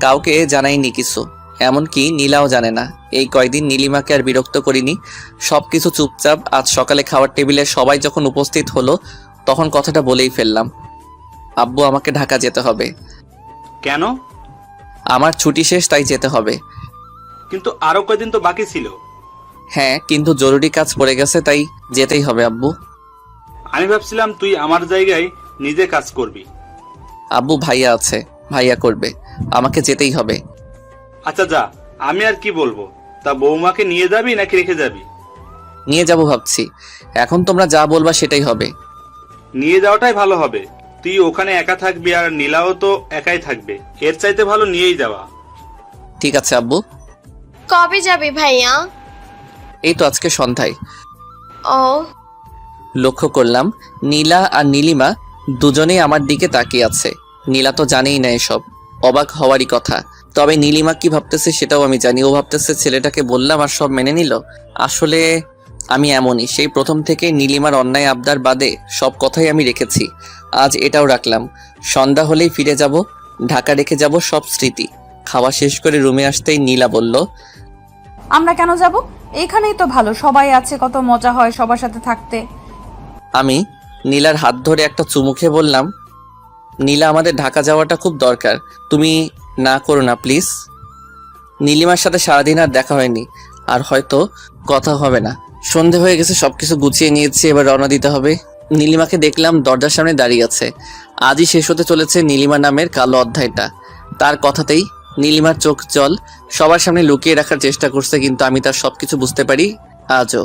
কাউকে জানাইনি কিছু, এমনকি নীলাও জানে না। এই কয়দিন নীলিমাকে আর বিরক্ত করিনি, সবকিছু চুপচাপ। আজ সকালে খাওয়ার টেবিলে সবাই যখন উপস্থিত হলো তখন কথাটা বলেই ফেললাম, আব্বু আমাকে ঢাকা যেতে হবে। কেন? আমার ছুটি শেষ, তাই যেতে হবে। কিন্তু আরো কয়দিন তো বাকি ছিল। হ্যাঁ, কিন্তু জরুরি কাজ পড়ে গেছে, তাই যেতেই হবে আব্বু। আমি ভাবছিলাম তুই আমার জায়গায় নিজে কাজ করবি। আব্বু, ভাইয়া আছে, ভাইয়া করবে, আমাকে যেতেই হবে। আচ্ছা যা, আমি আর কি বলবো। তা বৌমাকে নিয়ে যাবি নাকি রেখে যাবি? নিয়ে যাব ভাবছি। এখন তোমরা যা বলবা সেটাই হবে। নিয়ে যাওয়াটাই ভালো হবে। তুই ওখানে একা থাকবি আর নীলাও তো একাই থাকবে, এর চাইতে ভালো নিয়েই যাওয়া। ঠিক আছে আব্বু। কবে যাবে ভাইয়া? এই তো আজকে সন্ধ্যায়। ও, লক্ষ্য করলাম নীলা আর নীলিমা দুজনেই আমার দিকে তাকিয়ে আছে। নীলা তো জানেই না এসব, অবাক হওয়ারই কথা। তবে নীলিমা কি ভাবতেছে সেটাও আমি জানি। ও ভাবতেছে ছেলেটাকে বললাম আর সব মেনে নিল। আসলে আমি এমনই, সেই প্রথম থেকে নীলিমার অন্যায় আবদার বাদে সব কথাই আমি রেখেছি। আজ এটাও রাখলাম, সন্ধ্যা হলেই ফিরে যাব, ঢাকা রেখে যাব সব স্মৃতি। খাওয়া শেষ করে রুমে আসতেই নীলা বলল, আমরা কেন যাব? এইখানেই তো ভালো, সবাই আছে, কত মজা হয় সবার সাথে থাকতে। আমি নীলার হাত ধরে একটা চুমু খেয়ে বললাম, নীলা আমাদের ঢাকা যাওয়াটা খুব দরকার, তুমি না করো না প্লিজ। নীলিমার সাথে সারাদিন আর দেখা হয়নি, আর হয়তো কথা হবে না। সন্ধে হয়ে গেছে, সবকিছু গুছিয়ে নিয়েছি, এবার রওনা দিতে হবে। নীলিমাকে দেখলাম দরজার সামনে দাঁড়িয়ে আছে। আজই শেষ হতে চলেছে নীলিমা নামের কালো অধ্যায়টা। তার কথাতেই নীলিমার চোখ জল সবার সামনে লুকিয়ে রাখার চেষ্টা করছে, কিন্তু আমি তার সবকিছু বুঝতে পারি। আজও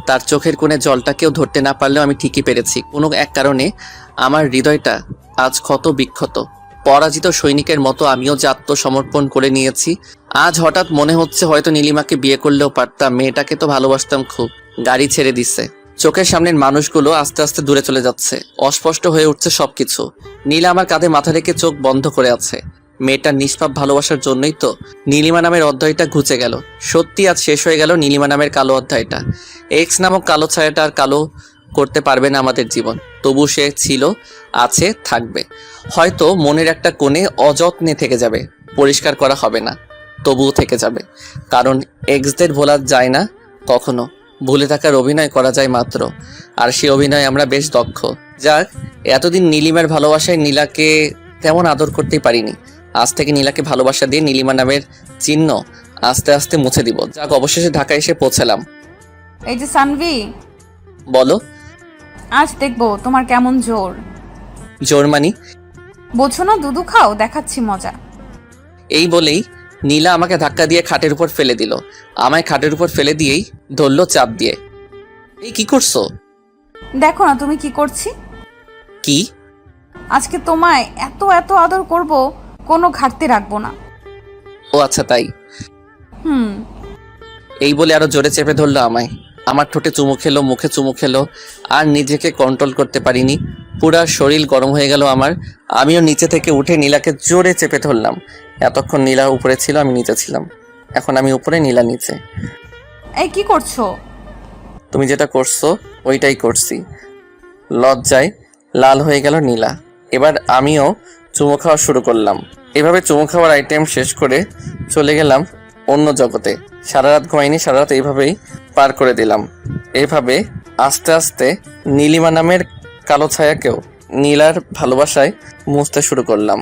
তার চোখের কোণে জলটা কেউ ধরতে না পারলেও আমি ঠিকই পেরেছি। কোনো এক কারণে আমার হৃদয়টা আজ ক্ষত বিক্ষত। পরাজিত সৈনিকের মতো আমিও যে আত্মসমর্পণ করে নিয়েছি। আজ হঠাৎ মনে হচ্ছে হয়তো নীলিমাকে বিয়ে করলেও পারতাম, মেয়েটাকে তো ভালোবাসতাম খুব। গাড়ি ছেড়ে দিচ্ছে, চোখের সামনের মানুষগুলো আস্তে আস্তে দূরে চলে যাচ্ছে, অস্পষ্ট হয়ে উঠছে সবকিছু। নীলা আমার কাঁধে মাথা রেখে চোখ বন্ধ করে আছে। মেয়েটার নিষ্পাপ ভালোবাসার জন্যই তো নীলিমা নামের অধ্যায়টা ঘুচে গেল। সত্যি আজ শেষ হয়ে গেল নীলিমা নামের কালো অধ্যায়টা। এক্স নামক কালো ছায়াটা আর কালো করতে পারবে না আমাদের জীবন। তবু সে ছিল, আছে, থাকবে। হয়তো মনের একটা কোণে অযত্নে থেকে যাবে, পরিষ্কার করা হবে না, তবুও থেকে যাবে। কারণ এক্সদের ভোলা যায় না কখনো, ভুলে থাকার অভিনয় করা যায় মাত্র। আর সেই অভিনয় আমরা বেশ দক্ষ। যাক, এতদিন নীলিমার ভালোবাসায় নীলাকে তেমন আদর করতেই পারিনি। আজ থেকে নীলাকে ভালোবাসা দিয়ে নীলিমা নামের চিহ্ন আস্তে আস্তে মুছে দিব। যাক, অবশেষে ঢাকায় এসে পৌঁছালাম। এই যে সানভি, বলো। আজ দেখবো তোমার কেমন জোর। জোর মানি? বোঝো না, দুধু খাও, দেখাচ্ছি মজা। এই বলেই নীলা আমাকে ধাক্কা দিয়ে খাটের উপর ফেলে দিল। আমায় খাটের উপর ফেলে দিয়েই ধরলো চাপ দিয়ে। এই কি করছো? দেখো না তুমি কি করছি। কি? আজকে তোমায় এত এত আদর করব, কোনো ঘাটতি রাখবো না। ও আচ্ছা তাই। হুম। এই বলে আরো জোরে চেপে ধরলো আমায়। আমার ঠোঁটে চুমু খেলো, মুখে চুমু খেলো, আর নিজেকে কন্ট্রোল করতে পারিনি। পুরা শরীর গরম হয়ে গেল আমার। আমিও নিচে থেকে উঠে নীলাকে জোরে চেপে ধরলাম। এতক্ষণ নীলা উপরে ছিল, আমি নিচে ছিলাম। এখন আমি উপরে, নীলা নিচে। এই কি করছো? তুমি যেটা করছো ওইটাই করছি। লজ্জায় লাল হয়ে গেল নীলা। এবার আমিও চুমু খাওয়া শুরু করলাম। এভাবে চুমু খাওয়ার আইটেম শেষ করে চলে গেলাম অন্য জগতে। সারা রাত ঘুমাইনি, সারা রাত এইভাবেই পার করে দিলাম। এইভাবে আস্তে আস্তে নীলিমা নামের কালো ছায়াকেও নীলার ভালোবাসায় মুছতে শুরু করলাম।